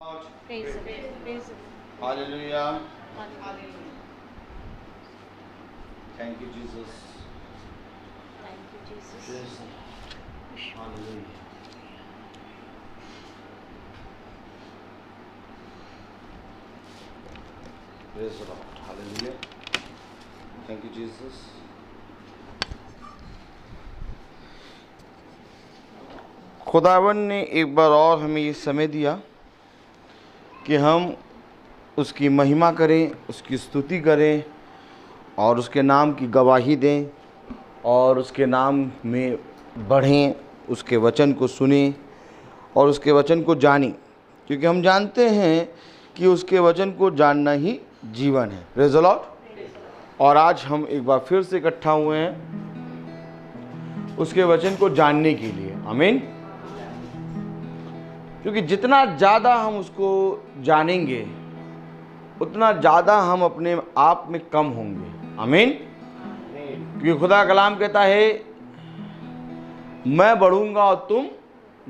Praise Him. Praise Him. Hallelujah. Hallelujah. Thank you, Jesus. Thank you, Jesus. Yes. Hallelujah. Praise the Lord. Hallelujah. Thank you, Jesus. खुदावन ने एक बार और हमें ये समय दिया कि हम उसकी महिमा करें, उसकी स्तुति करें और उसके नाम की गवाही दें और उसके नाम में बढ़ें, उसके वचन को सुनें और उसके वचन को जानें, क्योंकि हम जानते हैं कि उसके वचन को जानना ही जीवन है। Praise the Lord. और आज हम एक बार फिर से इकट्ठा हुए हैं उसके वचन को जानने के लिए। आमीन। क्योंकि जितना ज़्यादा हम उसको जानेंगे उतना ज़्यादा हम अपने आप में कम होंगे। आमीन। क्योंकि खुदा का कलाम कहता है मैं बढ़ूंगा और तुम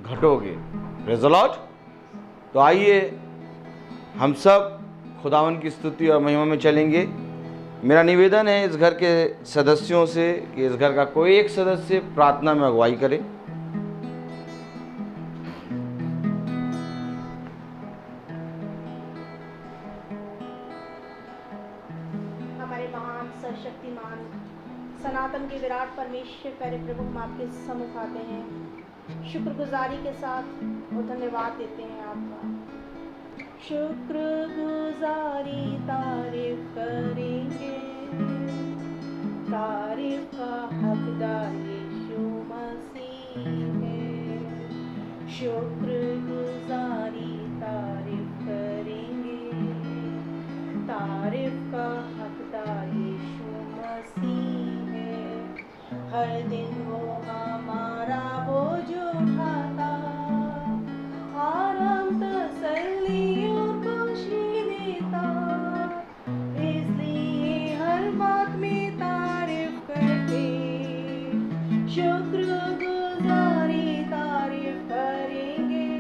घटोगे। Praise the Lord. तो आइए हम सब खुदावन की स्तुति और महिमा में चलेंगे। मेरा निवेदन है इस घर के सदस्यों से कि इस घर का कोई एक सदस्य प्रार्थना में अगुवाई करे। हमारे महान सर्वशक्तिमान सनातन के विराट परमेश्वर प्यारे प्रभु, हम आपके सम्मुख आते हैं शुक्रगुजारी के साथ और धन्यवाद देते हैं आपका। शुक्रगुजारी तारीफ करेंगे, तारीफ का हकदार यीशु मसीह है। शुक्रगुजारी तारीफ करेंगे, तारीफ का हकदार यीशु मसीह है। हर दिन वो हमारा बोझ उठाता, आराम तसल्ली और खुशी देता, इसलिए हर बात में तारीफ करते। शुक्रगुजारी तारीफ करेंगे,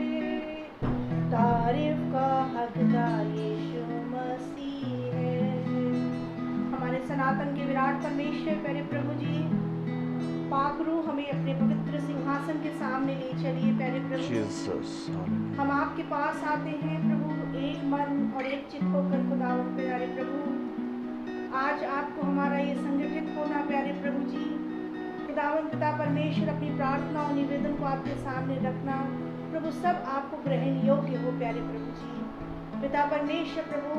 तारीफ का हकदार यीशु मसीह है। हमारे सनातन के विराट परमेश्वर प्यारे प्रभु जी, पाक रूह हमें अपने पवित्र सिंहासन के सामने ले चलिए प्यारे प्रभु। हम आपके पास आते हैं प्रभु, एक मन और एक चित्त होकर खुदावंद प्यारे प्रभु। आज आपको हमारा ये संगठित होना प्यारे प्रभु जी, खुदावंद पिता परमेश्वर अपनी प्रार्थना और निवेदन को आपके सामने रखना प्रभु, सब आपको ग्रहण योग्य हो प्यारे प्रभु जी। पिता परमेश्वर प्रभु,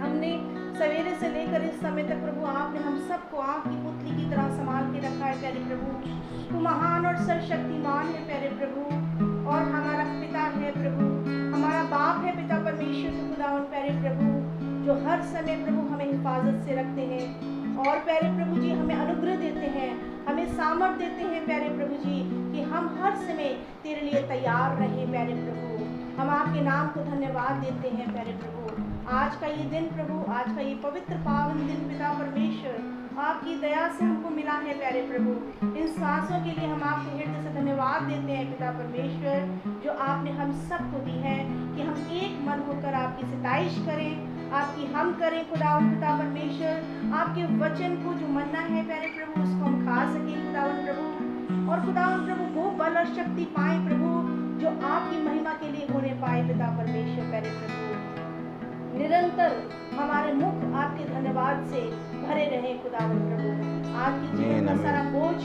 हमने सवेरे से लेकर इस समय तक प्रभु आपने हम सबको आँख की पुतली की तरह संभाल के रखा है प्यारे प्रभु। तू महान और सर्वशक्तिमान है प्यारे प्रभु, और हमारा पिता है प्रभु, हमारा बाप है पिता परमेश्वर के खुदावन प्यारे प्रभु, जो हर समय प्रभु हमें हिफाजत से रखते हैं और प्यारे प्रभु जी हमें अनुग्रह देते हैं, हमें सामर्थ देते हैं प्यारे प्रभु जी कि हम हर समय तेरे लिए तैयार रहें प्यारे प्रभु। हम आपके नाम को धन्यवाद देते हैं प्यारे प्रभु। आज का ये दिन प्रभु, आज का ये पवित्र पावन दिन पिता परमेश्वर आपकी दया से हमको मिला है प्यारे प्रभु। इन सांसों के लिए हम आपको हृदय से धन्यवाद देते हैं पिता परमेश्वर, जो आपने हम सबको दी है कि हम एक मन होकर आपकी सिताइश करें, आपकी हम करें खुदावन पिता परमेश्वर। आपके वचन को जो मन्ना है प्यारे प्रभु उसको हम खा सकें खुदावन प्रभु, और खुदावन प्रभु वो बल और शक्ति पाए प्रभु जो आपकी महिमा के लिए होने पाए पिता परमेश्वर प्यारे प्रभु। निरंतर हमारे मुख आपके धन्यवाद से भरे रहे खुदावन प्रभु। आज की जीवन का सारा बोझ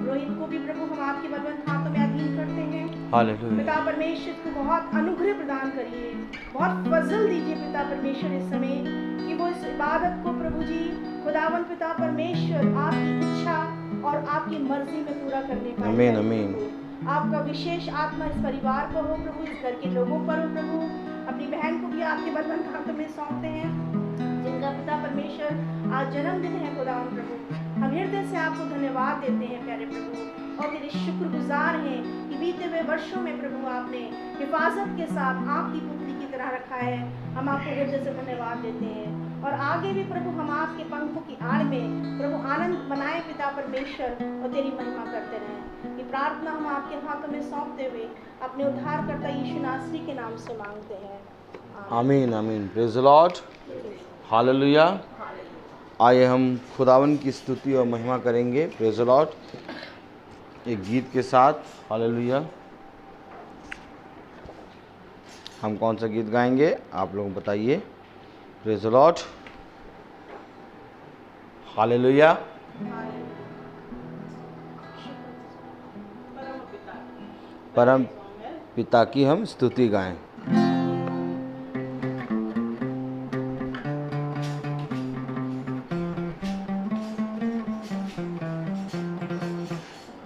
रोहित को भी प्रभु हम आपके बलवंत हाथों में अधीन करते हैं। हालेलुया। पिता परमेश्वर को बहुत अनुग्रह प्रदान करिए, बहुत फजल दीजिए पिता परमेश्वर इस समय कि वो इस इबादत को प्रभु जी खुदावन पिता परमेश्वर आपकी इच्छा और आपकी मर्जी में पूरा करने पाए। आमीन आमीन। आपका विशेष आत्मा इस परिवार पर हो प्रभु, इस घर के लोगों पर हो प्रभु। अपनी बहन को भी आपके बलवंत हाथों में सौंपते हैं जिनका पिता परमेश्वर आज जन्मदिन है खुदावन प्रभु। हम हृदय से आपको धन्यवाद देते हैं प्यारे प्रभु, और तेरे शुक्रगुजार हैं कि बीते हुए वर्षों में प्रभु आपने हिफाजत के साथ आपकी पुत्री की तरह रखा है। हम आपको हृदय से धन्यवाद देते हैं, और आगे भी प्रभु हम आपके पंखों की आड़ में प्रभु आनंद बनाए पिता परमेश्वर और तेरी महिमा करते रहें। ये प्रार्थना हम आपके हाथों में सौंपते हुए अपने उद्धारकर्ता यीशु नासरी के नाम से मांगते हैं, आमीन आमीन। Praise the Lord, hallelujah. आइए हम खुदावन की स्तुति और महिमा करेंगे, प्रेज़ द लॉर्ड, एक गीत के साथ। हालेलुया। हम कौन सा गीत गाएंगे आप लोग बताइए। Praise the Lord, hallelujah. परम पिता की हम स्तुति गाएं।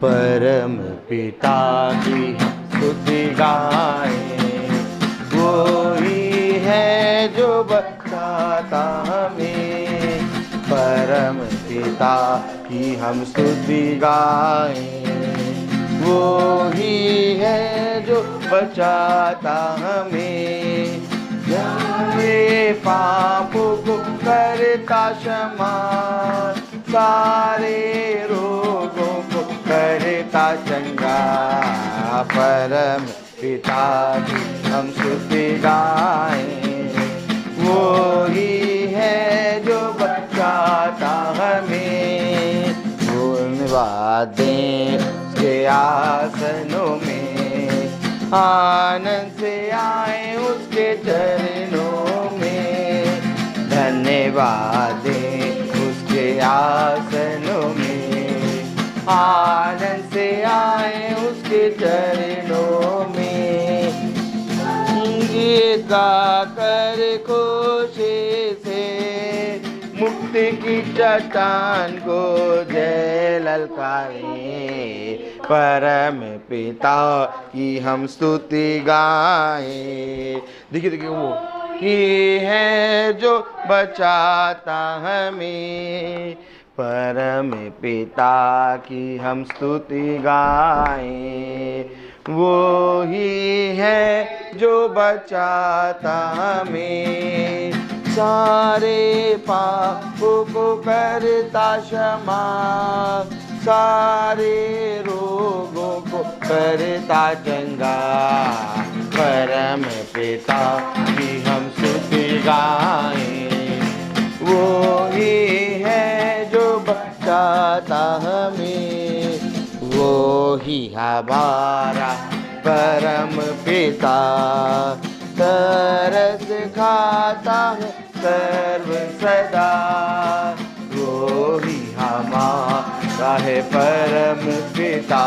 परम पिता की हम स्तुति गाएं, वो ही है जो बचाता हमें। परम पिता की हम स्तुति गाएं, वो ही है जो बचाता हमें। हमारे पापों को करता क्षमा, सारे रोगों को करता चंगा। परम पिता की हम स्तुति गाएं, वो ही है जो बचाता हमें। धन्यवाद दें उसके आसनों में, आनंद से आए उसके चरणों में। धन्यवाद दें उसके आसनों में, आनंद से आए उसके चरणों में। गीत गाकर खुशी से मुक्ति की चट्टान को जय ललकारें। परम पिता की हम स्तुति गाएं। देखिए देखिए, वो ही है जो बचाता हमें। परम पिता की हम स्तुति गाएं, वो ही है जो बचाता हमें। सारे पापों को करता क्षमा, सारे रोगों को करता चंगा। परम पिता की हम स्तुति गाएं, वो ही है जो बचाता हमें। वो ही हमारा परम पिता, तरस खाता है सर्व सदा। वो ही हमारा है परम पिता,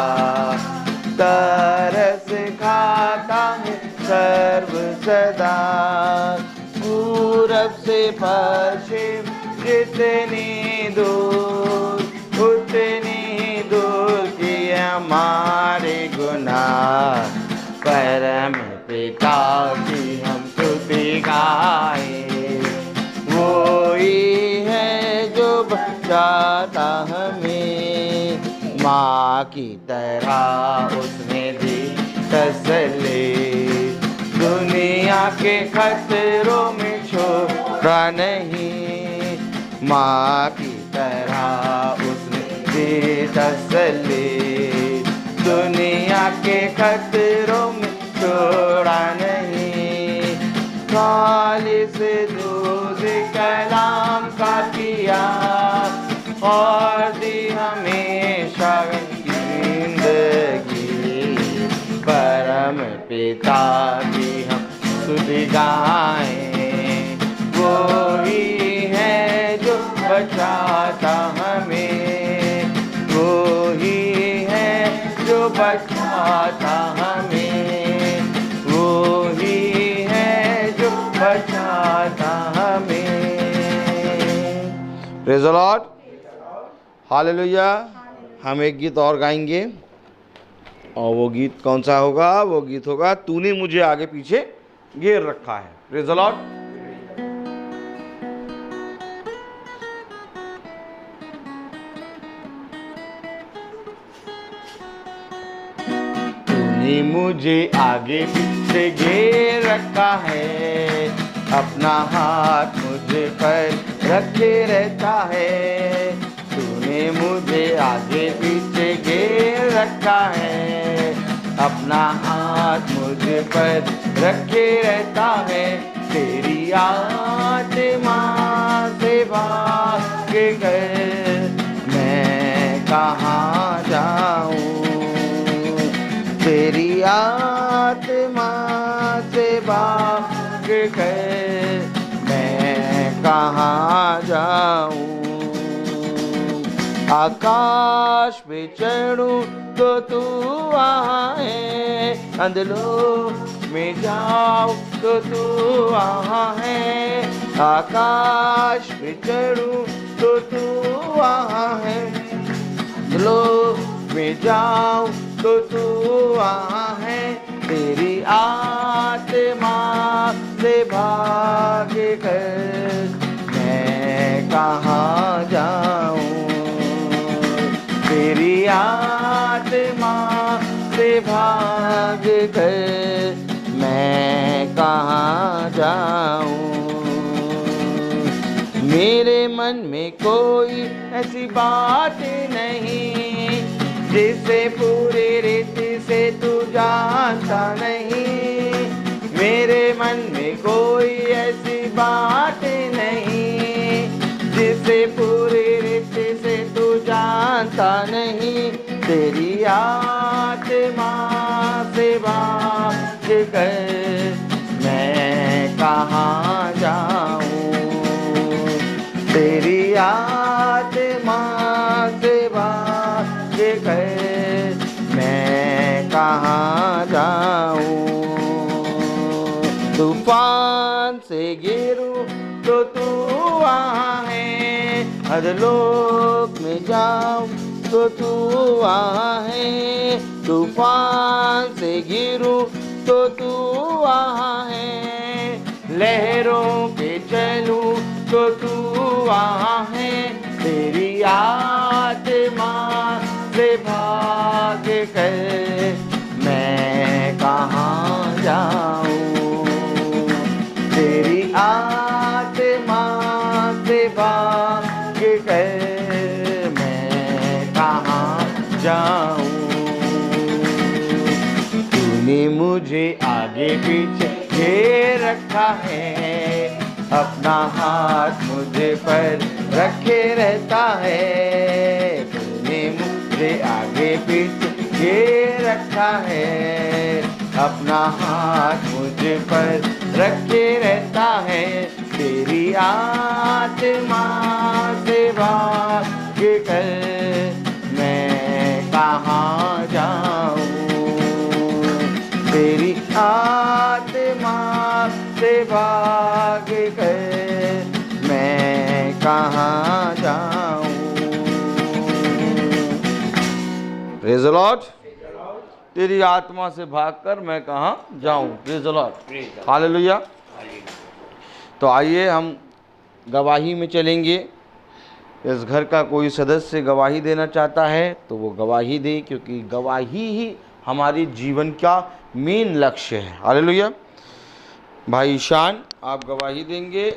तरस खाता है सर्व सदा। पूरब से पश्चिम जितनी दूर, उतनी दूर की हमारे गुनाह। परम पिता की हम स्तुति गाएं, वो ही है जो बचाता हमें। माँ की तरह उसने दी तसल्ली, दुनिया के खतरों में छोड़ा नहीं। माँ की तरह उसने दी तसल्ली, दुनिया के खतरों में छोड़ा नहीं। खालिस दूध कलाम का किया और दी हमेशा जिंदगी। परम पिता की हम स्तुति गाएं, वो ही है जो बचाता हमें। वो ही है जो बचाता हमें, वो ही है जो बचाता हमें। Praise the Lord, hallelujah. हम एक गीत और गाएंगे, और वो गीत कौन सा होगा? वो गीत होगा तूने मुझे आगे पीछे घेर रखा है। Praise the Lord. तूने मुझे आगे पीछे घेर रखा है, अपना हाथ मुझे पर रखे रहता है। तूने मुझे आगे पीछे घेर रखा है, अपना हाथ मुझ पर रखे रहता है। तेरी आत्मा से भाग कर मैं कहाँ जाऊँ, तेरी आत्मा से भाग कर मैं कहाँ जाऊँ। आकाश पे चढ़ूं तो तू वहाँ है, अंधलोक में जाऊं तो तू वहाँ है। आकाश पे चढ़ूं तो तू वहाँ है, अंधलोक में जाऊं तो तू वहाँ है। तेरी आत्मा से भाग कर मैं कहाँ जाऊं, तेरी आत्मा से भाग कर मैं कहाँ जाऊं। मेरे मन में कोई ऐसी बात नहीं जिसे पूरे रीति से तू जानता नहीं। मेरे मन में कोई ऐसी बात नहीं जिसे पूरी रीति से तू जानता नहीं। तेरी आत्मा से भाग कर मैं कहाँ जाऊँ, तेरी आत्मा से भाग कर मैं कहाँ जाऊँ। तूफान से गिरूं तो तू वहाँ है, अधलोक में जाऊं तो तू वहाँ है। तूफान से गिरूं तो तू वहाँ है, लहरों पे चलूं तो तू वहाँ है। तेरी आत्मा से भाग कर मैं कहाँ जाऊँ, तेरी आत्मा से भाग कर मैं कहाँ जाऊँ। तूने मुझे आगे पीछे घेर रखा है, अपना हाथ मुझे पर रखे रहता है। तूने मुझे आगे पीछे घेर रखा है, अपना हाथ मुझ पर रखे रहता है। तेरी आत्मा से भाग कर मैं कहाँ जाऊँ, तेरी आत्मा से भाग कर मैं कहाँ जाऊँ। Praise the Lord. तेरी आत्मा से भागकर मैं कहाँ जाऊँ। Praise the Lord, hallelujah. तो आइए हम गवाही में चलेंगे। इस घर का कोई सदस्य गवाही देना चाहता है तो वो गवाही दे, क्योंकि गवाही ही हमारे जीवन का मेन लक्ष्य है। हालेलुया। भाई ईशान आप गवाही देंगे।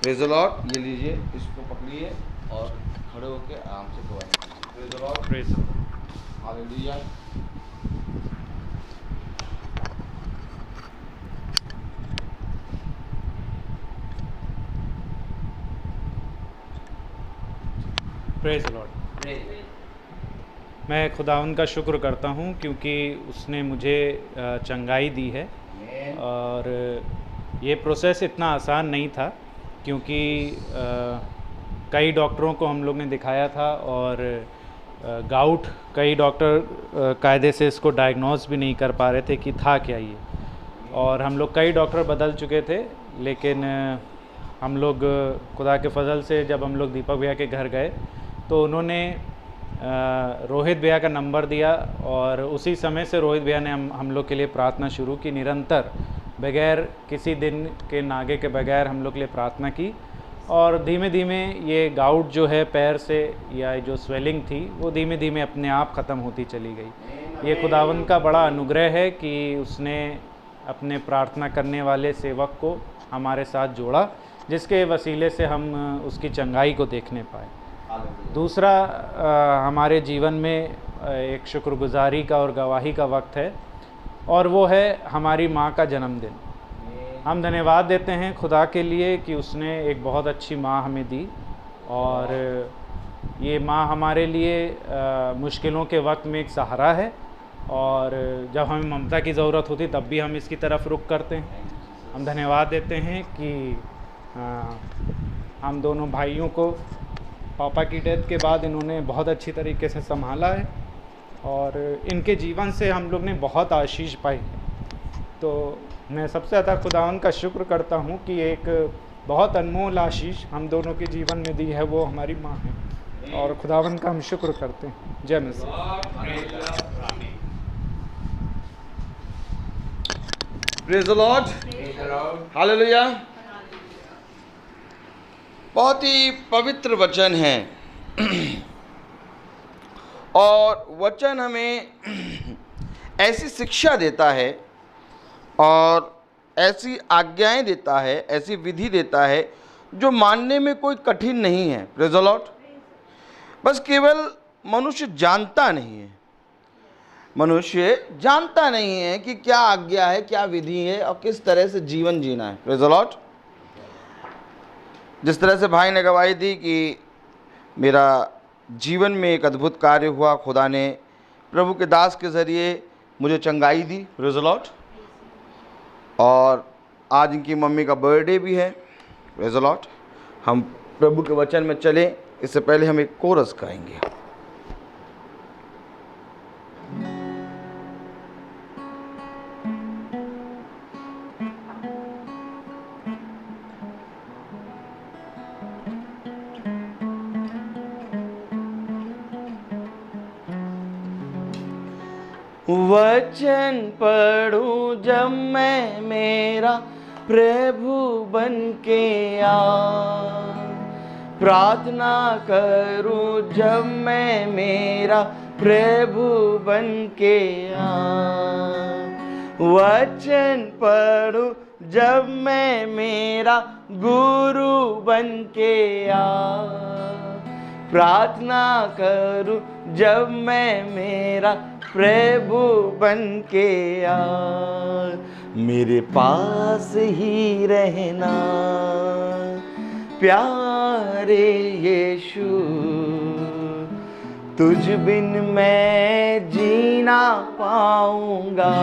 Praise the Lord. ये लीजिए, इसको पकड़िए और खड़े होकर आराम से गवाही। Praise the Lord, praise the Lord. Hallelujah. Praise the Lord. मैं खुदावंद का शुक्र करता हूँ क्योंकि उसने मुझे चंगाई दी है। और ये प्रोसेस इतना आसान नहीं था क्योंकि कई डॉक्टरों को हम लोग ने दिखाया था और गाउट कई डॉक्टर कायदे से इसको डायग्नोस भी नहीं कर पा रहे थे कि था क्या ये। और हम लोग कई डॉक्टर बदल चुके थे, लेकिन हम लोग खुदा के फजल से जब हम लोग दीपक भैया के घर गए तो उन्होंने रोहित भैया का नंबर दिया और उसी समय से रोहित भैया ने हम लोग के लिए प्रार्थना शुरू की। निरंतर बगैर किसी दिन के नागे के बगैर हम लोग के लिए प्रार्थना की और धीमे धीमे ये गाउट जो है पैर से या जो स्वेलिंग थी वो धीमे धीमे अपने आप ख़त्म होती चली गई। ये खुदावंद का बड़ा अनुग्रह है कि उसने अपने प्रार्थना करने वाले सेवक को हमारे साथ जोड़ा, जिसके वसीले से हम उसकी चंगाई को देखने पाए। दूसरा हमारे जीवन में एक शुक्रगुजारी का और गवाही का वक्त है, और वो है हमारी माँ का जन्मदिन। हम धन्यवाद देते हैं खुदा के लिए कि उसने एक बहुत अच्छी माँ हमें दी, और ये माँ हमारे लिए मुश्किलों के वक्त में एक सहारा है, और जब हमें ममता की ज़रूरत होती तब भी हम इसकी तरफ रुख करते हैं। हम धन्यवाद देते हैं कि हम दोनों भाइयों को पापा की डेथ के बाद इन्होंने बहुत अच्छी तरीके से संभाला है, और इनके जीवन से हम लोग ने बहुत आशीष पाई है। तो मैं सबसे ज़्यादा खुदावन का शुक्र करता हूँ कि एक बहुत अनमोल आशीष हम दोनों के जीवन में दी है, वो हमारी माँ है, और खुदावन का हम शुक्र करते हैं। जय मसीह। Praise the Lord, hallelujah. बहुत ही पवित्र वचन है, और वचन हमें ऐसी शिक्षा देता है और ऐसी आज्ञाएं देता है, ऐसी विधि देता है जो मानने में कोई कठिन नहीं है। Praise the Lord. बस केवल मनुष्य जानता नहीं है, मनुष्य जानता नहीं है कि क्या आज्ञा है, क्या विधि है और किस तरह से जीवन जीना है। Praise the Lord. जिस तरह से भाई ने गवाही दी कि मेरा जीवन में एक अद्भुत कार्य हुआ, खुदा ने प्रभु के दास के ज़रिए मुझे चंगाई दी। Praise the Lord. और आज इनकी मम्मी का बर्थडे भी है। Praise the Lord. हम प्रभु के वचन में चलें, इससे पहले हम एक कोरस गाएंगे। वचन पढ़ूं जब मैं मेरा प्रभु बन के आ, प्रार्थना करूं जब मैं मेरा प्रभु बन के आ, वचन पढ़ूं जब मैं मेरा गुरु बन के आ, प्रार्थना करूं जब मैं मेरा प्रभु बन के आ, मेरे पास ही रहना प्यारे यीशु, तुझ बिन मैं जीना पाऊंगा।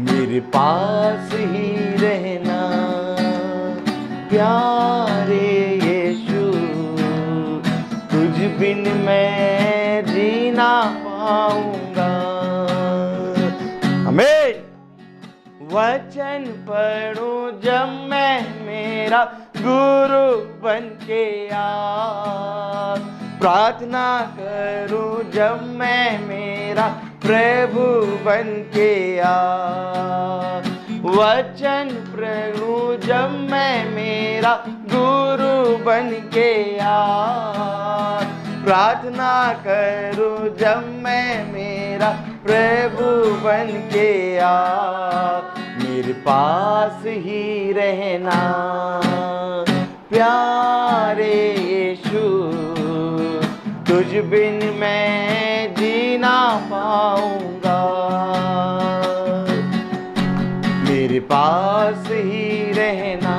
मेरे पास ही रहना प्यारे यीशु, तुझ बिन मैं जीना पाऊंगा। आमीन। वचन पढ़ूं जब मैं मेरा गुरु बन के आ, प्रार्थना करूं जब मैं मेरा प्रभु बन के आ, वचन पढ़ूं जब मैं मेरा गुरु बन के आ, प्रार्थना करूं जब मैं मेरा प्रभु बन के आ, मेरे पास ही रहना प्यारे यीशु, तुझ बिन मैं जीना पाऊंगा। मेरे पास ही रहना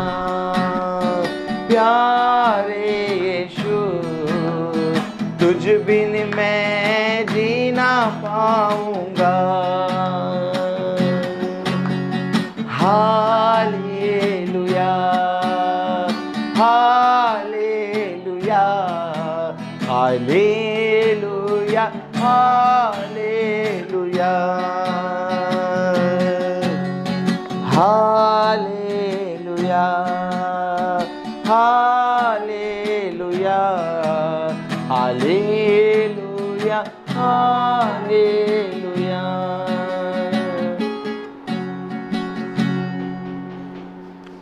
प्यारे यीशु, तुझ बिन मैं जीना पाऊंगा। Hallelujah hallelujah hallelujah hallelujah hallelujah hallelujah hallelujah hallelujah.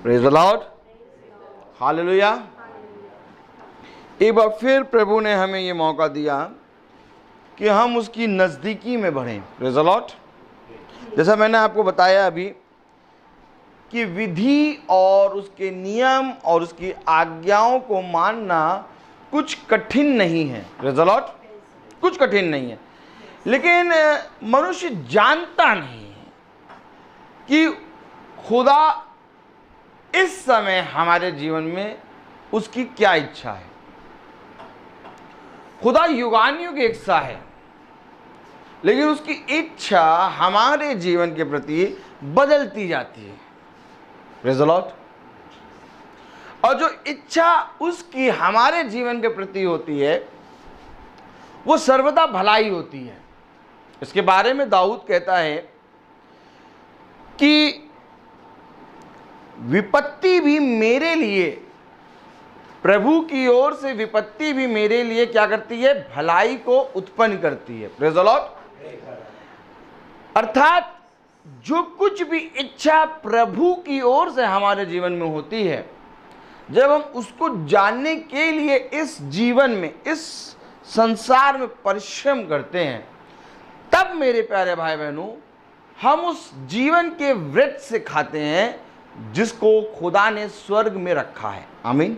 Praise the Lord, hallelujah. एक बार फिर प्रभु ने हमें ये मौका दिया कि हम उसकी नज़दीकी में बढ़ें। Praise the Lord. जैसा मैंने आपको बताया अभी की विधि और उसके नियम और उसकी आज्ञाओं को मानना कुछ कठिन नहीं है। प्रेज़ द लॉर्ड, कुछ कठिन नहीं है। लेकिन मनुष्य जानता नहीं है कि खुदा इस समय हमारे जीवन में उसकी क्या इच्छा है। खुदा युगानुयुग एक सा है, लेकिन उसकी इच्छा हमारे जीवन के प्रति बदलती जाती है। Praise the Lord. और जो इच्छा उसकी हमारे जीवन के प्रति होती है वो सर्वदा भलाई होती है। इसके बारे में दाऊद कहता है कि विपत्ति भी मेरे लिए, प्रभु की ओर से विपत्ति भी मेरे लिए क्या करती है? भलाई को उत्पन्न करती है। Praise the Lord. अर्थात जो कुछ भी इच्छा प्रभु की ओर से हमारे जीवन में होती है, जब हम उसको जानने के लिए इस जीवन में, इस संसार में परिश्रम करते हैं, तब मेरे प्यारे भाई बहनों हम उस जीवन के वृक्ष से खाते हैं जिसको खुदा ने स्वर्ग में रखा है। आमीन।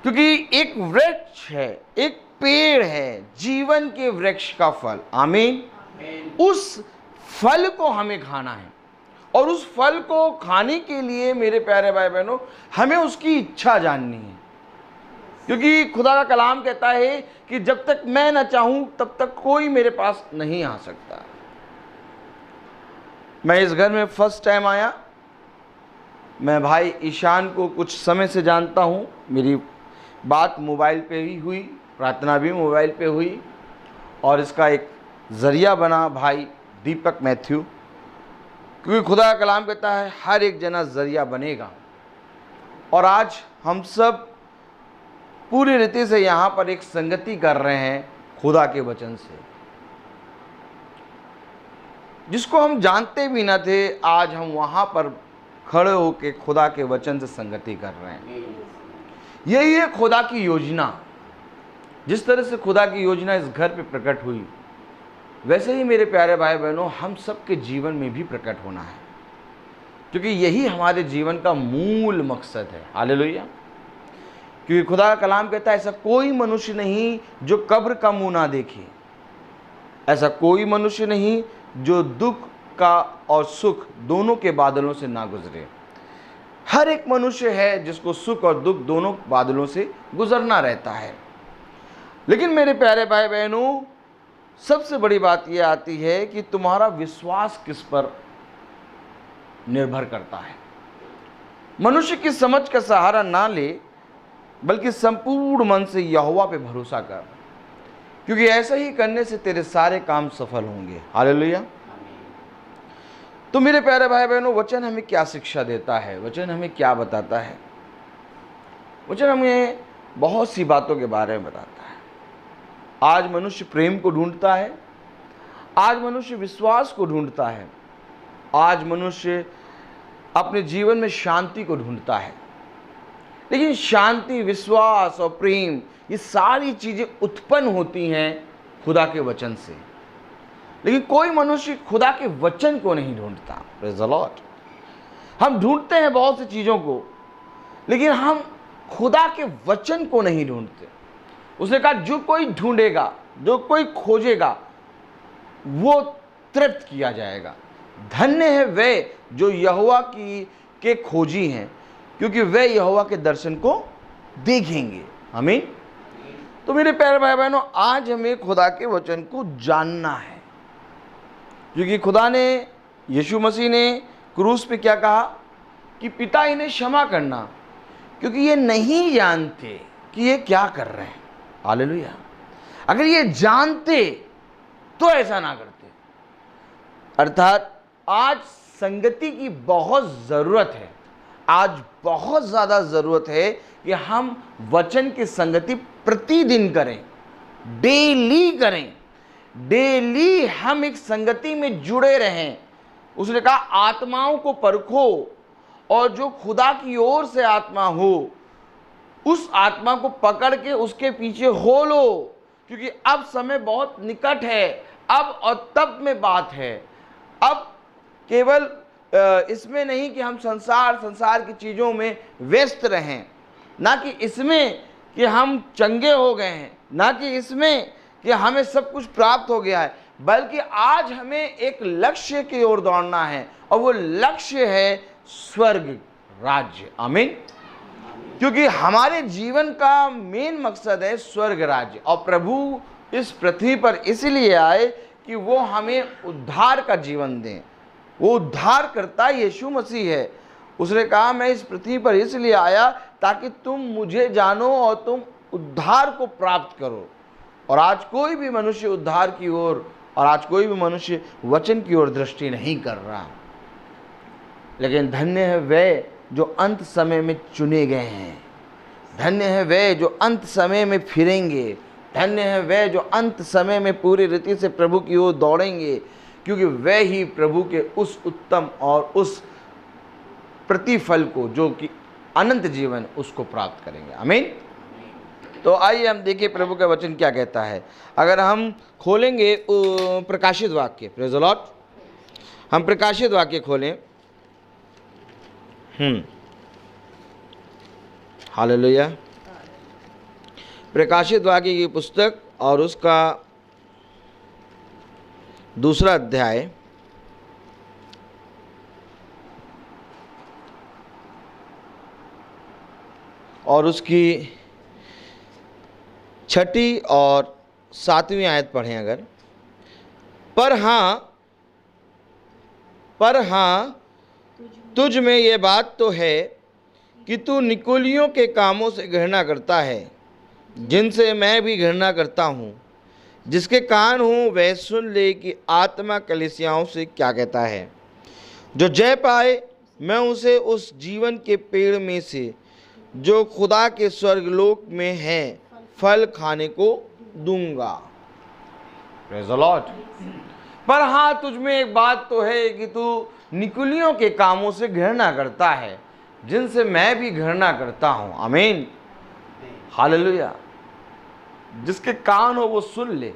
क्योंकि एक वृक्ष है, एक पेड़ है, जीवन के वृक्ष का फल। आमीन। उस फल को हमें खाना है, और उस फल को खाने के लिए मेरे प्यारे भाई बहनों हमें उसकी इच्छा जाननी है। क्योंकि खुदा का कलाम कहता है कि जब तक मैं ना चाहूं तब तक कोई मेरे पास नहीं आ सकता। मैं इस घर में फर्स्ट टाइम आया। मैं भाई ईशान को कुछ समय से जानता हूं। मेरी बात मोबाइल पे ही हुई, प्रार्थना भी मोबाइल पे हुई, और इसका एक जरिया बना भाई दीपक मैथ्यू। क्योंकि खुदा का कलाम कहता है हर एक जना जरिया बनेगा। और आज हम सब पूरी रीति से यहाँ पर एक संगति कर रहे हैं खुदा के वचन से, जिसको हम जानते भी ना थे। आज हम वहाँ पर खड़े होकर खुदा के वचन से संगति कर रहे हैं। यही है खुदा की योजना। जिस तरह से खुदा की योजना इस घर पे प्रकट हुई, वैसे ही मेरे प्यारे भाई बहनों हम सबके जीवन में भी प्रकट होना है, क्योंकि यही हमारे जीवन का मूल मकसद है। हालेलुया। क्योंकि खुदा का कलाम कहता है ऐसा कोई मनुष्य नहीं जो कब्र का मुंह ना देखे, ऐसा कोई मनुष्य नहीं जो दुख का और सुख दोनों के बादलों से ना गुजरे। हर एक मनुष्य है जिसको सुख और दुख दोनों बादलों से गुजरना रहता है। लेकिन मेरे प्यारे भाई बहनों सबसे बड़ी बात यह आती है कि तुम्हारा विश्वास किस पर निर्भर करता है। मनुष्य की समझ का सहारा ना ले, बल्कि संपूर्ण मन से यहोवा पे भरोसा कर, क्योंकि ऐसा ही करने से तेरे सारे काम सफल होंगे। हालेलुया। तो मेरे प्यारे भाई बहनों वचन हमें क्या शिक्षा देता है? वचन हमें क्या बताता है? वचन हमें बहुत सी बातों के बारे में बताता है। आज मनुष्य प्रेम को ढूंढता है, आज मनुष्य विश्वास को ढूंढता है, आज मनुष्य अपने जीवन में शांति को ढूंढता है। लेकिन शांति, विश्वास और प्रेम ये सारी चीज़ें उत्पन्न होती हैं खुदा के वचन से। लेकिन कोई मनुष्य खुदा के वचन को नहीं ढूंढता। Praise the Lord. हम ढूंढते हैं बहुत सी चीज़ों को, लेकिन हम खुदा के वचन को नहीं ढूंढते। उसने कहा जो कोई ढूंढेगा, जो कोई खोजेगा, वो तृप्त किया जाएगा। धन्य है वे जो यहोवा के खोजी हैं, क्योंकि वे यहोवा के दर्शन को देखेंगे। आमीन। तो मेरे प्यारे भाई बहनों आज हमें खुदा के वचन को जानना है, क्योंकि खुदा ने, यीशु मसीह ने क्रूस पे क्या कहा कि पिता इन्हें क्षमा करना, क्योंकि ये नहीं जानते कि ये क्या कर रहे हैं। हालेलुया। अगर ये जानते तो ऐसा ना करते। अर्थात आज संगति की बहुत ज़रूरत है। आज बहुत ज़्यादा ज़रूरत है कि हम वचन की संगति प्रतिदिन करें, डेली करें। डेली हम एक संगति में जुड़े रहें। उसने कहा आत्माओं को परखो, और जो खुदा की ओर से आत्मा हो उस आत्मा को पकड़ के उसके पीछे हो लो, क्योंकि अब समय बहुत निकट है। अब और तब में बात है। अब केवल इसमें नहीं कि हम संसार की चीज़ों में व्यस्त रहें, ना कि इसमें कि हम चंगे हो गए हैं, ना कि इसमें कि हमें सब कुछ प्राप्त हो गया है, बल्कि आज हमें एक लक्ष्य की ओर दौड़ना है, और वो लक्ष्य है स्वर्ग राज्य। आमीन। क्योंकि हमारे जीवन का मेन मकसद है स्वर्ग राज्य, और प्रभु इस पृथ्वी पर इसलिए आए कि वो हमें उद्धार का जीवन दें। वो उद्धार करता यीशु मसीह है। उसने कहा मैं इस पृथ्वी पर इसलिए आया ताकि तुम मुझे जानो और तुम उद्धार को प्राप्त करो। और आज कोई भी मनुष्य उद्धार की ओर, और आज कोई भी मनुष्य वचन की ओर दृष्टि नहीं कर रहा। लेकिन धन्य है वे जो अंत समय में चुने गए हैं, धन्य है वे जो अंत समय में फिरेंगे, धन्य है वे जो अंत समय में पूरी रीति से प्रभु की ओर दौड़ेंगे, क्योंकि वे ही प्रभु के उस उत्तम और उस प्रतिफल को, जो कि अनंत जीवन, उसको प्राप्त करेंगे। आमीन। तो आइए हम देखिए प्रभु का वचन क्या कहता है। अगर हम खोलेंगे प्रकाशित वाक्य, प्रेज़ द लॉर्ड, हम प्रकाशित वाक्य खोलें। हालेलुया। प्रकाशित वाक्य की पुस्तक और उसका 2 अध्याय और उसकी 6 और 7वीं आयत पढ़ें अगर। पर हाँ तुझ में ये बात तो है कि तू निकोलियों के कामों से घृणा करता है, जिनसे मैं भी घृणा करता हूँ। जिसके कान हों वह सुन ले कि आत्मा कलीसियाओं से क्या कहता है। जो जय पाए मैं उसे उस जीवन के पेड़ में से जो खुदा के स्वर्गलोक में है फल खाने को दूंगा। Praise the Lord. पर हाँ तुझ में एक बात तो है कि तू निकुलियों के कामों से घृणा करता है, जिनसे मैं भी घृणा करता हूँ। आमीन। हालेलुया। जिसके कान हो वो सुन ले,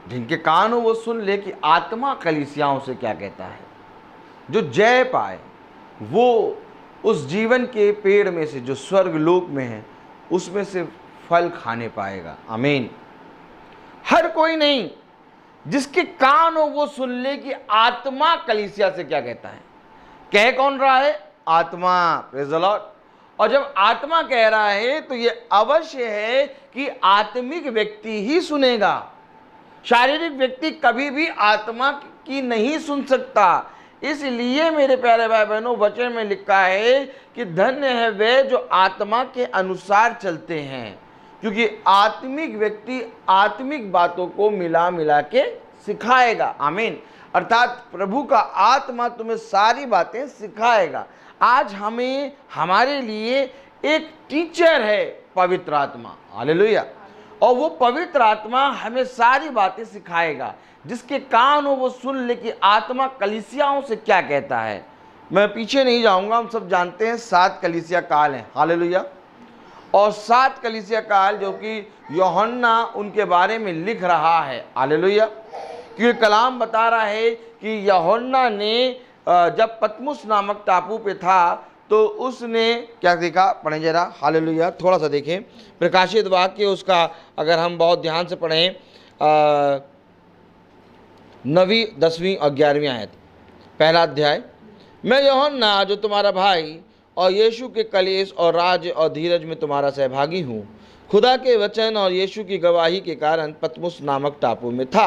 जिनके कान हो वो सुन ले कि आत्मा कलीसियाओं से क्या कहता है। जो जय पाए वो उस जीवन के पेड़ में से जो स्वर्ग लोक में है उसमें से फल खाने पाएगा। आमीन। हर कोई नहीं, जिसके कान हो वो सुन ले कि आत्मा कलीसिया से क्या कहता है। कह कौन रहा है? आत्मा। Praise the Lord. और जब आत्मा कह रहा है तो ये अवश्य है कि आत्मिक व्यक्ति ही सुनेगा। शारीरिक व्यक्ति कभी भी आत्मा की नहीं सुन सकता। इसलिए मेरे प्यारे भाई बहनों, वचन में लिखा है कि धन्य है वे जो आत्मा के अनुसार चलते हैं, क्योंकि आत्मिक व्यक्ति आत्मिक बातों को मिला मिला के सिखाएगा। आमीन। अर्थात प्रभु का आत्मा तुम्हें सारी बातें सिखाएगा। आज हमें, हमारे लिए एक टीचर है पवित्र आत्मा। हालेलुया। और वो पवित्र आत्मा हमें सारी बातें सिखाएगा। जिसके कान हो वो सुन ले कि आत्मा कलीसियाओं से क्या कहता है। मैं पीछे नहीं जाऊंगा, हम सब जानते हैं 7 कलीसिया काल हैं। हालेलुया। और 7 कलीसिया काल जो कि यूहन्ना उनके बारे में लिख रहा है। हालेलुया। क्योंकि कलाम बता रहा है कि यूहन्ना ने जब पतमुस नामक टापू पे था तो उसने क्या देखा, पढ़ें जरा। हालेलुया। थोड़ा सा देखें प्रकाशित वाक्य उसका, अगर हम बहुत ध्यान से पढ़ें 9वीं 10वीं और 11वीं आयत, पहला अध्याय। मैं यूहन्ना जो तुम्हारा भाई और यीशु के कलेश और राज और धीरज में तुम्हारा सहभागी हूँ, खुदा के वचन और यीशु की गवाही के कारण पतमुस नामक टापू में था।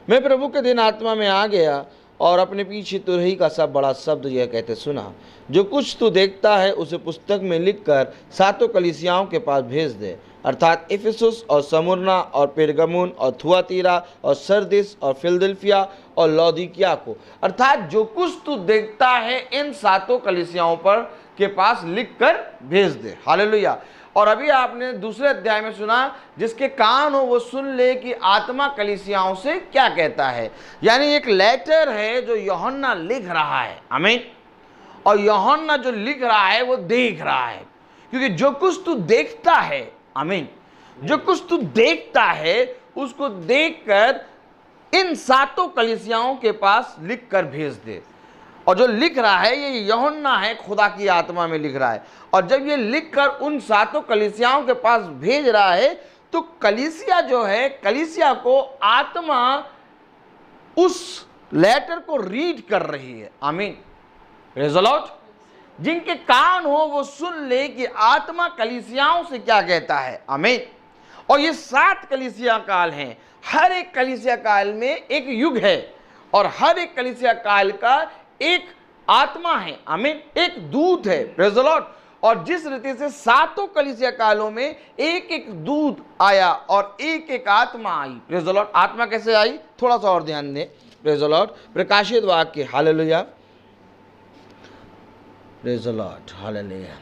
मैं प्रभु के दिन आत्मा में आ गया और अपने पीछे तुरही का सब बड़ा शब्द यह कहते सुना, जो कुछ तू देखता है उसे पुस्तक में लिखकर 7 कलीसियाओं के पास भेज दे, अर्थात इफिसुस और स्मुर्ना और पेरगमुन और थुआतीरा और सरदिस और फिलदेल्फिया और लौदीकिया को। अर्थात जो कुछ तू देखता है इन 7 कलीसियाओं पर के पास लिख कर भेज दे। हालेलुया। और अभी आपने दूसरे अध्याय में सुना, जिसके कान हो वो सुन ले कि आत्मा कलीसियाओं से क्या कहता है। यानी एक लेटर है जो यूहन्ना लिख रहा है। आमीन। और यूहन्ना जो लिख रहा है वो देख रहा है, क्योंकि जो कुछ तू देखता है, आमीन, जो कुछ तू देखता है उसको देखकर इन 7 कलीसियाओं के पास लिख कर भेज दे। और जो लिख रहा है ये यूहन्ना है, खुदा की आत्मा में लिख रहा है। और जब ये लिखकर उन 7 कलीसियाओं के पास भेज रहा है तो कलीसिया जो है, कलीसिया को आत्मा उस लेटर को रीड कर रही है। आमीन, प्रेज़ द लॉर्ड। जिनके कान हो वो सुन ले कि आत्मा कलीसियाओं से क्या कहता है। आमीन। और ये 7 कलीसिया काल हैं। हर एक कलीसिया काल में एक युग है और हर एक कलीसिया काल का एक आत्मा है। आमीन, एक दूत है। Praise the Lord. और जिस रीति से 7 कलीसिया कालों में एक एक दूत आया और एक एक आत्मा आई। Praise the Lord. आत्मा कैसे आई, थोड़ा सा और ध्यान दें। Praise the Lord. प्रकाशित वाक्य, hallelujah, praise the Lord, hallelujah.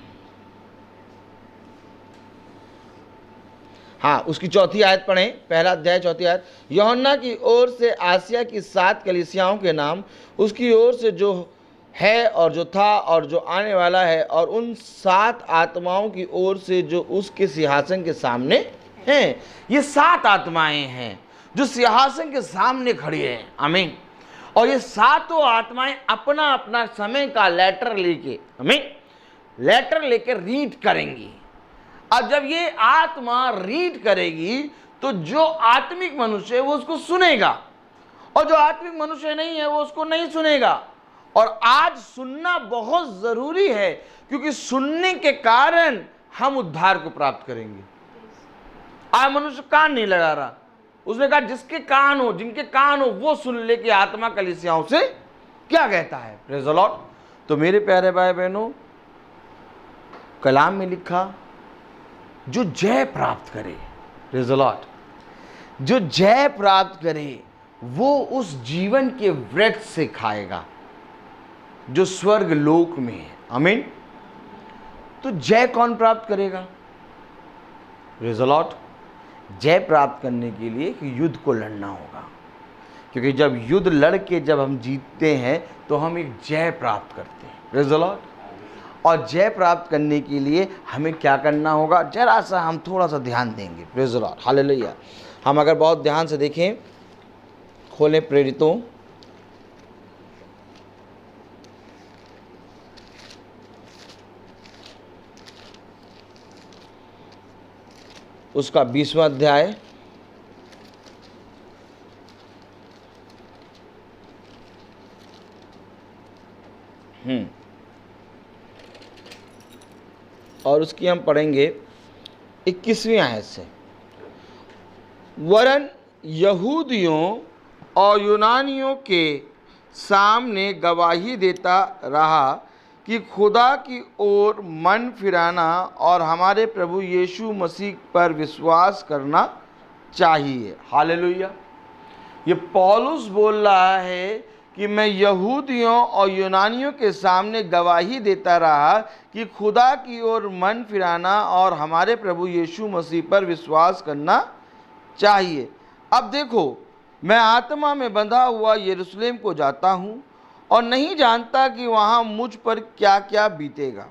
हाँ, उसकी 4 आयत पढ़ें, पहला अध्याय 4 आयत। यूहन्ना की ओर से आसिया की 7 कलीसियाओं के नाम, उसकी ओर से जो है और जो था और जो आने वाला है, और उन 7 आत्माओं की ओर से जो उसके सिंहासन के सामने हैं। ये 7 आत्माएं हैं जो सिंहासन के सामने खड़ी हैं। आमीन। और ये 7 आत्माएं अपना अपना समय का लेटर लेके, आमीन, लेटर लेके रीड करेंगी। अब जब ये आत्मा रीड करेगी तो जो आत्मिक मनुष्य है वो उसको सुनेगा और जो आत्मिक मनुष्य नहीं है वो उसको नहीं सुनेगा। और आज सुनना बहुत जरूरी है क्योंकि सुनने के कारण हम उद्धार को प्राप्त करेंगे। आज मनुष्य कान नहीं लगा रहा। उसने कहा जिसके कान हो, जिनके कान हो वो सुन ले कि आत्मा कलीसियाओं से क्या कहता है। Praise the Lord. तो मेरे प्यारे भाई बहनों, कलाम में लिखा जो जय प्राप्त करे, प्रेज़ द लॉर्ड, जो जय प्राप्त करे वो उस जीवन के वृक्ष से खाएगा जो स्वर्ग लोक में है। आमीन। तो जय कौन प्राप्त करेगा? Praise the Lord. जय प्राप्त करने के लिए कि युद्ध को लड़ना होगा, क्योंकि जब युद्ध लड़ के जब हम जीतते हैं तो हम एक जय प्राप्त करते हैं। Praise the Lord. और जय प्राप्त करने के लिए हमें क्या करना होगा, जरा सा हम थोड़ा सा ध्यान देंगे। Praise the Lord, hallelujah. हम अगर बहुत ध्यान से देखें, खोलें प्रेरितों उसका 20वां अध्याय, और उसकी हम पढ़ेंगे 21वीं आयत से। वरन यहूदियों और यूनानियों के सामने गवाही देता रहा कि खुदा की ओर मन फिराना और हमारे प्रभु यीशु मसीह पर विश्वास करना चाहिए। हालेलुया। ये पौलुस बोल रहा है कि मैं यहूदियों और यूनानियों के सामने गवाही देता रहा कि खुदा की ओर मन फिराना और हमारे प्रभु यीशु मसीह पर विश्वास करना चाहिए। अब देखो, मैं आत्मा में बंधा हुआ यरूशलेम को जाता हूँ और नहीं जानता कि वहाँ मुझ पर क्या क्या बीतेगा।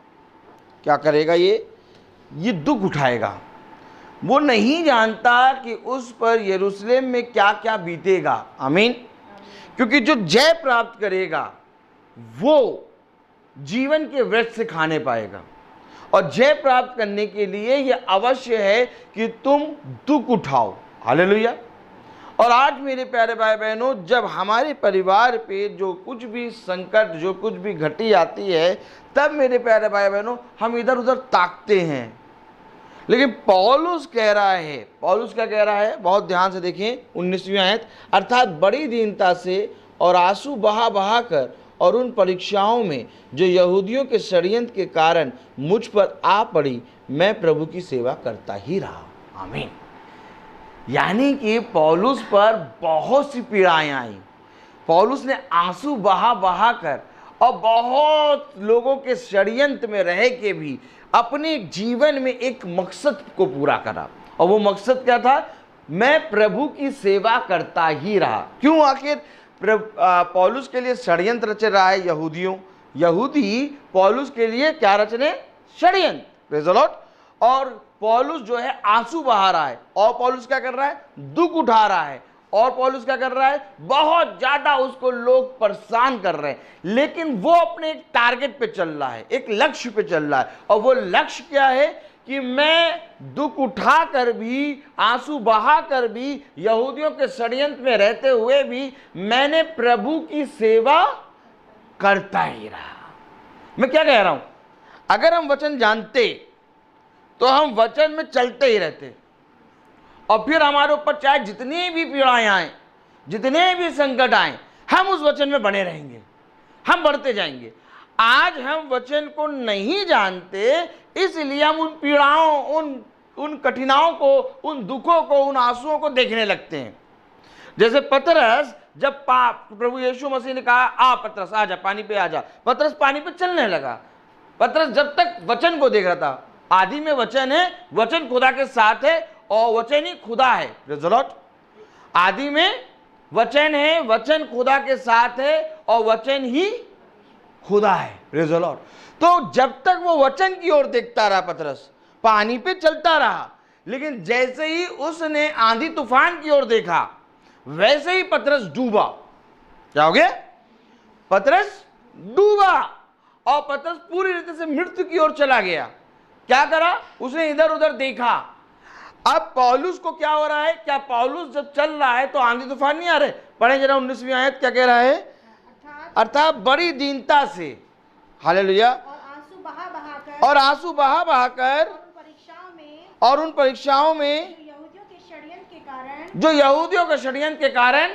क्या करेगा? ये दुख उठाएगा। वो नहीं जानता कि उस पर यरूशलेम में क्या क्या बीतेगा। आमीन। क्योंकि जो जय प्राप्त करेगा वो जीवन के वृक्ष से खाने पाएगा। और जय प्राप्त करने के लिए यह अवश्य है कि तुम दुख उठाओ। हालेलुया। और आज मेरे प्यारे भाई बहनों, जब हमारे परिवार पे जो कुछ भी संकट, जो कुछ भी घटी आती है, तब मेरे प्यारे भाई बहनों हम इधर उधर ताकते हैं। लेकिन पौलुस कह रहा है, पौलुस क्या कह रहा है? बहुत ध्यान से देखें 19वीं आयत। अर्थात बड़ी दीनता से और आंसू बहा बहा कर और उन परीक्षाओं में जो यहूदियों के षड्यंत्र के कारण मुझ पर आ पड़ी, मैं प्रभु की सेवा करता ही रहा। आमीन। यानी कि पौलुस पर बहुत सी पीड़ाएं आई। पौलुस ने आंसू बहा बहा कर और बहुत लोगों के षड्यंत्र में रह के भी अपने जीवन में एक मकसद को पूरा करा। और वो मकसद क्या था? मैं प्रभु की सेवा करता ही रहा। क्यों? आखिर पौलुस के लिए षड्यंत्र रच रहा है यहूदी पौलुस के लिए क्या रचने? षड्यंत्र। Praise the Lord. और पौलुस जो है आंसू बहा रहा है और पौलुस क्या कर रहा है? दुख उठा रहा है। और पौलुस क्या कर रहा है, बहुत ज्यादा उसको लोग परेशान कर रहे हैं, लेकिन वो अपने एक टारगेट पे चल रहा है, एक लक्ष्य पे चल रहा है। और वो लक्ष्य क्या है कि मैं दुख उठा कर भी, आंसू बहा कर भी, यहूदियों के षड्यंत्र में रहते हुए भी मैंने प्रभु की सेवा करता ही रहा। मैं क्या कह रहा हूं, अगर हम वचन जानते तो हम वचन में चलते ही रहते, और फिर हमारे ऊपर चाहे जितनी भी पीड़ाएं आए, जितने भी संकट आए, हम उस वचन में बने रहेंगे, हम बढ़ते जाएंगे। आज हम वचन को नहीं जानते, इसलिए हम उन पीड़ाओं, उन कठिनाओं को, उन दुखों को, उन आंसुओं को देखने लगते हैं। जैसे पतरस, जब प्रभु यीशु मसीह ने कहा आ पतरस आ जा, पानी पे आ जा, पतरस पानी पे चलने लगा। पतरस जब तक वचन को देख रहा था, आदि में वचन है, वचन खुदा के साथ है और वचन ही खुदा है। Praise the Lord. आदि में वचन है, वचन खुदा के साथ है और वचन ही खुदा है। Praise the Lord. तो जब तक वो वचन की ओर देखता रहा पतरस, पानी पे चलता रहा, लेकिन जैसे ही उसने आंधी तूफान की ओर देखा, वैसे ही पतरस डूबा। क्या हो गया? पतरस डूबा और पतरस पूरी रीति से मृत्यु की ओर चला गया। क्या करा? उसने इधर उधर देखा। अब पौलुस को क्या हो रहा है? क्या पौलुस जब चल रहा है तो आंधी तूफान नहीं आ रहे? पढ़े जरा 19वीं आयत, क्या कह रहा है? अर्थात बड़ी दीनता से, हालेलुया, और आंसू बहा बहाकर और उन परीक्षाओं में जो यहूदियों के षड्यंत्र के कारण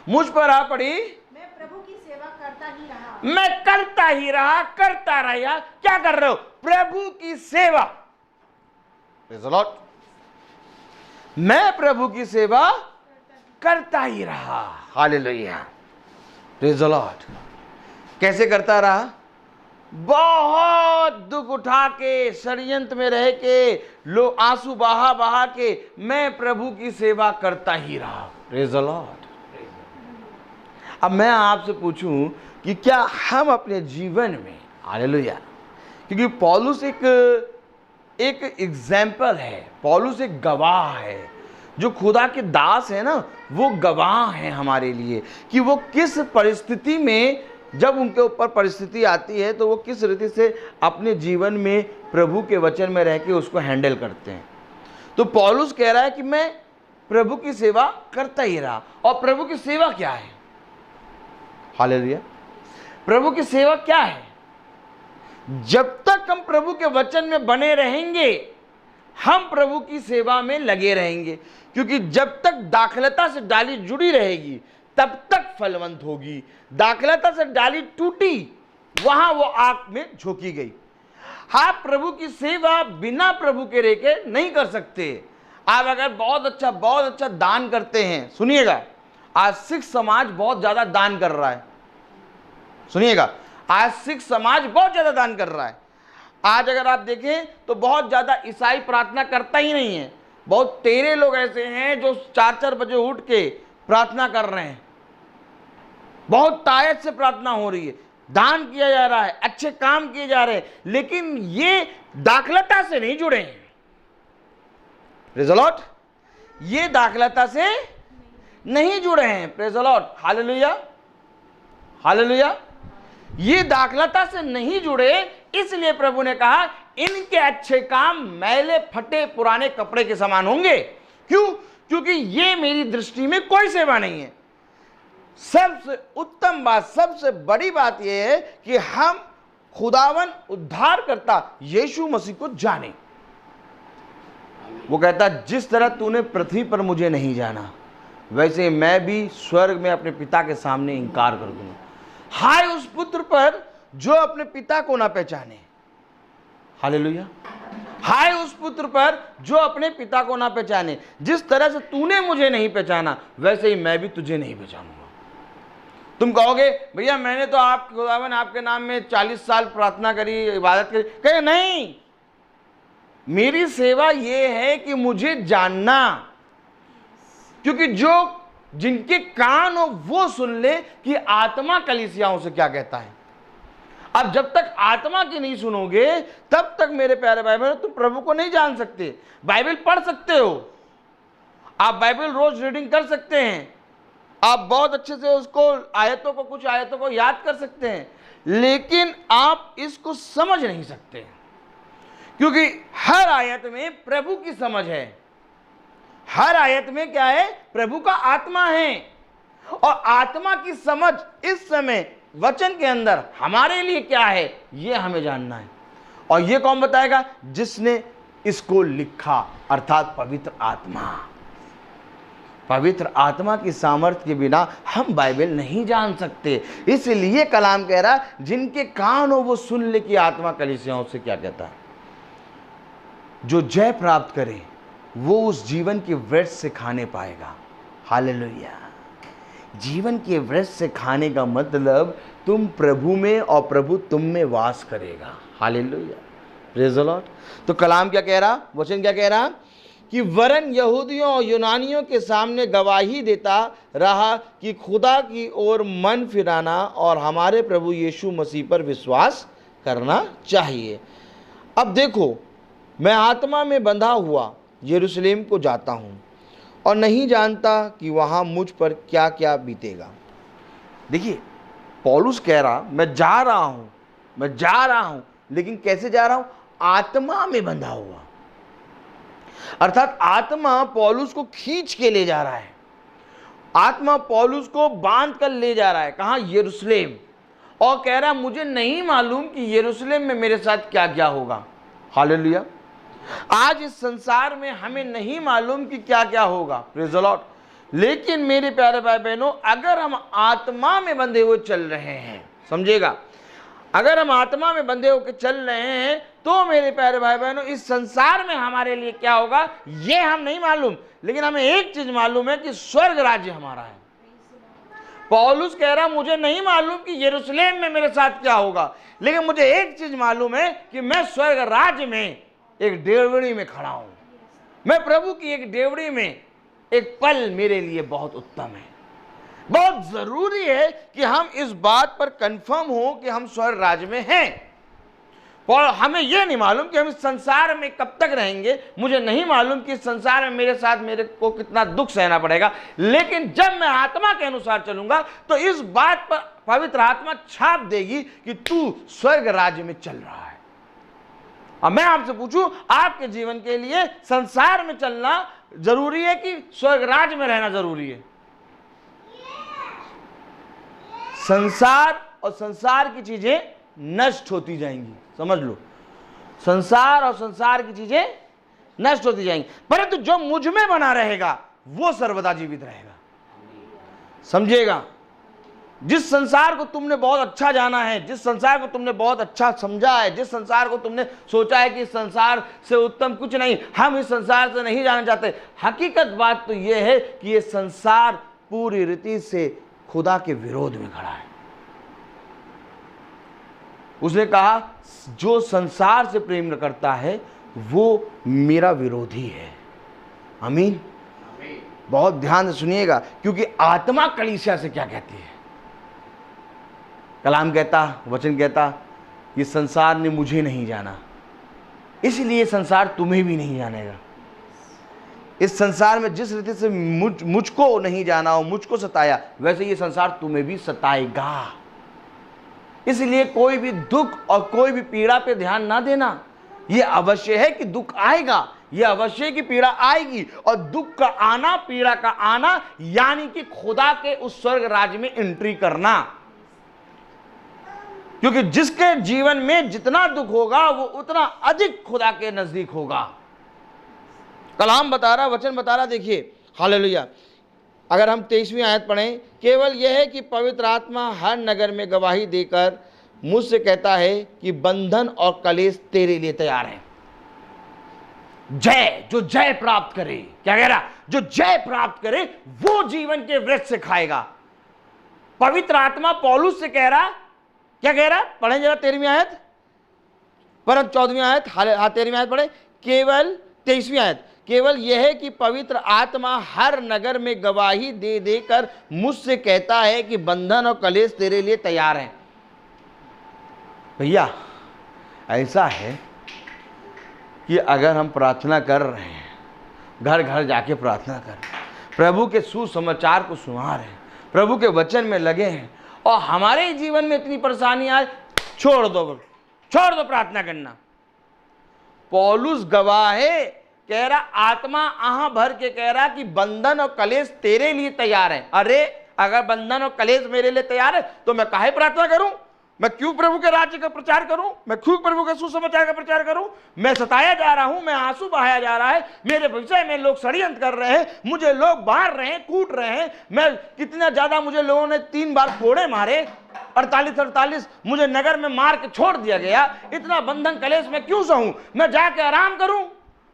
मुझ पर आ पड़ी, मैं प्रभु की सेवा करता ही रहा, करता रहा। क्या कर रहे हो? प्रभु की सेवा। Praise the Lord. मैं प्रभु की सेवा करता ही रहा। Hallelujah, praise the Lord. कैसे करता रहा? बहुत दुख उठा के, षड्यंत्र में रह के, लोग आंसू बहा बहा के, मैं प्रभु की सेवा करता ही रहा। Praise the Lord. अब मैं आपसे पूछूं कि क्या हम अपने जीवन में, हालेलुया, क्योंकि पौलुस एक एग्जाम्पल है, पौलुस एक गवाह है, जो खुदा के दास है ना, वो गवाह है हमारे लिए कि वो किस परिस्थिति में, जब उनके ऊपर परिस्थिति आती है तो वो किस रीति से अपने जीवन में प्रभु के वचन में रह के उसको हैंडल करते हैं। तो पौलुस कह रहा है कि मैं प्रभु की सेवा करता ही रहा। और प्रभु की सेवा क्या है? हालेलुया। प्रभु की सेवा क्या है? जब तक हम प्रभु के वचन में बने रहेंगे, हम प्रभु की सेवा में लगे रहेंगे, क्योंकि जब तक दाखलता से डाली जुड़ी रहेगी तब तक फलवंत होगी। दाखलता से डाली टूटी, वहां वो आग में झोंकी गई। आप प्रभु की सेवा बिना प्रभु के रेखे नहीं कर सकते। आप अगर बहुत अच्छा दान करते हैं, सुनिएगा, आज सिख समाज बहुत ज्यादा दान कर रहा है। सुनिएगा, आज सिख समाज बहुत ज्यादा दान कर रहा है। आज अगर आप देखें तो बहुत ज्यादा ईसाई प्रार्थना करता ही नहीं है। बहुत तेरे लोग ऐसे हैं जो 4-4 बजे उठ के प्रार्थना कर रहे हैं, बहुत तायत से प्रार्थना हो रही है, दान किया जा रहा है, अच्छे काम किए जा रहे हैं, लेकिन ये दाखलता से नहीं जुड़े हैं। Praise the Lord. ये दाखलता से नहीं जुड़े हैं। Praise the Lord. Hallelujah, hallelujah. ये दाखलता से नहीं जुड़े, इसलिए प्रभु ने कहा इनके अच्छे काम मैले फटे पुराने कपड़े के समान होंगे। क्यों? क्योंकि ये मेरी दृष्टि में कोई सेवा नहीं है। सबसे उत्तम बात, सबसे बड़ी बात यह है कि हम खुदावन उद्धारकर्ता यीशु मसीह को जाने। वो कहता, जिस तरह तूने पृथ्वी पर मुझे नहीं जाना, वैसे मैं भी स्वर्ग में अपने पिता के सामने इंकार कर दूंगा। हाय उस पुत्र पर जो अपने पिता को ना पहचाने। हालेलुया। हाय उस पुत्र पर जो अपने पिता को ना पहचाने। जिस तरह से तूने मुझे नहीं पहचाना, वैसे ही मैं भी तुझे नहीं पहचानूंगा। तुम कहोगे, भैया मैंने तो आप खुदावन आपके नाम में 40 साल प्रार्थना करी, इबादत करी। कहे नहीं, मेरी सेवा यह है कि मुझे जानना, क्योंकि जो जिनके कान हो वो सुन ले कि आत्मा कलीसियाओं से क्या कहता है। अब जब तक आत्मा की नहीं सुनोगे, तब तक मेरे प्यारे भाई बहनों तुम प्रभु को नहीं जान सकते। बाइबल पढ़ सकते हो, आप बाइबल रोज रीडिंग कर सकते हैं, आप बहुत अच्छे से उसको आयतों को, कुछ आयतों को याद कर सकते हैं, लेकिन आप इसको समझ नहीं सकते, क्योंकि हर आयत में प्रभु की समझ है। हर आयत में क्या है? प्रभु का आत्मा है, और आत्मा की समझ इस समय वचन के अंदर हमारे लिए क्या है, यह हमें जानना है। और यह कौन बताएगा? जिसने इसको लिखा, अर्थात पवित्र आत्मा। पवित्र आत्मा की सामर्थ्य के बिना हम बाइबल नहीं जान सकते। इसलिए कलाम कह रहा, जिनके कान हो वो सुन ले कि आत्मा कलीसियाओं से क्या कहता है। जो जय प्राप्त करे वो उस जीवन के वृक्ष से खाने पाएगा। हालेलुया। जीवन के वृक्ष से खाने का मतलब तुम प्रभु में और प्रभु तुम में वास करेगा। Hallelujah, praise the Lord. तो कलाम क्या कह रहा, वचन क्या कह रहा कि वरन यहूदियों और यूनानियों के सामने गवाही देता रहा कि खुदा की ओर मन फिराना और हमारे प्रभु यीशु मसीह पर विश्वास करना चाहिए। अब देखो, मैं आत्मा में बंधा हुआ यरूशलेम को जाता हूँ और नहीं जानता कि वहाँ मुझ पर क्या क्या बीतेगा। देखिए, पौलुस कह रहा, मैं जा रहा हूँ, लेकिन कैसे जा रहा हूँ? आत्मा में बंधा हुआ। अर्थात आत्मा पौलुस को खींच के ले जा रहा है, आत्मा पौलुस को बांध कर ले जा रहा है। कहाँ? यरूशलेम। और कह रहा, मुझे नहीं मालूम कि यरूशलेम में मेरे साथ क्या क्या होगा। हालेलुया। आज इस संसार में हमें नहीं मालूम कि क्या क्या होगा, प्रेज़ द लॉर्ड। लेकिन मेरे प्यारे भाई बहनों, अगर हम आत्मा में बंधे हुए चल रहे हैं, समझेगा, अगर हम आत्मा में बंधे होकर चल रहे हैं तो मेरे प्यारे भाई बहनों, इस संसार में हमारे लिए क्या होगा ये हम नहीं मालूम, लेकिन हमें एक चीज मालूम है कि स्वर्ग राज्य हमारा है। पौलुस कह रहा, मुझे नहीं मालूम कि यरूशलेम में मेरे साथ क्या होगा, लेकिन मुझे एक चीज मालूम है कि मैं स्वर्ग राज्य में एक डेवड़ी में खड़ा हूं। मैं प्रभु की एक डेवड़ी में, एक पल मेरे लिए बहुत उत्तम है। बहुत जरूरी है कि हम इस बात पर कंफर्म हो कि हम स्वर्ग राज्य में हैं। और हमें यह नहीं मालूम कि हम इस संसार में कब तक रहेंगे। मुझे नहीं मालूम कि इस संसार में मेरे साथ मेरे को कितना दुख सहना पड़ेगा, लेकिन जब मैं आत्मा के अनुसार चलूंगा तो इस बात पर पवित्र आत्मा छाप देगी कि तू स्वर्ग राज्य में चल रहा है। अब मैं आपसे पूछूं, आपके जीवन के लिए संसार में चलना जरूरी है कि स्वर्ग राज्य में रहना जरूरी है? संसार और संसार की चीजें नष्ट होती जाएंगी, समझ लो। संसार और संसार की चीजें नष्ट होती जाएंगी, परंतु जो मुझ में बना रहेगा वो सर्वदा जीवित रहेगा। समझिएगा, जिस संसार को तुमने बहुत अच्छा जाना है, जिस संसार को तुमने बहुत अच्छा समझा है, जिस संसार को तुमने सोचा है कि इस संसार से उत्तम कुछ नहीं, हम इस संसार से नहीं जाना चाहते, हकीकत बात तो यह है कि यह संसार पूरी रीति से खुदा के विरोध में खड़ा है। उसने कहा, जो संसार से प्रेम करता है वो मेरा विरोधी है। आमीन। बहुत ध्यान से सुनिएगा, क्योंकि आत्मा कलीसिया से क्या कहती है। कलाम कहता, वचन कहता, ये संसार ने मुझे नहीं जाना, इसलिए संसार तुम्हें भी नहीं जानेगा। इस संसार में जिस रीति से मुझको नहीं जाना और मुझको सताया, वैसे ये संसार तुम्हें भी सताएगा। इसलिए कोई भी दुख और कोई भी पीड़ा पे ध्यान ना देना। यह अवश्य है कि दुख आएगा, यह अवश्य है कि पीड़ा आएगी, और दुख का आना, पीड़ा का आना, यानी कि खुदा के उस स्वर्ग राज्य में एंट्री करना। क्योंकि जिसके जीवन में जितना दुख होगा वो उतना अधिक खुदा के नजदीक होगा। कलाम बता रहा, वचन बता रहा, देखिए, हालेलुया। अगर हम 23वीं आयत पढ़ें, केवल यह है कि पवित्र आत्मा हर नगर में गवाही देकर मुझसे कहता है कि बंधन और कलेश तेरे लिए तैयार है। जय, जो जय प्राप्त करे, क्या कह रहा, जो जय प्राप्त करे वो जीवन के वृक्ष से खाएगा। पवित्र आत्मा पौलुस से कह रहा, क्या कह रहा, पढ़ें जरा 13वीं आयत, पर 14वीं आयत, हाँ 13वीं आयत पढ़े, केवल 23वीं आयत, केवल यह है कि पवित्र आत्मा हर नगर में गवाही दे देकर मुझसे कहता है कि बंधन और कलेश तेरे लिए तैयार हैं। भैया, ऐसा है कि अगर हम प्रार्थना कर रहे हैं घर घर जाके प्रार्थना कर, प्रभु के सुसमाचार को सुना रहे हैं, प्रभु के वचन में लगे हैं, और हमारे जीवन में इतनी परेशानी आए, छोड़ दो प्रार्थना करना। पौलुस गवाह है, कह रहा आत्मा आह भर के कह रहा कि बंधन और कलेश तेरे लिए तैयार है। अरे अगर बंधन और कलेश मेरे लिए तैयार है तो मैं काहे प्रार्थना करूं? मैं क्यों प्रभु के राज्य का प्रचार करूं? मैं क्यों प्रभु के सुसमाचार का प्रचार करूं? मैं सताया जा रहा हूं, मैं आंसू बहाया जा रहा है, मेरे विषय में लोग षड्यंत्र कर रहे हैं, मुझे लोग मार रहे हैं, कूट रहे हैं, मैं कितना ज्यादा, मुझे लोगों ने 3 बार कोड़े मारे, 48 मुझे नगर में मार के छोड़ दिया गया। इतना बंधन कलेश में क्यों सहूं? मैं जाके आराम करूं?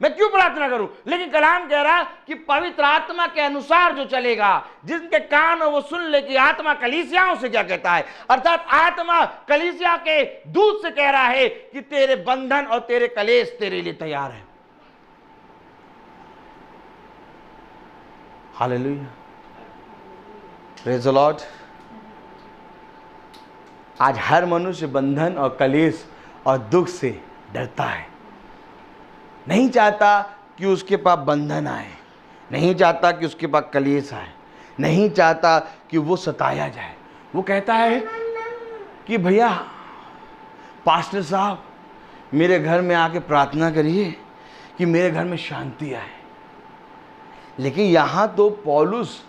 मैं क्यों प्रार्थना करूं? लेकिन कलाम कह रहा कि पवित्र आत्मा के अनुसार जो चलेगा, जिनके कान हो वो सुन ले कि आत्मा कलीसियाओं से क्या कहता है। अर्थात आत्मा कलीसिया के दूत से कह रहा है कि तेरे बंधन और तेरे कलेश तेरे लिए तैयार है। Hallelujah, praise the Lord. आज हर मनुष्य बंधन और कलेश और दुख से डरता है, नहीं चाहता कि उसके पास बंधन आए, नहीं चाहता कि उसके पास कलेश आए, नहीं चाहता कि वो सताया जाए। वो कहता है कि भैया पास्टर साहब मेरे घर में आके प्रार्थना करिए कि मेरे घर में शांति आए। लेकिन यहाँ तो पौलुस,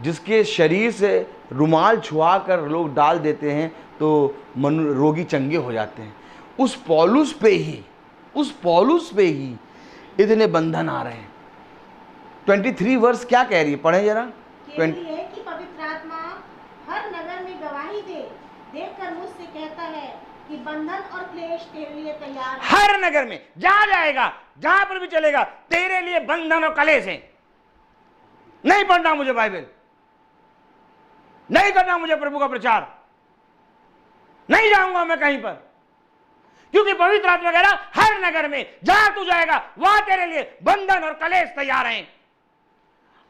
जिसके शरीर से रुमाल छुआ कर लोग डाल देते हैं तो रोगी चंगे हो जाते हैं, उस पौलुस पे ही इतने बंधन आ रहे हैं। 23 वर्ष क्या कह रही है, पढ़े जरा। है कि पवित्र आत्मा हर नगर में गवाही देकर मुझसे कहता है कि बंधन और क्लेश तेरे लिए तैयार है। हर नगर में जहां जाएगा, जहां पर भी चलेगा, तेरे लिए बंधन और कलेश है। नहीं पढ़ना मुझे बाइबल, नहीं करना मुझे प्रभु का प्रचार, नहीं जाऊंगा मैं कहीं पर, क्योंकि पवित्र आत्मा कह रहा हर नगर में जहां तू जाएगा वहां तेरे लिए बंधन और कलेश तैयार हैं।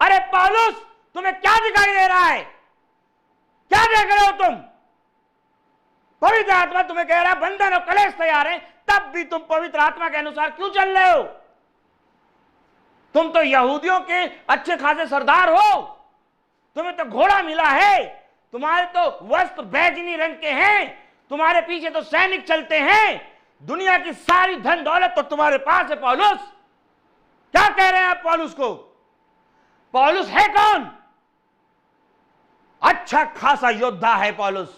अरे पौलुस, तुम्हें क्या दिखाई दे रहा है? क्या देख रहे हो तुम? पवित्र आत्मा तुम्हें कह रहा बंधन और कलेश तैयार हैं, तब भी तुम पवित्र आत्मा के अनुसार क्यों चल रहे हो? तुम तो यहूदियों के अच्छे खासे सरदार हो, तुम्हें तो घोड़ा मिला है, तुम्हारे तो वस्त्र बैगनी रंग के हैं, तुम्हारे पीछे तो सैनिक चलते हैं, दुनिया की सारी धन दौलत तो तुम्हारे पास है। पौलुस क्या कह रहे हैं आप पौलुस को? पौलुस है कौन? अच्छा खासा योद्धा है पौलुस।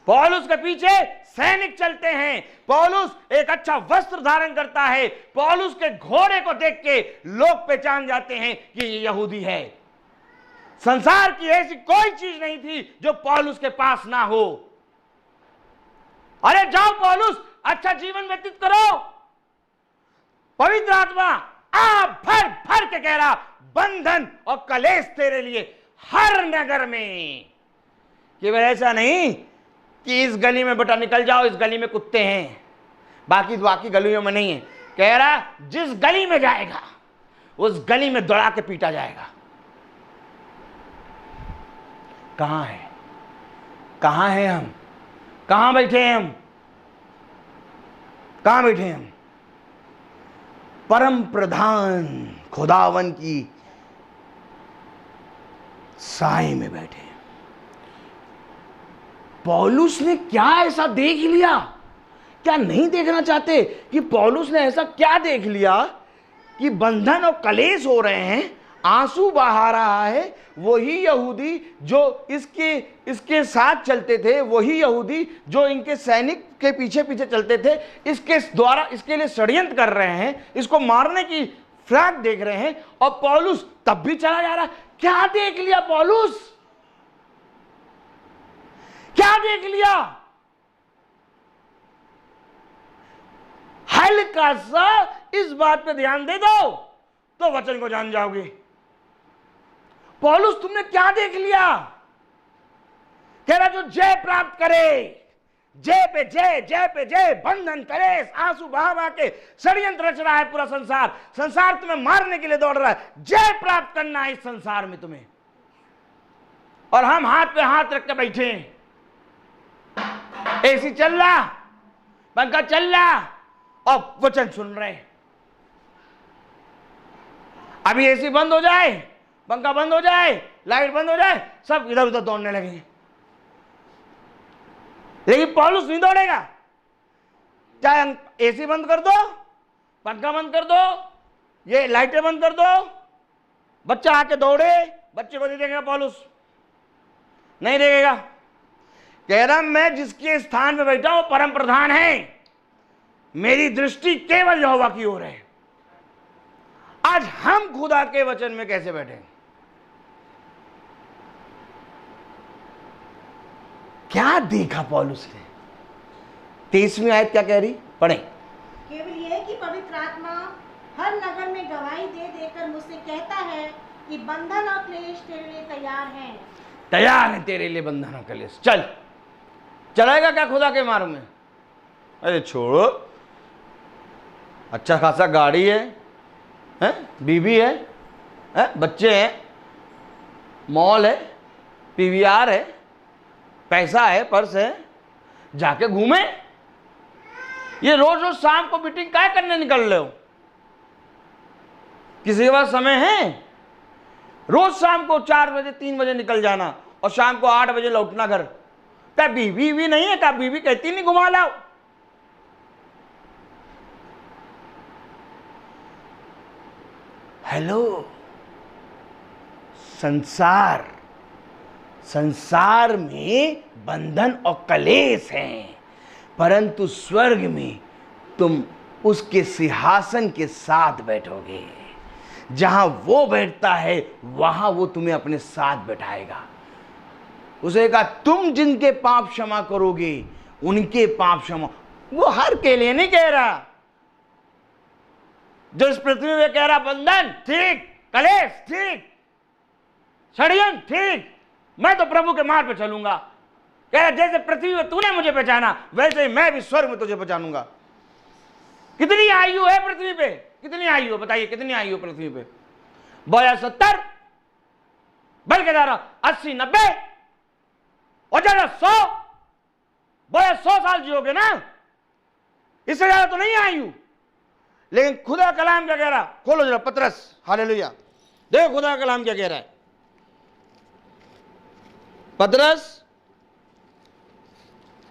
पौलुस के पीछे सैनिक चलते हैं, पौलुस एक अच्छा वस्त्र धारण करता है, पौलुस के घोड़े को देख के लोग पहचान जाते हैं कि ये यहूदी है। संसार की ऐसी कोई चीज नहीं थी जो पौलुस के पास ना हो। अरे जाओ पौलुस, अच्छा जीवन व्यतीत करो। पवित्र आत्मा आप भर भर के कह रहा बंधन और कलेश तेरे लिए हर नगर में। केवल ऐसा नहीं कि इस गली में बेटा निकल जाओ, इस गली में कुत्ते हैं, बाकी गलियों में नहीं है। कह रहा जिस गली में जाएगा उस गली में दौड़ा के पीटा जाएगा। कहां है हम? कहां बैठे हैं हम? कहां बैठे हैं हम? परम प्रधान खुदावन की साए में बैठे हैं। पौलुस ने क्या ऐसा देख लिया? क्या नहीं देखना चाहते कि पौलुस ने ऐसा क्या देख लिया कि बंधन और कलेश हो रहे हैं, आंसू बहा रहा है वही यहूदी जो इसके साथ चलते थे, वही यहूदी जो इनके सैनिक के पीछे पीछे चलते थे, इसके द्वारा इसके लिए षड्यंत्र कर रहे हैं, इसको मारने की फ्लैग देख रहे हैं, और पौलुस तब भी चला जा रहा। क्या देख लिया पौलुस? क्या देख लिया? हल्का सा इस बात पे ध्यान दे दो तो वचन को जान जाओगे। पौलुस तुमने क्या देख लिया? कह रहा जो जय प्राप्त करे, जय पे जय, बंधन कलेश आंसू बहा के षड्यंत्र रच रहा है पूरा संसार तुम्हें मारने के लिए दौड़ रहा है। जय प्राप्त करना है इस संसार में तुम्हें, और हम हाथ पे हाथ रख के बैठे हैं। एसी चल रहा, पंखा चल रहा, और वचन सुन रहे हैं। अभी एसी बंद हो जाए, पंखा बंद हो जाए, लाइट बंद हो जाए, सब इधर उधर दौड़ने लगेंगे। लेकिन पौलुस नहीं दौड़ेगा। चाहे एसी बंद कर दो, पंखा बंद कर दो, ये लाइटें बंद कर दो, बच्चा आके दौड़े, बच्चे को नहीं देखेगा पौलुस, नहीं देखेगा। कह रहा मैं जिसके स्थान पे बैठा हूं परम प्रधान है, मेरी दृष्टि केवल यहोवा की ओर है। आज हम खुदा के वचन में कैसे बैठे? क्या देखा पौलुस ने? 23वीं आयत क्या कह रही, पढ़े। केवल यह कि पवित्र आत्मा हर नगर में गवाही दे देकर मुझसे कहता है कि बंधन और क्लेश तेरे लिए तैयार हैं। तैयार है तेरे लिए बंधन और क्लेश। चल, चलाएगा क्या खुदा के मार्ग में? अरे छोड़ो, अच्छा खासा गाड़ी है, बीवी है, बच्चे हैं, मॉल है, पीवीआर है, पैसा है, पर्स है, जाके घूमे। ये रोज रोज शाम को मीटिंग क्या करने निकल रहे हो? किसी के पास समय है? रोज शाम को 4 बजे 3 बजे निकल जाना और शाम को 8 बजे लौटना घर। क्या बीवी भी नहीं है? क्या बीवी कहती नहीं घुमा लाओ? हेलो, संसार में बंधन और कलेश हैं, परंतु स्वर्ग में तुम उसके सिंहासन के साथ बैठोगे। जहां वो बैठता है वहां वो तुम्हें अपने साथ बैठाएगा। उसे कहा तुम जिनके पाप क्षमा करोगे उनके पाप क्षमा। वो हर के लिए नहीं कह रहा। जो इस पृथ्वी में कह रहा बंधन ठीक, कलेश ठीक, षड्यंत्र ठीक, मैं तो प्रभु के मार्ग पे चलूंगा। कह रहा जैसे पृथ्वी में तूने मुझे पहचाना वैसे ही मैं भी स्वर्ग में तुझे पहचानूंगा। कितनी आयु है पृथ्वी पे? कितनी आयु है बताइए? कितनी आयु है पृथ्वी पे? 70, बल्कि 80, 90 और ज्यादा 100। 100 साल जियोगे ना, इससे ज्यादा तो नहीं आयु। लेकिन खुदा कलाम क्या कह रहा? खोलो जरा पतरस, हालेलुया, देखो खुदा कलाम क्या कह रहा है। पतरस,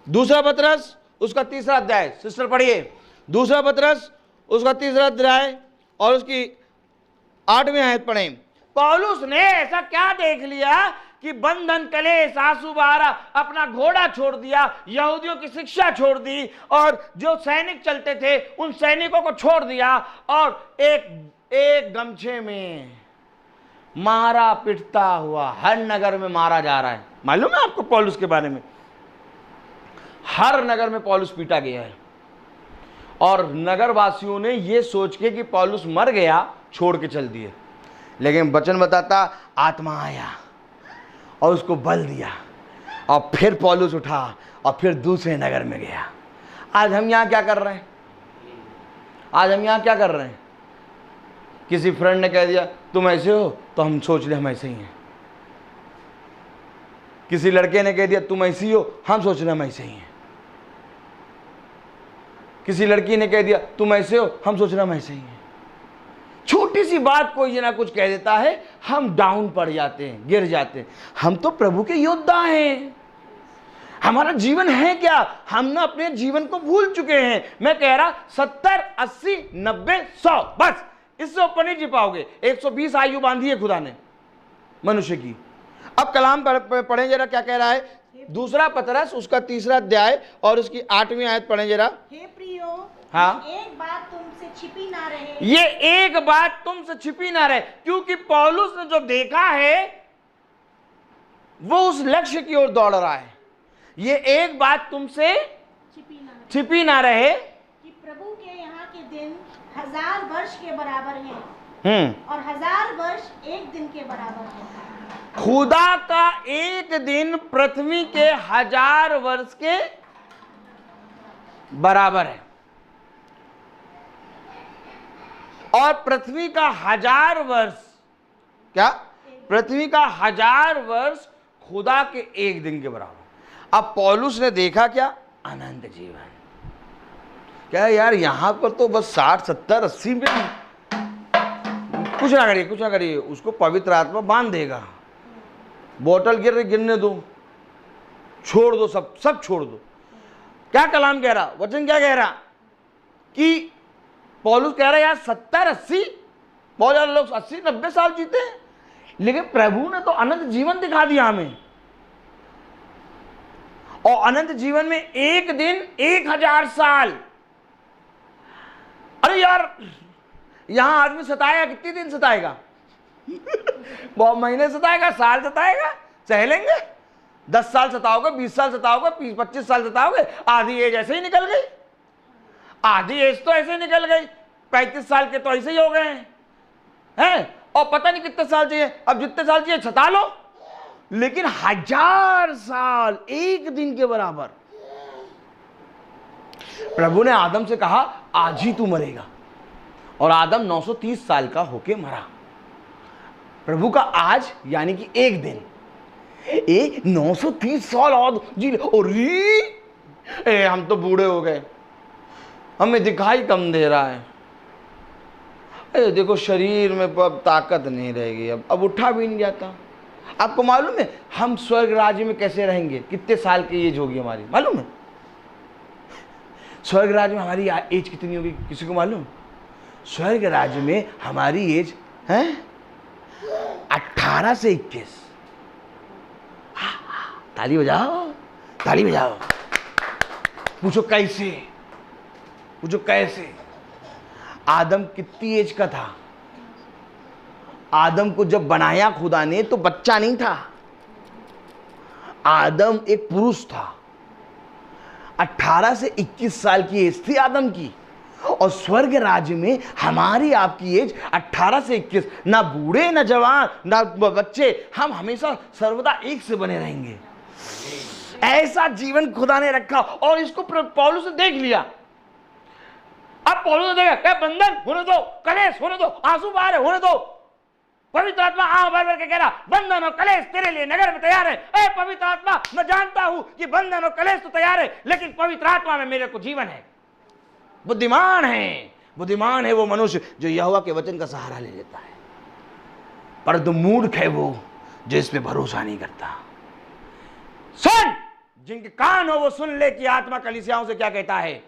दूसरा पतरस उसका 3रा अध्याय, सिस्टर पढ़िए। दूसरा पतरस उसका 3रा अध्याय और उसकी 8वीं आयत पढ़ें। पौलुस ने ऐसा क्या देख लिया कि बंधन, कलेश, आंसू बहारा, अपना घोड़ा छोड़ दिया, यहूदियों की शिक्षा छोड़ दी और जो सैनिक चलते थे उन सैनिकों को छोड़ दिया और एक गमछे में मारा पिटता हुआ हर नगर में मारा जा रहा है। मालूम है आपको पौलुस के बारे में? हर नगर में पौलुस पीटा गया है और नगर वासियों ने यह सोच के कि पौलुस मर गया छोड़ के चल दिए। लेकिन वचन बताता आत्मा आया और उसको बल दिया और फिर पौलुस उठा और फिर दूसरे नगर में गया। आज हम यहां क्या कर रहे हैं? आज हम यहां क्या कर रहे हैं? किसी फ्रेंड ने कह दिया तुम ऐसे हो तो हम सोच ले हम ऐसे ही हैं। किसी लड़के ने कह दिया तुम ऐसी हो, हम सोच रहे हम ऐसे ही हैं। किसी लड़की ने कह दिया तुम ऐसे हो, हम सोच रहे हम ऐसे ही हैं। छोटी सी बात कोई ना कुछ कह देता है, हम डाउन पड़ जाते हैं, गिर जाते हैं। हम तो प्रभु के योद्धा हैं। हमारा जीवन है क्या? हम ना अपने जीवन को भूल चुके हैं। मैं कह रहा 70, 80, 90, 100, बस इससे ऊपर नहीं जी पाओगे। 120 आयु बांधी है खुदा ने मनुष्य की। अब कलाम पढ़ें जरा क्या कह रहा है। दूसरा पतरस उसका 3रा अध्याय और उसकी 8वीं आयत पढ़ें जरा। हे प्रियो, हाँ, एक बात तुमसे छिपी ना रहे। ये एक बात तुमसे छिपी ना रहे, क्योंकि पौलुस ने जो देखा है वो उस लक्ष्य की ओर दौड़ रहा है। ये एक बात तुमसे छिपी ना रहे कि प्रभु के यहाँ के दिन 1000 वर्ष के बराबर हैं और 1000 वर्ष एक दिन के बराबर हैं। खुदा का एक दिन पृथ्वी के 1000 वर्ष के बराबर है और पृथ्वी का 1000 वर्ष क्या? पृथ्वी का 1000 वर्ष खुदा के एक दिन के बराबर। अब पौलुस ने देखा क्या? अनंत जीवन। क्या यार, यहां पर तो बस 60, 70, 80 में कुछ ना करिए, उसको पवित्र आत्मा बांध देगा। बोतल गिरने दो, छोड़ दो, सब छोड़ दो। क्या कलाम कह रहा, वचन क्या कह रहा कि पौलुस कह रहा है यार 70-80 बहुत ज्यादा लोग 80-90 साल जीते हैं, लेकिन प्रभु ने तो अनंत जीवन दिखा दिया हमें। और अनंत जीवन में एक दिन 1000 साल। अरे यार यहां आदमी सताएगा, कितने दिन सताएगा? बहुत महीने सताएगा, साल सताएगा, सह लेंगे। 10 साल सताओगे, 20 साल सताओगे, 25 साल सताओगे, आधी एज ऐसे ही निकल गई। आधी एज तो ऐसे निकल गई, 35 साल के तो ऐसे ही हो गए हैं। और पता नहीं कितने साल चाहिए, अब जितने साल चाहिए सता लो, लेकिन 1000 साल एक दिन के बराबर। प्रभु ने आदम से कहा आज ही तू मरेगा, और आदम 930 साल का होके मरा। प्रभु का आज यानी कि एक दिन, 930 साल और जी ले। और हम तो बूढ़े हो गए, हमें दिखाई कम दे रहा है। देखो शरीर में अब ताकत नहीं रहेगी, अब उठा भी नहीं जाता। आपको मालूम है हम स्वर्ग राज्य में कैसे रहेंगे? कितने साल की एज होगी हमारी, मालूम है? स्वर्ग राज्य में हमारी एज कितनी होगी, किसी को मालूम? स्वर्ग राज्य में हमारी एज है 18 से 21। ताली बजाओ, ताली बजाओ। पूछो कैसे, पूछो कैसे? आदम कितनी एज का था? आदम को जब बनाया खुदा ने तो बच्चा नहीं था, आदम एक पुरुष था। 18 से 21 साल की एज थी आदम की। और स्वर्ग राज्य में हमारी आपकी एज 18 से 21, ना बूढ़े ना जवान ना बच्चे, हम हमेशा सर्वदा एक से बने रहेंगे। ऐसा जीवन खुदा ने रखा, और इसको पौलुस ने देख लिया। अब पौलुस ने देखा क्या बंधन होने दो, कलेश होने दो, आंसू बहारे होने दो। पवित्र आत्मा आंख भर भर के कह रहा बंधन और कलेश तेरे लिए नगर में तैयार है। ए पवित्र आत्मा, मैं जानता हूं कि बंधन और कलेश तो तैयार है, लेकिन पवित्र आत्मा में मेरे को जीवन है। बुद्धिमान है वो मनुष्य जो यहोवा के वचन का सहारा ले लेता है, परंतु मूर्ख है वो जो इस पे भरोसा नहीं करता। सुन, जिनके कान हो वो सुन ले कि आत्मा कलीसियाओं से क्या कहता है।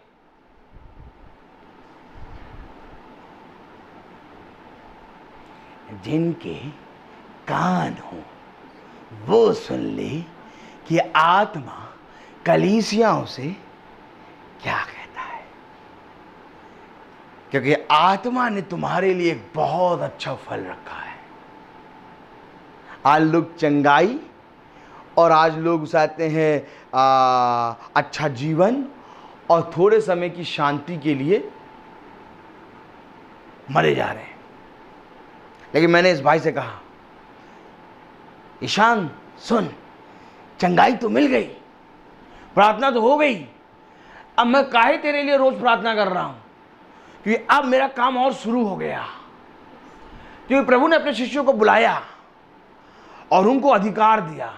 जिनके कान हो वो सुन ले कि आत्मा कलीसियाओं से क्या कहता है, क्योंकि आत्मा ने तुम्हारे लिए एक बहुत अच्छा फल रखा है। आज लोग चंगाई और आज लोग चाहते हैं अच्छा जीवन और थोड़े समय की शांति के लिए मरे जा रहे हैं। लेकिन मैंने इस भाई से कहा ईशान सुन, चंगाई तो मिल गई, प्रार्थना तो हो गई, अब मैं काहे तेरे लिए रोज प्रार्थना कर रहा हूं, क्योंकि अब मेरा काम और शुरू हो गया। क्योंकि प्रभु ने अपने शिष्यों को बुलाया और उनको अधिकार दिया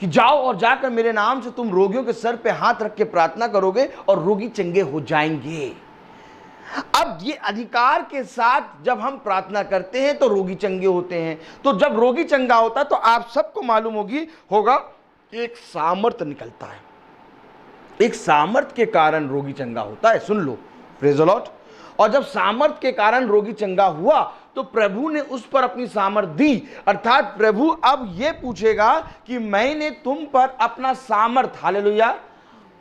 कि जाओ और जाकर मेरे नाम से तुम रोगियों के सर पे हाथ रख के प्रार्थना करोगे और रोगी चंगे हो जाएंगे। अब ये अधिकार के साथ जब हम प्रार्थना करते हैं तो रोगी चंगे होते हैं। तो जब रोगी चंगा होता है तो आप सबको मालूम होगा एक सामर्थ निकलता है, एक सामर्थ के कारण रोगी चंगा होता है। सुन लो, प्रेज़ द लॉर्ड। और जब सामर्थ के कारण रोगी चंगा हुआ तो प्रभु ने उस पर अपनी सामर्थ दी, अर्थात प्रभु अब ये पूछेगा कि मैंने तुम पर अपना सामर्थ, हालेलुया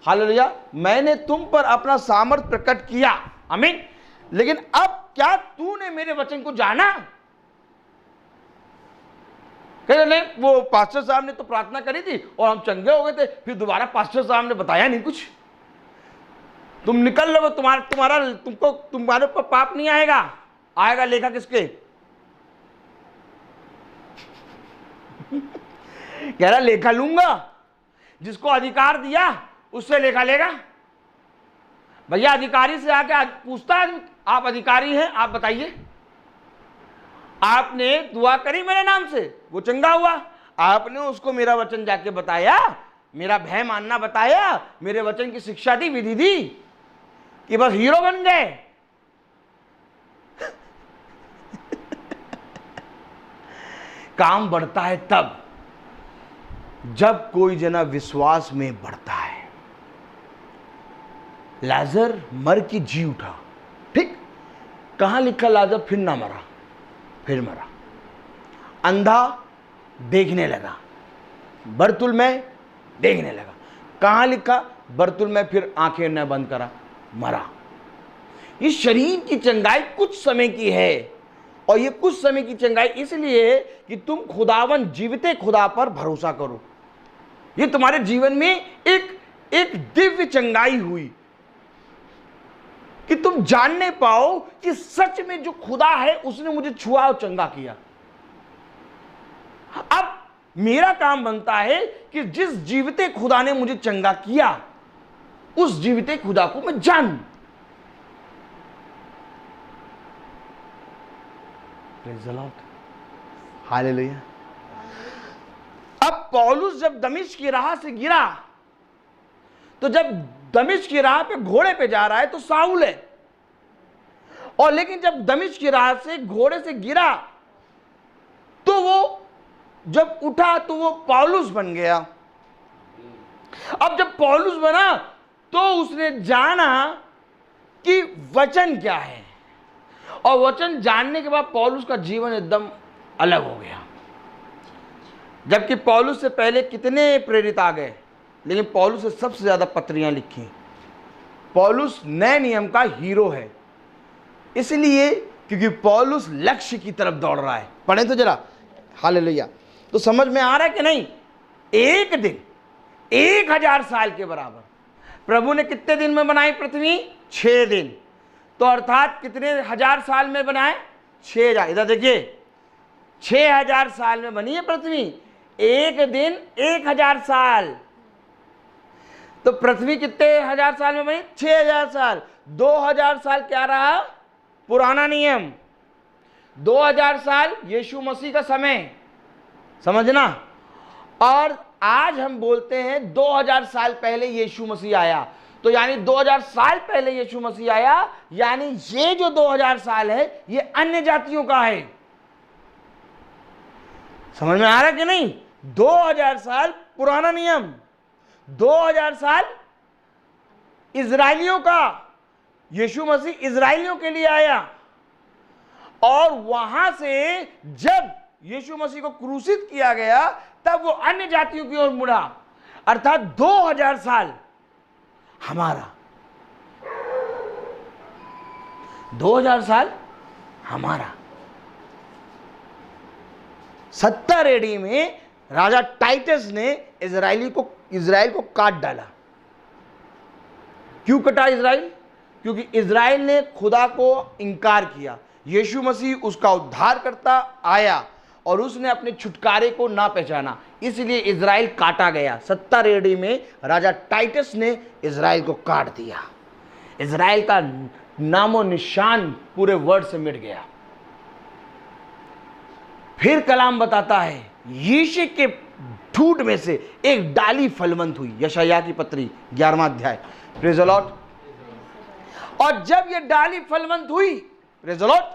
हालेलुया, मैंने तुम पर अपना सामर्थ प्रकट किया, आमीन। लेकिन अब क्या तूने मेरे वचन को जाना? कह रहे वो पास्टर साहब ने तो प्रार्थना करी थी और हम चंगे हो गए थे, फिर दोबारा पास्टर साहब ने बताया नहीं कुछ। तुम निकल लोगे, तुम्हारे ऊपर पाप नहीं आएगा, आएगा लेखा किसके? कह रहा लेखा लूंगा, जिसको अधिकार दिया उससे लेखा लेगा। भैया अधिकारी से आके पूछता है आप अधिकारी हैं, आप बताइए, आपने दुआ करी मेरे नाम से, वो चंगा हुआ, आपने उसको मेरा वचन जाके बताया, मेरा भय मानना बताया, मेरे वचन की शिक्षा दी, विधि दी, कि बस हीरो बन गए। काम बढ़ता है तब जब कोई जना विश्वास में बढ़ता है। लाजर मर के जी उठा, ठीक, कहां लिखा लाजर फिर ना मरा, फिर मरा। अंधा देखने लगा, बरतुल में देखने लगा, कहां लिखा, बरतुल में फिर आंखें न बंद करा, मरा। इस शरीर की चंगाई कुछ समय की है, और ये कुछ समय की चंगाई इसलिए है कि तुम खुदावन जीविते खुदा पर भरोसा करो। ये तुम्हारे जीवन में एक दिव्य चंगाई हुई कि तुम जानने पाओ कि सच में जो खुदा है उसने मुझे छुआ और चंगा किया। अब मेरा काम बनता है कि जिस जीविते खुदा ने मुझे चंगा किया उस जीविते खुदा को मैं जानूं। Praise the Lord, hallelujah. अब पौलुस जब दमिश्क की राह से गिरा, तो जब दमिश्क की राह पे घोड़े पे जा रहा है तो साउल है, और लेकिन जब दमिश्क की राह से घोड़े से गिरा तो वो जब उठा तो वो पौलुस बन गया। अब जब पौलुस बना तो उसने जाना कि वचन क्या है, और वचन जानने के बाद पौलुस का जीवन एकदम अलग हो गया। जबकि पौलुस से पहले कितने प्रेरित आ गए, लेकिन पौलुस से सबसे ज्यादा पत्रियां लिखी। पौलुस नए नियम का हीरो है, इसलिए क्योंकि पौलुस लक्ष्य की तरफ दौड़ रहा है। पढ़े तो जरा, हालेलुया। तो समझ में आ रहा है कि नहीं? एक दिन 1000 साल के बराबर प्रभु ने कितने दिन में बनाई पृथ्वी? 6 दिन। तो अर्थात कितने हजार साल में बनाए? 6000। इधर देखिए, 6000 साल में बनी है पृथ्वी। एक दिन 1000 साल। तो पृथ्वी कितने हजार साल में बनी? 6000 साल। 2000 साल क्या रहा? पुराना नियम। 2000 साल यीशु मसीह का समय, समझना। और आज हम बोलते हैं 2000 साल पहले यीशु मसीह आया। तो यानी 2000 साल पहले यीशु मसीह आया, यानी ये जो 2000 साल है ये अन्य जातियों का है। समझ में आ रहा है कि नहीं? 2000 साल पुराना नियम, 2000 साल इजराइलियों का। यीशु मसीह इजराइलियों के लिए आया, और वहां से जब यीशु मसीह को क्रूसित किया गया तब वो अन्य जातियों की ओर मुड़ा। अर्थात 2000 साल हमारा, 2000 साल हमारा। 70 एडी में राजा टाइटस ने इजराइल को काट डाला। क्यों कटा इजराइल? क्योंकि इजराइल ने खुदा को इंकार किया। यीशु मसीह उसका उद्धारकर्ता आया और उसने अपने छुटकारे को ना पहचाना, इसलिए इजराइल काटा गया। 70 एडी में राजा टाइटस ने इजराइल को काट दिया। इजराइल का नामो निशान पूरे वर्ल्ड से मिट गया। फिर कलाम बताता है यीशु के ठूंठ में से एक डाली फलवंत हुई। यशायाह की पत्री 11वां अध्याय। Praise the Lord. और जब ये डाली फलवंत हुई, प्रेज़ द लॉर्ड,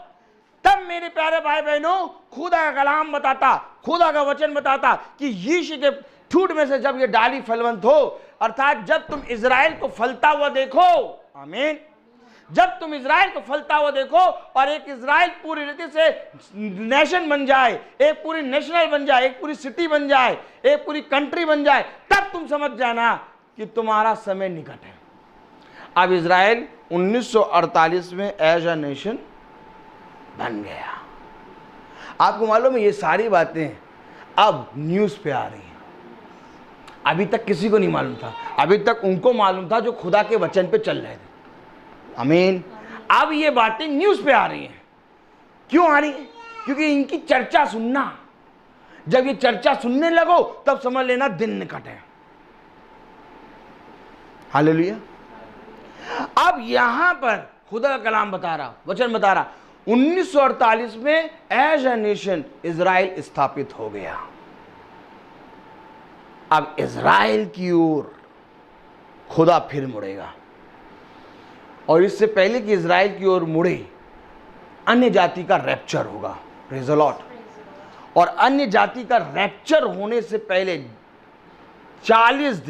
तब मेरे प्यारे भाई बहनों खुदा का कलाम बताता, खुदा का वचन बताता कि यीशु के ठूंठ में से जब ये डाली फलवंत हो, अर्थात जब तुम इजराइल को फलता हुआ देखो, आमीन, जब तुम इजराइल को फलता हुआ देखो और एक इजराइल पूरी रीति से नेशन बन जाए, एक पूरी नेशनल बन जाए, एक पूरी सिटी बन जाए, एक पूरी कंट्री बन जाए, तब तुम समझ जाना कि तुम्हारा समय निकट है। अब इजराइल 1948 में एज अ नेशन बन गया। आपको मालूम है ये सारी बातें अब न्यूज़ पे आ रही हैं। अभी तक किसी को नहीं मालूम था, अभी तक उनको मालूम था जो खुदा के वचन पे चल रहे थे। आमीन। अब ये बातें न्यूज़ पे आ रही हैं। क्यों आ रही हैं? क्योंकि इनकी चर्चा सुनना, जब ये चर्चा सुनने लगो तब समझ लेना दिन निकट है। हालेलुया। अब यहां पर खुदा का कलाम बता रहा, वचन बता रहा, 1948 में एज अ नेशन इजराइल स्थापित हो गया। अब इजराइल की ओर खुदा फिर मुड़ेगा, और इससे पहले कि इजराइल की ओर मुड़े अन्य जाति का रैप्चर होगा। Praise the Lord. और अन्य जाति का रैप्चर होने से पहले 40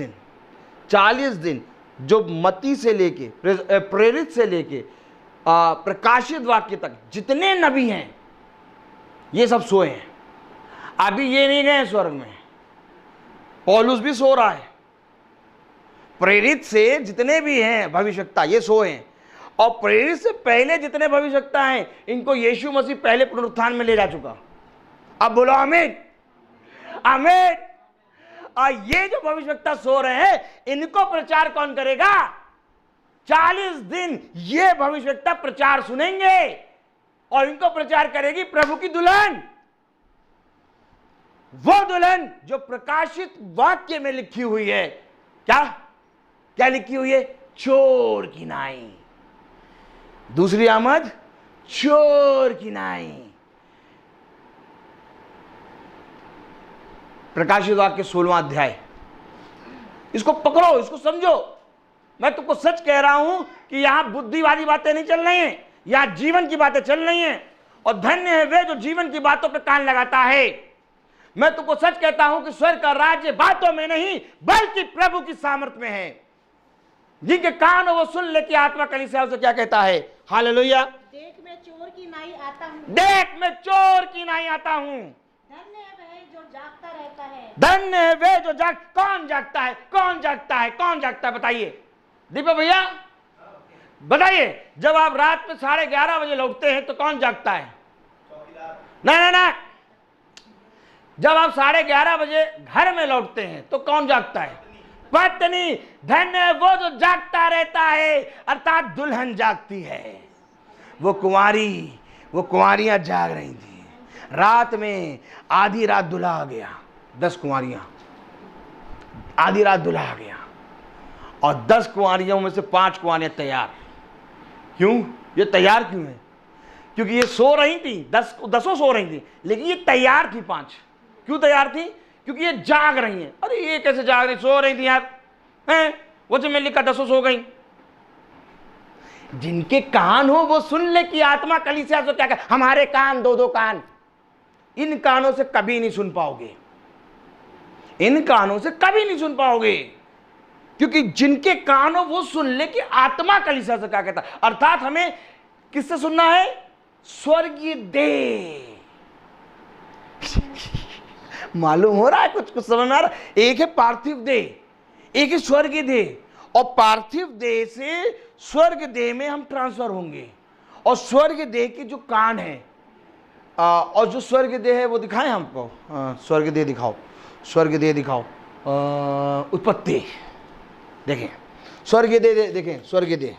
दिन जो मत्ती से लेके प्रेरित से लेके प्रकाशित वाक्य तक जितने नबी हैं ये सब सोए हैं। अभी ये नहीं गए स्वर्ग में, पौलुस भी सो रहा है। प्रेरित से जितने भी हैं भविष्यवक्ता ये सोए हैं, और प्रेरित से पहले जितने भविष्यवक्ता हैं इनको यीशु मसीह पहले पुनरुत्थान में ले जा चुका। अब बोलो आमीन, आमीन। और ये जो भविष्यवक्ता सो रहे हैं इनको प्रचार कौन करेगा? 40 दिन ये भविष्यवक्ता प्रचार सुनेंगे और इनको प्रचार करेगी प्रभु की दुल्हन, वो दुल्हन जो प्रकाशित वाक्य में लिखी हुई है। क्या लिखी हुई है? चोर की नाई, दूसरी आमद चोर की नाई। प्रकाशित वाक्य 16वां अध्याय, इसको पकड़ो, इसको समझो। मैं तुमको सच कह रहा हूं कि यहां बुद्धिवादी बातें नहीं चल रही हैं, यहां जीवन की बातें चल रही हैं। और धन्य है वे जो जीवन की बातों पर कान लगाता है। मैं तुमको सच कहता हूं कि स्वर्ग का राज्य बातों में नहीं बल्कि प्रभु की सामर्थ में है। जिनके कान हो वो सुन ले कि आत्मा कलीसिया से क्या कहता है। हालेलुया। देख मैं चोर की नाई आता हूँ, देख मैं चोर की नाई आता हूँ। धन्य है वह जो जागता रहता है। धन्य है वे जो कौन जागता है? कौन जागता है? कौन जागता है? बताइए दीपक भैया, बताइए। जब आप रात में 11:30 बजे लौटते हैं तो कौन जागता है? नहीं, जब आप 11:30 बजे घर में लौटते हैं तो कौन जागता है? पत्नी। धन्य है वो जो जागता रहता है, अर्थात दुल्हन जागती है। वो कुंवारियां जाग रही थी रात में। आधी रात दुल्हा आ गया, 10 कुंवारियां, आधी रात दुल्हा आ गया और 10 कुंवारियों में से 5 कुंवारियां तैयार। क्यों? ये तैयार क्यों है? क्योंकि ये सो रही थी, 10 सो रही थी, लेकिन ये तैयार थी 5। क्यों तैयार थी? क्योंकि ये जाग रही हैं। अरे ये कैसे जाग रही? सो रही थी यार, हैं? वो जो मैं लिखा 10 सो गई। जिनके कान हो वो सुन ले कि आत्मा कलीसिया से क्या कहे। हमारे कान 2 कान, इन कानों से कभी नहीं सुन पाओगे, इन कानों से कभी नहीं सुन पाओगे। क्योंकि जिनके कान हो वो सुन ले कि आत्मा कलीसिया से क्या कहता। अर्थात हमें किससे सुनना है? स्वर्गीय देह। मालूम हो रहा है? कुछ समझ में आ रहा है? एक है पार्थिव देह, एक है स्वर्गीय देह। और पार्थिव देह से स्वर्ग देह में हम ट्रांसफर होंगे। और स्वर्ग देह के जो कान है और जो स्वर्ग देह है वो दिखाएं हमको। स्वर्ग देह दिखाओ, स्वर्ग देह दिखाओ। उत्पत्ति देखें, स्वर्ग देह देखें, स्वर्ग देह।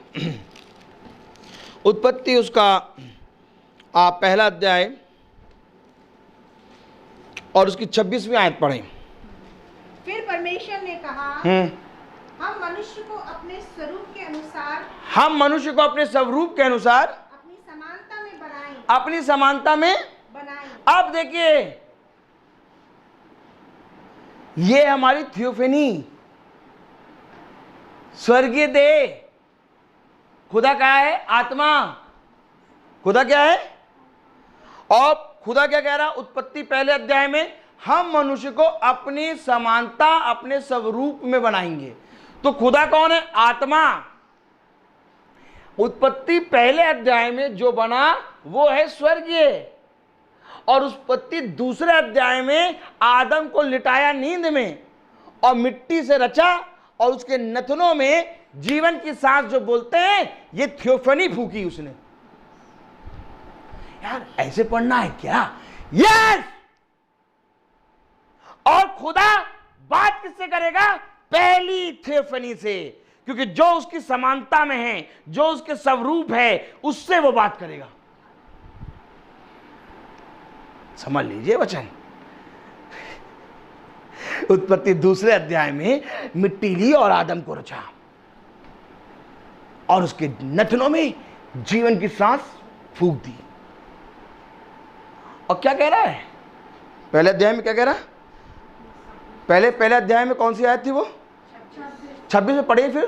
उत्पत्ति उसका पहला अध्याय और उसकी 26वीं आयत पढ़ें। फिर परमेश्वर ने कहा, हम मनुष्य को अपने स्वरूप के अनुसार, हम मनुष्य को अपने स्वरूप के अनुसार अपनी समानता में बनाएं, अपनी समानता में बनाएं। अब देखिए, ये हमारी थियोफेनी, स्वर्गीय देह। खुदा क्या है? आत्मा। खुदा क्या है? और खुदा क्या कह रहा? उत्पत्ति पहले अध्याय में हम मनुष्य को अपनी समानता, अपने स्वरूप में बनाएंगे। तो खुदा कौन है? आत्मा। उत्पत्ति पहले अध्याय में जो बना वो है स्वर्गीय। और उत्पत्ति दूसरे अध्याय में आदम को लिटाया नींद में और मिट्टी से रचा और उसके नथनों में जीवन की सांस जो बोलते हैं, ये थियोफनी फूकी उसने। यार ऐसे पढ़ना है क्या? यस। और खुदा बात किससे करेगा? पहली थियोफनी से। क्योंकि जो उसकी समानता में है, जो उसके स्वरूप है, उससे वो बात करेगा। समझ लीजिए वचन। उत्पत्ति दूसरे अध्याय में मिट्टी ली और आदम को रचा और उसके नथनों में जीवन की सांस फूंक दी। और क्या कह रहा है? पहले अध्याय में क्या कह रहा है? पहले अध्याय में कौन सी आयत थी वो? 26 में पढ़िए। फिर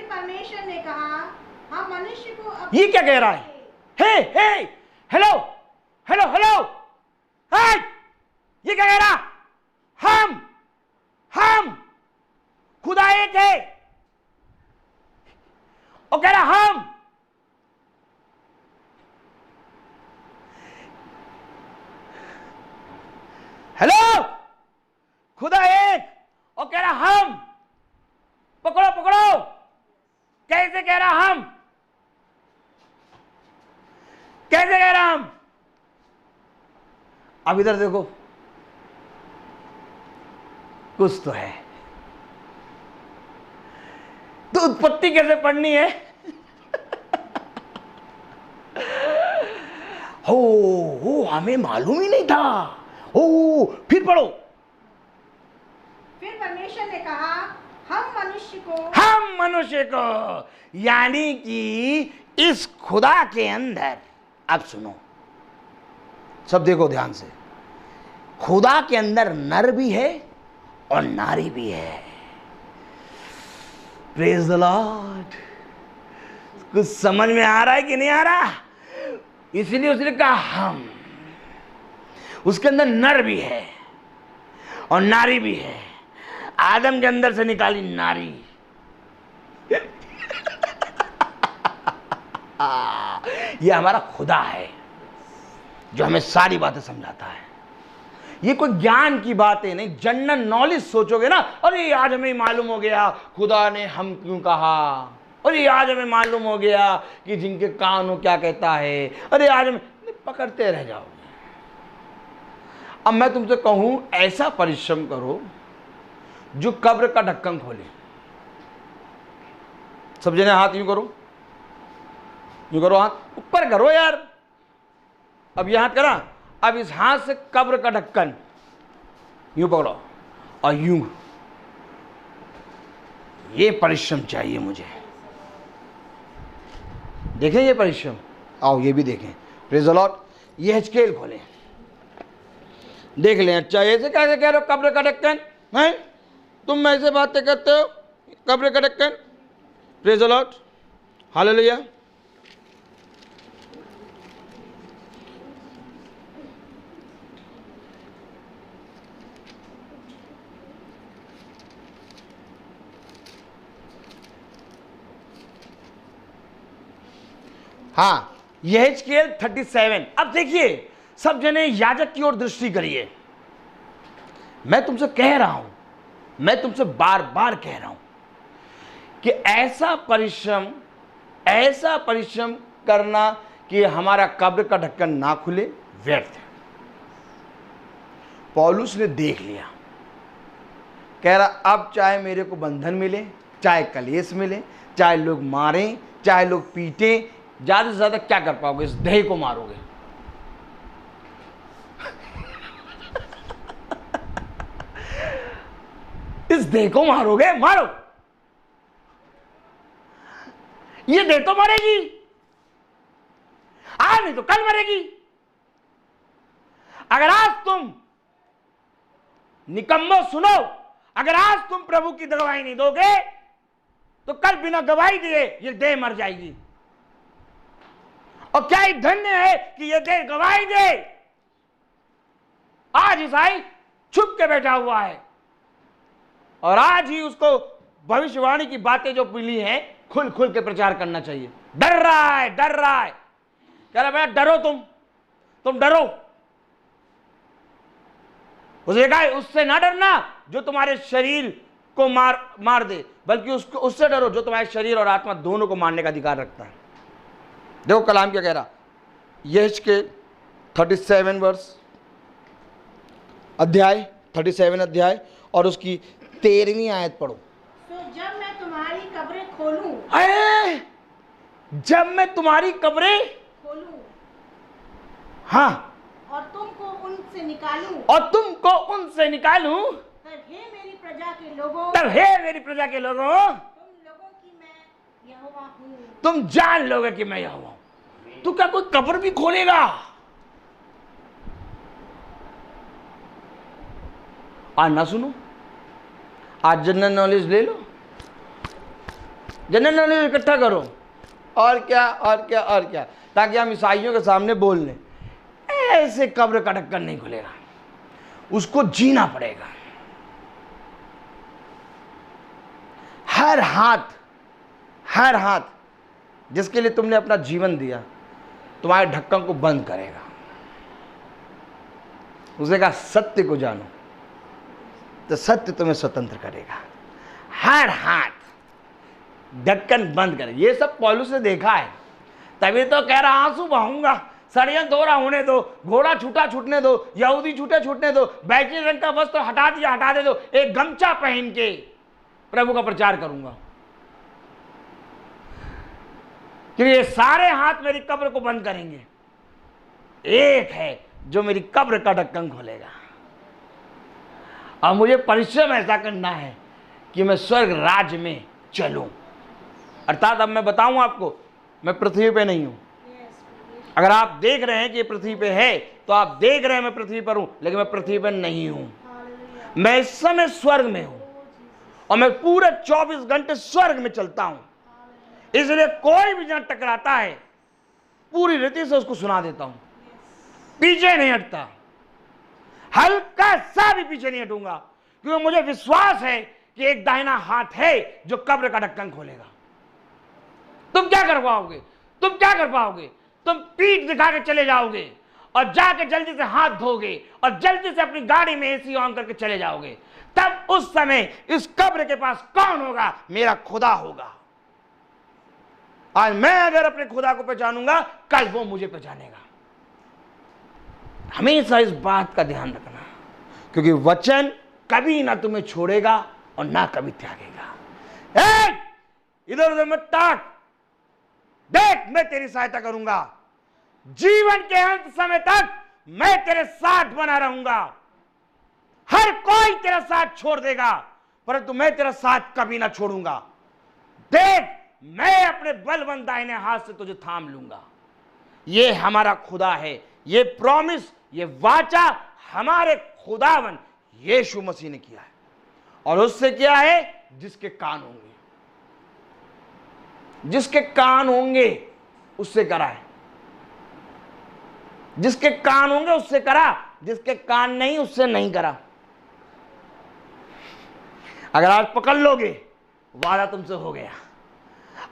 परमेश्वर ने कहा, हम मनुष्य को ये क्या कह रहा है? हे हेलो हेलो हेलो, ये क्या कह रहा? हम खुदा एक है। और कह रहा हम। हेलो, खुदा एक और कह रहा हम। पकड़ो पकड़ो, कैसे कह रहा हम? कैसे कह रहा हम? अब इधर देखो, कुछ तो है। तो उत्पत्ति कैसे पढ़नी है? हो हमें मालूम ही नहीं था। हो फिर पढ़ो। फिर परमेश्वर ने कहा, हम मनुष्य को, यानी कि इस खुदा के अंदर, अब सुनो सब, देखो ध्यान से, खुदा के अंदर नर भी है और नारी भी है। Praise the Lord. कुछ समझ में आ रहा है कि नहीं आ रहा? इसलिए उसने कहा हम। उसके अंदर नर भी है और नारी भी है। आदम के अंदर से निकाली नारी। ये हमारा खुदा है जो हमें सारी बातें समझाता है। ये कोई ज्ञान की बातें नहीं, जनरल नॉलेज सोचोगे ना, अरे आज हमें मालूम हो गया खुदा ने हम क्यों कहा, अरे आज हमें मालूम हो गया कि जिनके कान हो क्या कहता है, अरे आज हमें, पकड़ते रह जाओगे। अब मैं तुमसे कहूं, ऐसा परिश्रम करो जो कब्र का ढक्कन खोले। सब जने हाथ यूं करो, यूं करो, हाथ ऊपर करो यार। अब यह हाथ करा, अब इस हाथ से कब्र का ढक्कन यूं पकड़ो और यूं। ये परिश्रम चाहिए मुझे। देखें ये परिश्रम, आओ ये भी देखें। Praise the Lord. ये हिजकेल खोलें, देख लें। अच्छा ऐसे कैसे कह रहे हो कब्र का ढक्कन? नहीं, तुम ऐसे बातें करते हो, कब्र का ढक्कन। Praise the Lord, hallelujah. हाँ, यह हिजकेल 37। अब देखिए, सब जने याजक की ओर दृष्टि करिए। मैं तुमसे कह रहा हूं, मैं तुमसे बार बार कह रहा हूं कि ऐसा परिश्रम करना कि हमारा कब्र का ढक्कन ना खुले, व्यर्थ है। पौलुस ने देख लिया, कह रहा अब चाहे मेरे को बंधन मिले, चाहे कलेश मिले, चाहे लोग मारें, चाहे लोग पीटें, ज्यादा से ज्यादा क्या कर पाओगे? इस देह को मारोगे। इस देह को मारोगे, मारो। ये देह तो मरेगी, आज नहीं तो कल मरेगी। अगर आज तुम निकम्मो सुनो, अगर आज तुम प्रभु की गवाही नहीं दोगे तो कल बिना गवाही दिए ये देह मर जाएगी। और क्या ही धन्य है कि ये देह गवाही दे। आज ईसाई छुप के बैठा हुआ है और आज ही उसको भविष्यवाणी की बातें जो मिली हैं खुल खुल के प्रचार करना चाहिए। डर रहा है कह रहा बेटा डरो, तुम डरो। उसने कहा उससे ना डरना जो तुम्हारे शरीर को मार दे, बल्कि उससे डरो जो तुम्हारे शरीर और आत्मा दोनों को मारने का अधिकार रखता है। देखो कलाम क्या कह रहा, यहेजकेल 37 वर्ष अध्याय 37 अध्याय और उसकी 13वीं आयत पढ़ो। तो जब मैं तुम्हारी कब्रें खोलूं, जब मैं तुम्हारी कब्रें खोलूं, हाँ, और तुमको उनसे निकालूं, तब हे मेरी प्रजा के लोगों, तुम लोगों की मैं यहोवा हूँ। तुम जान लोगे कि मैं यहोवा हूं। तू क्या कोई कब्र भी खोलेगा? आज ना सुनो, आज जनरल नॉलेज ले लो, जनरल नॉलेज इकट्ठा करो, और क्या, ताकि हम ईसाइयों के सामने बोल लें ऐसे कब्र का ढक्कन नहीं खुलेगा। उसको जीना पड़ेगा। हर हाथ जिसके लिए तुमने अपना जीवन दिया तुम्हारे ढक्कन को बंद करेगा। उसने कहा सत्य को जानो तो सत्य तुम्हें स्वतंत्र करेगा। हर हाथ ढक्कन बंद करे। ये सब पौलुस ने देखा है, तभी तो कह रहा आंसू बहाऊंगा, षड्यंत्र दोहरा होने दो, घोड़ा छूटा छूटने दो, यहूदी छूटे छूटने दो, बैगनी रंग का वस्त्र हटा दिया हटा दे दो, एक गमछा पहन के प्रभु का प्रचार करूंगा। क्योंकि ये सारे हाथ मेरी कब्र को बंद करेंगे, एक है जो मेरी कब्र का ढक्कन खोलेगा। और मुझे परिश्रम ऐसा करना है कि मैं स्वर्ग राज्य में चलूं। अर्थात अब मैं बताऊं आपको, मैं पृथ्वी पे नहीं हूं। अगर आप देख रहे हैं कि ये पृथ्वी पे है तो आप देख रहे हैं मैं पृथ्वी पर हूं, लेकिन मैं पृथ्वी पर नहीं हूं। मैं इस समय स्वर्ग में हूं और मैं पूरे 24 घंटे स्वर्ग में चलता हूं। इसलिए कोई भी जहां टकराता है पूरी रीति से उसको सुना देता हूं, पीछे नहीं हटता, हल्का सा भी पीछे नहीं हटूंगा, क्योंकि मुझे विश्वास है कि एक दाहिना हाथ है जो कब्र का ढक्कन खोलेगा। तुम क्या कर पाओगे? तुम पीठ दिखा के चले जाओगे और जाके जल्दी से हाथ धोगे और जल्दी से अपनी गाड़ी में एसी ऑन करके चले जाओगे। तब उस समय इस कब्र के पास कौन होगा? मेरा खुदा होगा। आज मैं अगर अपने खुदा को पहचानूंगा, कल वो मुझे पहचानेगा। हमेशा इस बात का ध्यान रखना, क्योंकि वचन कभी ना तुम्हें छोड़ेगा और ना कभी त्यागेगा। इधर उधर मत ताक, देख मैं तेरी सहायता करूंगा। जीवन के अंत समय तक मैं तेरे साथ बना रहूंगा। हर कोई तेरा साथ छोड़ देगा, परंतु मैं तेरा साथ कभी ना छोड़ूंगा। देख मैं अपने बलवंत दाहिने हाथ से तुझे थाम लूंगा। ये हमारा खुदा है, ये प्रॉमिस, ये वाचा हमारे खुदावन यीशु मसीह ने किया है। और उससे किया है जिसके कान होंगे, जिसके कान होंगे उससे करा है। जिसके कान होंगे उससे करा, जिसके कान नहीं उससे नहीं करा। अगर आज पकड़ लोगे, वादा तुमसे हो गया।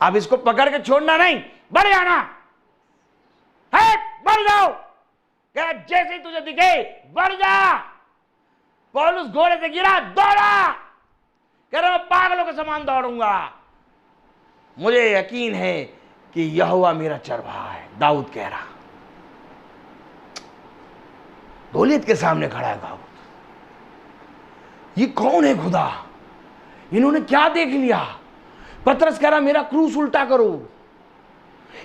अब इसको पकड़ के छोड़ना नहीं, बढ़ जाना है, बढ़ जाओ। कह जैसे ही तुझे दिखे बढ़ जा। पौलुस घोड़े से गिरा, दौड़ा, कह रहा मैं पागलों के समान दौड़ूंगा। मुझे यकीन है कि यहोवा मेरा चरवाहा है, दाऊद कह रहा। गोलियत के सामने खड़ा है दाऊद। ये कौन है खुदा? इन्होंने क्या देख लिया? पतरस कह रहा मेरा क्रूस उल्टा करो।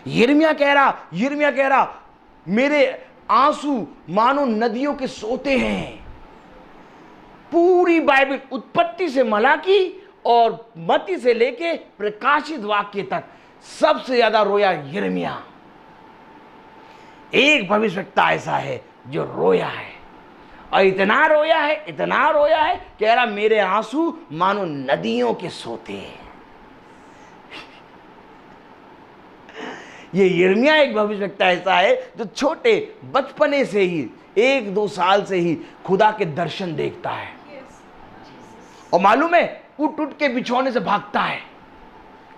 यिर्मयाह कह रहा मेरे आंसू मानो नदियों के सोते हैं। पूरी बाइबल उत्पत्ति से मलाकी और मत्ती से लेके प्रकाशित वाक्य तक सबसे ज्यादा रोया यिर्मयाह। एक भविष्यवक्ता ऐसा है जो रोया है, और इतना रोया है, कह रहा मेरे आंसू मानो नदियों के सोते हैं। ये यिर्मयाह एक भविष्यवक्ता ऐसा है जो छोटे बचपने से ही 1-2 साल से ही खुदा के दर्शन देखता है। और मालूम है उठ के बिछौने से भागता है।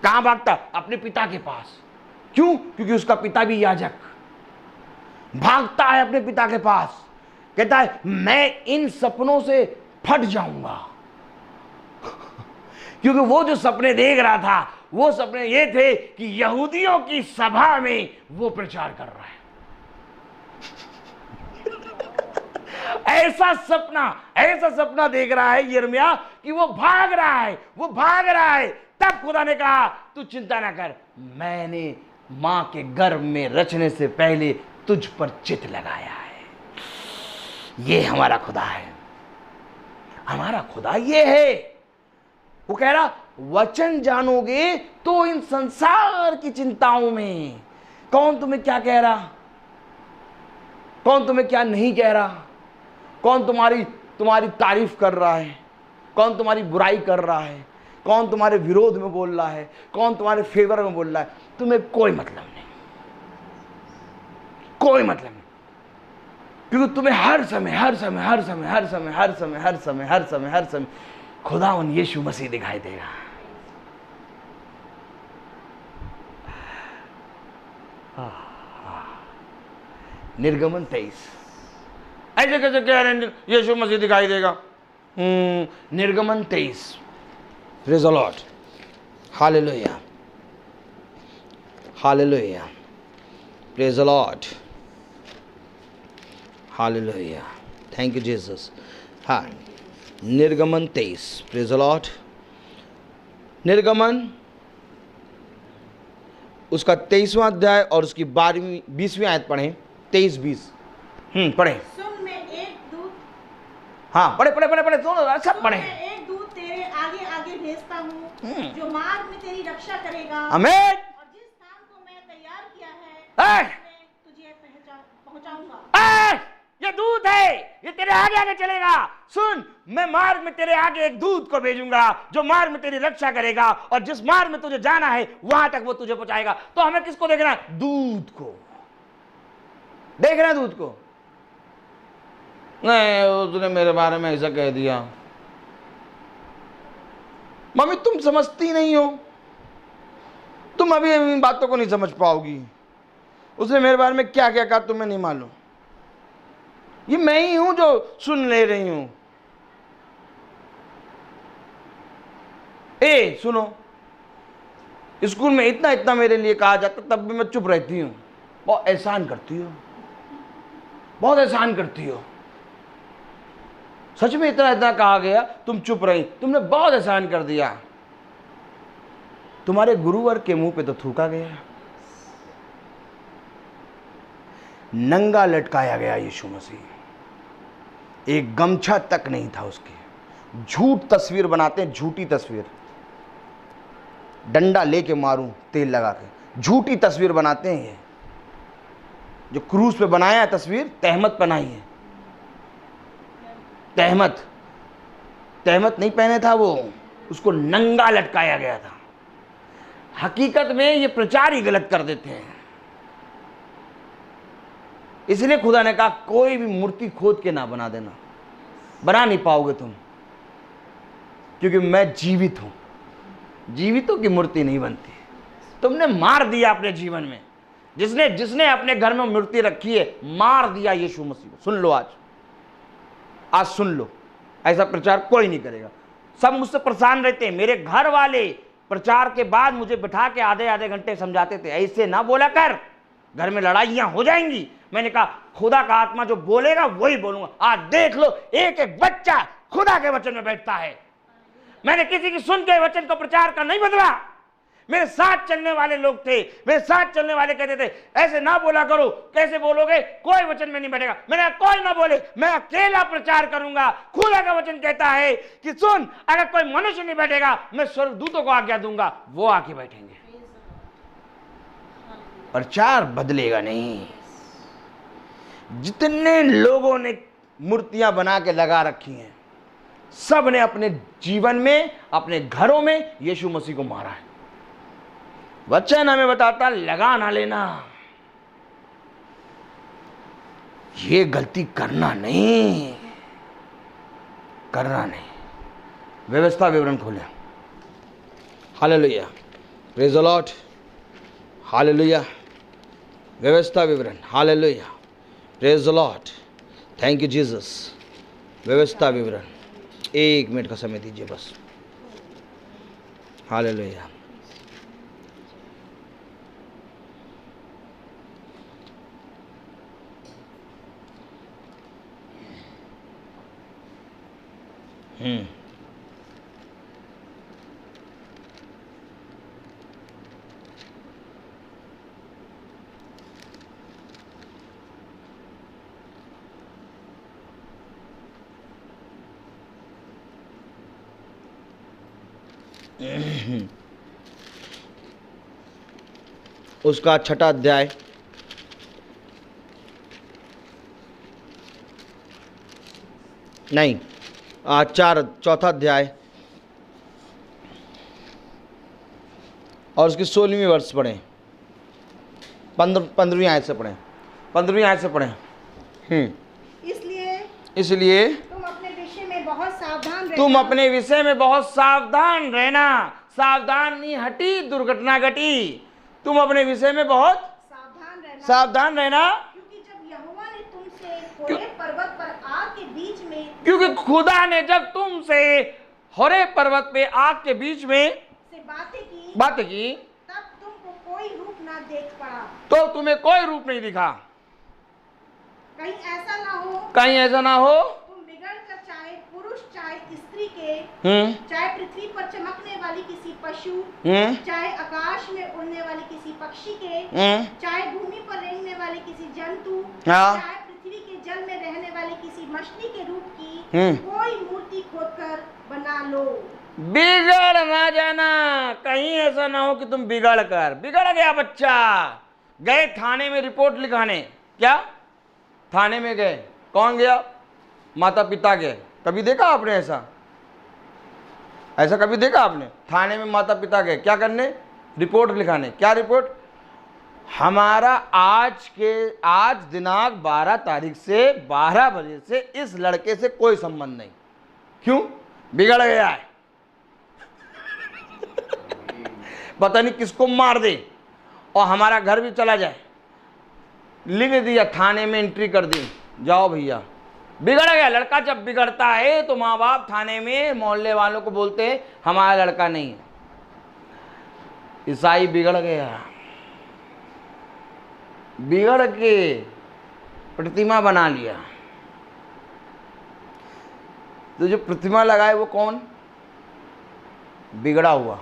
कहां भागता? अपने पिता के पास। क्यों? क्योंकि उसका पिता भी याजक। भागता है अपने पिता के पास, कहता है मैं इन सपनों से फट जाऊंगा। क्योंकि वो जो सपने देख रहा था, वो सपने ये थे कि यहूदियों की सभा में वो प्रचार कर रहा है। ऐसा सपना देख रहा है यिर्मयाह कि वो भाग रहा है। तब खुदा ने कहा तू चिंता ना कर, मैंने मां के गर्भ में रचने से पहले तुझ पर चित्त लगाया है। ये हमारा खुदा है, हमारा खुदा ये है। वो कह रहा वचन जानोगे तो इन संसार की चिंताओं में कौन तुम्हें क्या कह रहा, कौन तुम्हें क्या नहीं कह रहा, कौन तुम्हारी तारीफ कर रहा है, कौन तुम्हारी बुराई कर रहा है, कौन तुम्हारे विरोध में बोल रहा है, कौन तुम्हारे फेवर में बोल रहा है, तुम्हें कोई मतलब नहीं। क्योंकि तुम्हें हर समय खुदावन यीशु मसीह दिखाई देगा। निर्गमन 23। ऐसे कैसे कह रहे हैं यीशु मसीह दिखाई देगा? निर्गमन 23। Praise the Lord, hallelujah, hallelujah, praise the Lord, hallelujah, thank you Jesus. हाँ, निर्गमन 23, प्रेज़ द लॉर्ड। निर्गमन उसका 23वां अध्याय और उसकी 20वीं आयत पढ़ें। 23-20 पढ़ें। सुन, मैं एक दूत, हाँ पढ़े सब पढ़े। मैं एक दूत तेरे आगे आगे भेजता हूँ जो मार्ग में तेरी रक्षा करेगा। आमीन। और जिस स्थान को मैं तैयार किया है मैं तुझे पहुँचाऊंगा। ये दूत है, ये तेरे आगे आगे चलेगा। सुन, मैं मार्ग में तेरे आगे एक दूत को भेजूंगा जो मार्ग में तेरी रक्षा करेगा, और जिस मार्ग में तुझे जाना है वहां तक वो तुझे पहुंचाएगा। तो हमें किसको देखना है? दूत को देख रहे हैं। दूत को नहीं, उसने मेरे बारे में ऐसा कह दिया। मम्मी तुम समझती नहीं हो, तुम अभी इन बातों को नहीं समझ पाओगी। उसने मेरे बारे में क्या क्या कहा तुम्हें नहीं मालूम। ये मैं ही हूं जो सुन ले रही हूं। सुनो, स्कूल में इतना इतना मेरे लिए कहा जाता तब भी मैं चुप रहती हूं। बहुत एहसान करती हो, बहुत एहसान करती हो। सच में इतना इतना कहा गया, तुम चुप रही। तुमने बहुत एहसान कर दिया। तुम्हारे गुरुवर के मुंह पे तो थूका गया, नंगा लटकाया गया यीशु मसीह। एक गमछा तक नहीं था उसके। झूठ तस्वीर बनाते हैं, झूठी तस्वीर। डंडा लेके मारूं तेल लगा के, झूठी तस्वीर बनाते हैं। ये जो क्रूज पे बनाया है तस्वीर, तहमत बनाई है। तहमत नहीं पहने था वो, उसको नंगा लटकाया गया था। हकीकत में ये प्रचार ही गलत कर देते हैं। इसलिए खुदा ने कहा कोई भी मूर्ति खोद के ना बना देना, बना नहीं पाओगे तुम, क्योंकि मैं जीवित हूं। जीवितों की मूर्ति नहीं बनती। तुमने मार दिया अपने जीवन में। जिसने अपने घर में मूर्ति रखी है, मार दिया यीशु मसीह को। सुन लो, आज सुन लो, ऐसा प्रचार कोई नहीं करेगा। सब मुझसे परेशान रहते हैं। मेरे घर वाले प्रचार के बाद मुझे बिठा के आधे आधे घंटे समझाते थे, ऐसे ना बोला कर, घर में लड़ाइयां हो जाएंगी। मैंने कहा खुदा का आत्मा जो बोलेगा वही बोलूंगा। आज देख लो, एक एक बच्चा खुदा के वचन में बैठता है। मैंने किसी की सुन के वचन को प्रचार का नहीं बदला। मेरे साथ चलने वाले लोग थे, मेरे साथ चलने वाले कहते थे ऐसे ना बोला करो। कैसे बोलोगे? कोई वचन में नहीं बैठेगा। मैंने कोई ना बोले, मैं अकेला प्रचार करूंगा। खुदा का वचन कहता है कि सुन, अगर कोई मनुष्य नहीं बैठेगा, मैं स्वर्गदूतों को आज्ञा दूंगा, वो आके बैठेंगे। प्रचार बदलेगा नहीं। जितने लोगों ने मूर्तियां बना के लगा रखी हैं, सब ने अपने जीवन में, अपने घरों में यीशु मसीह को मारा है। वचन हमें बताता लगा ना लेना, ये गलती करना नहीं। व्यवस्था विवरण खोलें। Hallelujah, praise the Lord, hallelujah. व्यवस्था विवरण, hallelujah, praise the Lord, thank you Jesus. व्यवस्था विवरण, 1 मिनट का समय दीजिए बस। हालेलुया। उसका 6ठा अध्याय, नहीं, चौथा अध्याय और उसकी 16वीं वर्ष पढ़ें। 15वीं आयत से पढ़ें। 15वीं आयत से पढ़ें। इसलिए तुम अपने विषय में बहुत सावधान रहना। तुम अपने विषय में बहुत सावधान रहना। सावधान नहीं हटी दुर्घटना घटी। तुम अपने विषय में बहुत सावधान रहना। क्योंकि जब यहोवा ने तुमसे होरे पर्वत पर आग के बीच में क्योंकि खुदा ने जब तुमसे होरे पर्वत पे आग के बीच में से बातें की तब तुमको कोई रूप ना देख पड़ा। तो तुम्हें कोई रूप नहीं दिखा। कहीं ऐसा ना हो तुम बिगड़ कर चाहे पुरुष चाहे स्त्री के चाहे पृथ्वी पर चमकने वाली किसी पशु चाहे आकाश में उड़ने वाले किसी पक्षी के चाहे भूमि पर रेंगने वाले किसी जंतु चाहे पृथ्वी के जल में रहने वाले किसी मछली के रूप की कोई मूर्ति खोदकर बना लो। बिगड़ ना जाना। कहीं ऐसा ना हो कि तुम बिगड़ गया बच्चा। गए थाने में रिपोर्ट लिखाने। क्या थाने में गए? कौन गया? माता पिता गए। कभी देखा आपने ऐसा कभी देखा आपने? थाने में माता पिता गए क्या करने? रिपोर्ट लिखाने। क्या रिपोर्ट? हमारा आज दिनांक 12 तारीख से 12 बजे से इस लड़के से कोई संबंध नहीं। क्यों? बिगड़ गया है। पता नहीं किसको मार दे और हमारा घर भी चला जाए। लिख दिया, थाने में एंट्री कर दी, जाओ भैया। बिगड़ गया लड़का। जब बिगड़ता है तो माँ बाप थाने में मोहल्ले वालों को बोलते हैं हमारा लड़का नहीं है। ईसाई बिगड़ गया, बिगड़ के प्रतिमा बना लिया। तो जो प्रतिमा लगाए वो कौन? बिगड़ा हुआ।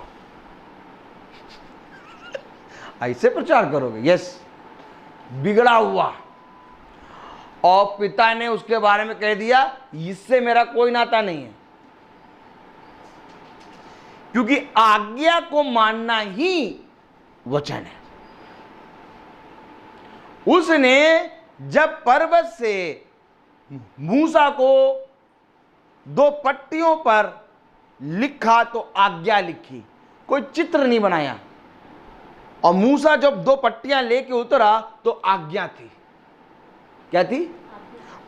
ऐसे प्रचार करोगे? यस, बिगड़ा हुआ। और पिता ने उसके बारे में कह दिया इससे मेरा कोई नाता नहीं है। क्योंकि आज्ञा को मानना ही वचन है। उसने जब पर्वत से मूसा को 2 पट्टियों पर लिखा तो आज्ञा लिखी, कोई चित्र नहीं बनाया। और मूसा जब 2 पट्टियां लेके उतरा तो आज्ञा थी। क्या थी?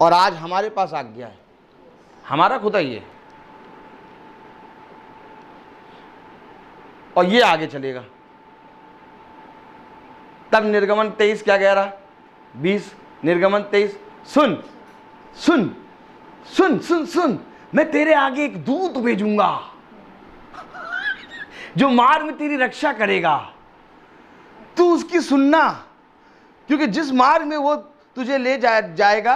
और आज हमारे पास आज्ञा है। हमारा खुदा ही है और ये आगे चलेगा। तब निर्गमन 23 क्या कह रहा? 20 निर्गमन 23 सुन सुन सुन सुन सुन, मैं तेरे आगे एक दूत भेजूंगा जो मार्ग में तेरी रक्षा करेगा। तू उसकी सुनना, क्योंकि जिस मार्ग में वो तुझे ले जाएगा,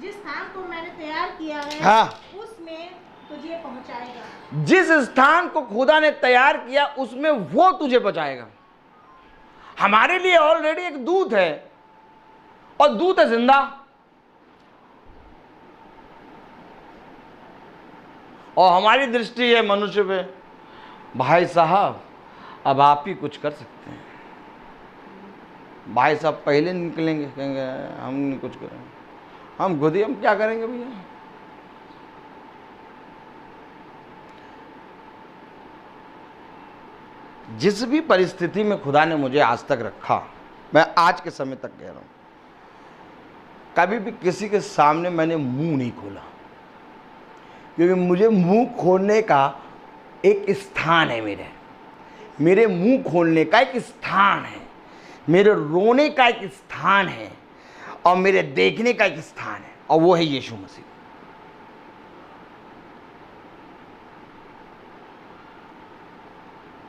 जिस स्थान को मैंने तैयार किया है हाँ, उसमें तुझे पहुंचाएगा। जिस स्थान को खुदा ने तैयार किया उसमें वो तुझे पहुंचाएगा। हमारे लिए ऑलरेडी एक दूत है और दूत है जिंदा। और हमारी दृष्टि है मनुष्य पे। भाई साहब अब आप ही कुछ कर सकते हैं। भाई साहब पहले निकलेंगे, कहेंगे हम नहीं कुछ करेंगे, हम खुद ही, हम क्या करेंगे भैया। जिस भी परिस्थिति में खुदा ने मुझे आज तक रखा, मैं आज के समय तक कह रहा हूं, कभी भी किसी के सामने मैंने मुंह नहीं खोला। क्योंकि मुझे मुंह खोलने का एक स्थान है। मेरे मुंह खोलने का एक स्थान है, मेरे रोने का एक स्थान है और मेरे देखने का एक स्थान है, और वो है यीशु मसीह।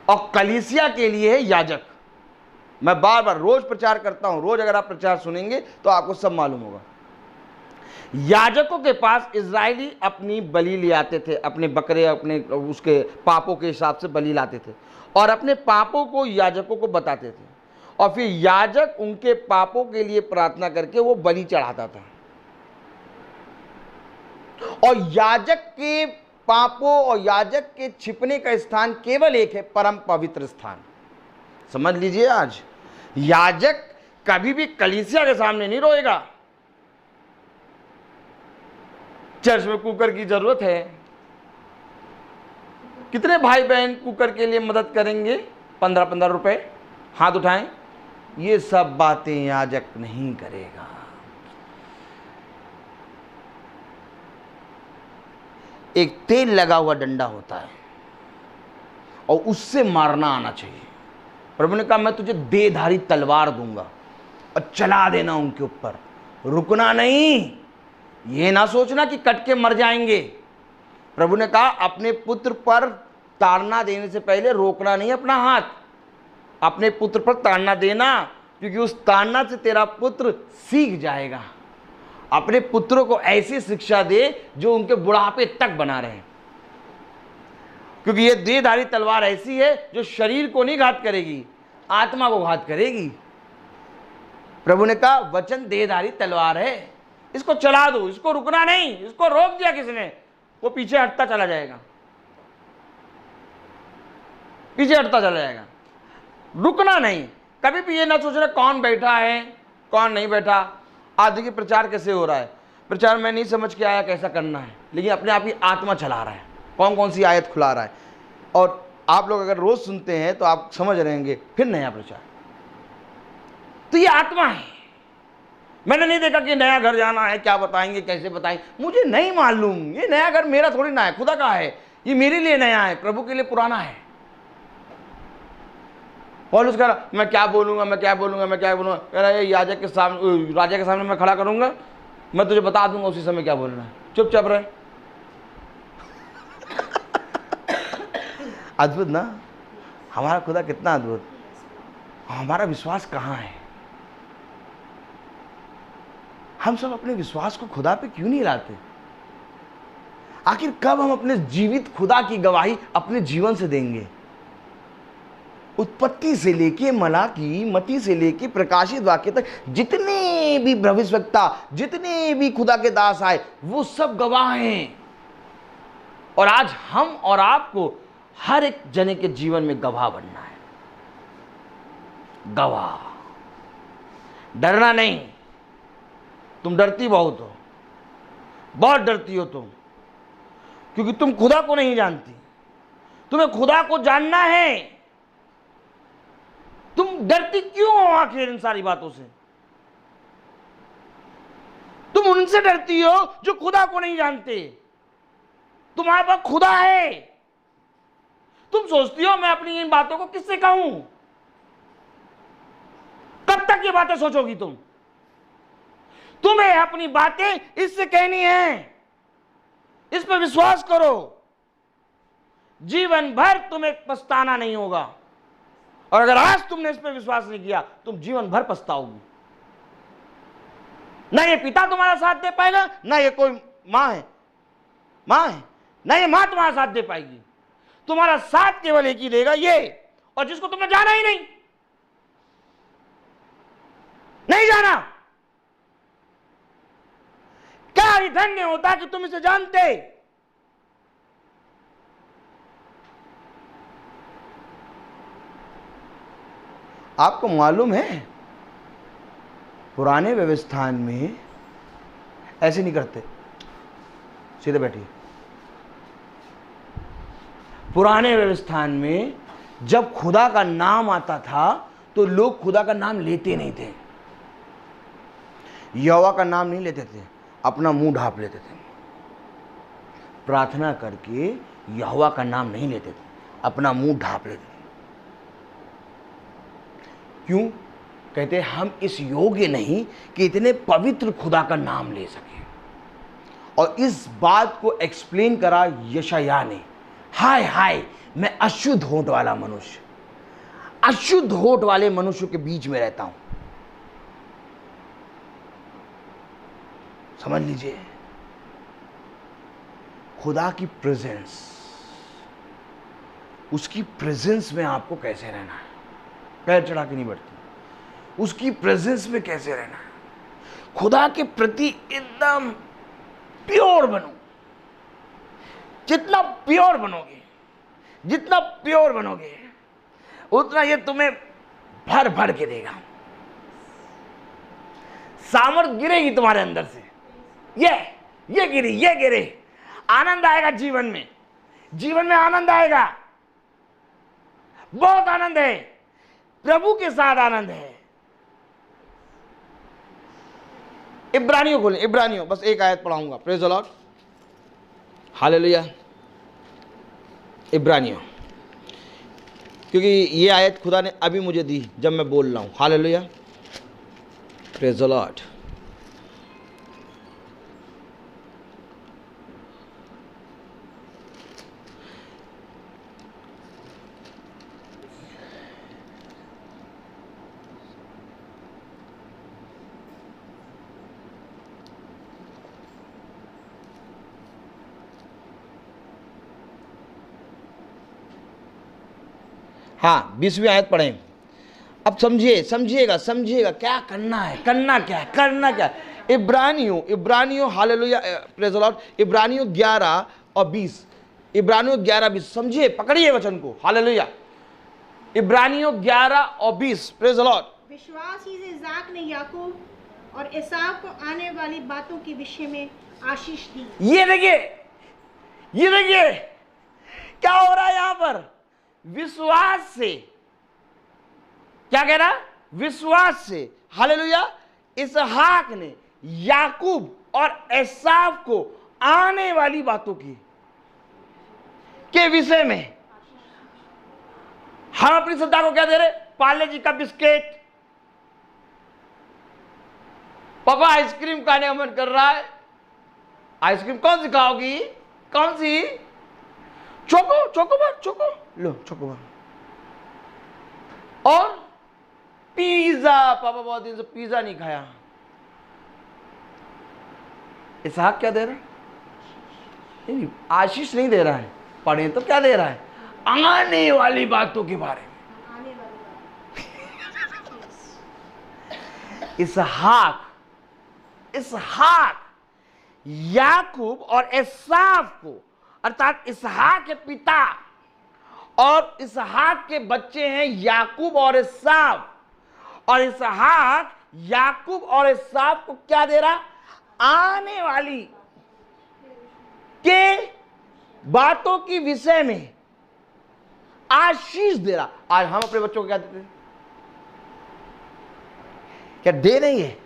और कलीसिया के लिए है याजक। मैं बार बार रोज प्रचार करता हूं, रोज अगर आप प्रचार सुनेंगे तो आपको सब मालूम होगा। याजकों के पास इजरायली अपनी बलि ले आते थे, अपने बकरे अपने उसके पापों के हिसाब से बलि लाते थे और अपने पापों को याजकों को बताते थे, और फिर याजक उनके पापों के लिए प्रार्थना करके वो बलि चढ़ाता था। और याजक के पापों और याजक के छिपने का स्थान केवल एक है, परम पवित्र स्थान। समझ लीजिए, आज याजक कभी भी कलीसिया के सामने नहीं रोएगा। चर्च में कुकर की जरूरत है, कितने भाई बहन कुकर के लिए मदद करेंगे? 15-15 रुपए, हाथ उठाएं। ये सब बातें याजक नहीं करेगा। एक तेल लगा हुआ डंडा होता है और उससे मारना आना चाहिए। प्रभु ने कहा मैं तुझे देधारी तलवार दूंगा और चला देना उनके ऊपर, रुकना नहीं। ये ना सोचना कि कट के मर जाएंगे। प्रभु ने कहा अपने पुत्र पर ताड़ना देने से पहले रोकना नहीं अपना हाथ, अपने पुत्र पर ताड़ना देना, क्योंकि उस ताड़ना से तेरा पुत्र सीख जाएगा। अपने पुत्रों को ऐसी शिक्षा दे जो उनके बुढ़ापे तक बना रहे, क्योंकि ये देहधारी तलवार ऐसी है जो शरीर को नहीं घात करेगी, आत्मा को घात करेगी। प्रभु ने कहा वचन देहधारी तलवार है, इसको चला दो, इसको रुकना नहीं। इसको रोक दिया किसने, वो पीछे हटता चला जाएगा, पीछे हटता चला जाएगा, रुकना नहीं। कभी भी ये ना सोचना कौन बैठा है कौन नहीं बैठा। आज देखिए प्रचार कैसे हो रहा है, प्रचार में नहीं समझ के आया कैसा करना है, लेकिन अपने आप ही आत्मा चला रहा है, कौन कौन सी आयत खुला रहा है। और आप लोग अगर रोज सुनते हैं तो आप समझ रहेंगे फिर नया प्रचार। तो ये आत्मा है। मैंने नहीं देखा कि नया घर जाना है, क्या बताएंगे कैसे बताएंगे, मुझे नहीं मालूम। ये नया घर मेरा थोड़ी ना है, खुदा का है, ये मेरे लिए नया है, प्रभु के लिए पुराना है। पौलुस कह रहा मैं क्या बोलूंगा, मैं क्या बोलूंगा, मैं क्या बोलूंगा। कह रहा है राजा के सामने मैं खड़ा करूंगा, मैं तुझे बता दूंगा उसी समय क्या बोलना है, चुपचाप रहे। अद्भुत ना, हमारा खुदा कितना अद्भुत। हमारा विश्वास कहाँ है? हम सब अपने विश्वास को खुदा पे क्यों नहीं लाते? आखिर कब हम अपने जीवित खुदा की गवाही अपने जीवन से देंगे? उत्पत्ति से लेके मलाकी, मती से लेके प्रकाशित वाक्य तक जितने भी भविष्यवक्ता, जितने भी खुदा के दास आए, वो सब गवाह हैं। और आज हम और आपको हर एक जने के जीवन में गवाह बनना है। गवाह, डरना नहीं। तुम डरती बहुत हो, बहुत डरती हो तुम, क्योंकि तुम खुदा को नहीं जानती। तुम्हें खुदा को जानना है। तुम डरती क्यों हो आखिर इन सारी बातों से? तुम उनसे डरती हो जो खुदा को नहीं जानते। तुम्हारे पास खुदा है। तुम सोचती हो मैं अपनी इन बातों को किससे कहूं? कब तक ये बातें सोचोगी तुम? तुम्हें अपनी बातें इससे कहनी है। इस पर विश्वास करो, जीवन भर तुम्हें पछताना नहीं होगा। और अगर आज तुमने इस पर विश्वास नहीं किया, तुम जीवन भर पछताओगी। ना ये पिता तुम्हारा साथ दे पाएगा, ना ये कोई मां है, ना ये मां तुम्हारा साथ दे पाएगी। तुम्हारा साथ केवल एक ही देगा, ये, और जिसको तुमने जाना ही नहीं जाना। क्या ही धन्य होता कि तुम इसे जानते। आपको मालूम है पुराने व्यवस्थान में ऐसे नहीं करते, सीधे बैठिए। पुराने व्यवस्थान में जब खुदा का नाम आता था तो लोग खुदा का नाम लेते नहीं थे। यहोवा का नाम नहीं लेते थे, अपना मुंह ढांप लेते थे। प्रार्थना करके यहोवा का नाम नहीं लेते थे, अपना मुंह ढांप लेते थे। क्यों? कहते हम इस योग्य नहीं कि इतने पवित्र खुदा का नाम ले सके। और इस बात को एक्सप्लेन करा यशायाह ने। हाय हाय, मैं अशुद्ध होंठ वाला मनुष्य, अशुद्ध होंठ वाले मनुष्यों के बीच में रहता हूं। समझ लीजिए, खुदा की प्रेजेंस, उसकी प्रेजेंस में आपको कैसे रहना है। पैर चढ़ा के नहीं बैठती, उसकी प्रेजेंस में कैसे रहना है। खुदा के प्रति एकदम प्योर बनो। जितना प्योर बनोगे, जितना प्योर बनोगे, उतना ये तुम्हें भर भर के देगा। सामर्थ गिरेगी तुम्हारे अंदर से, ये गिरे। आनंद आएगा जीवन में, जीवन में आनंद आएगा, बहुत आनंद है, प्रभु के साथ आनंद है। इब्रानियों खोलें, इब्रानियों, बस एक आयत पढ़ाऊंगा। Praise the Lord. हालेलुया। इब्रानियों, क्योंकि ये आयत खुदा ने अभी मुझे दी जब मैं बोल रहा हूँ। Hallelujah, praise the Lord. हाँ, 20वीं आयत पढ़ें। अब समझिएगा क्या करना है, करना क्या है। इब्रानियों हालेलुया, प्रेज द लॉर्ड। इब्रानियों 11 और 20 समझिए, पकड़िए वचन को। हालेलुया। इब्रानियों 11 और 20, प्रेज द लॉर्ड। विश्वास ही से इसाक ने याकूब और एसाव को आने वाली बातों के विषय में आशीष दी। ये देखिए क्या हो रहा है यहां पर। विश्वास से, क्या कह रहा, विश्वास से, हालेलुया, इसहाक ने याकूब और एसाव को आने वाली बातों के विषय में, हम अपनी श्रद्धा को क्या दे रहे, पार्ले जी का बिस्किट। पापा आइसक्रीम खाने का मन कर रहा है, आइसक्रीम कौन सी खाओगी, कौन सी, चोको लो, चोकोबार। और पिज्जा, पापा बहुत दिन से पिज्जा नहीं खाया। इसहाक क्या दे रहा है, नहीं, आशीष नहीं दे रहा है, पढ़े तो क्या दे रहा है, आने वाली बातों के बारे में। इसहाक याकूब और एसाव को, अर्थात इसहाक के पिता और इसहाक के बच्चे हैं याकूब और एसाव, और इसहाक याकूब और एसाव को क्या दे रहा, आने वाली के बातों की विषय में आशीष दे रहा। आज हम अपने बच्चों को क्या देते हैं, क्या दे रही है,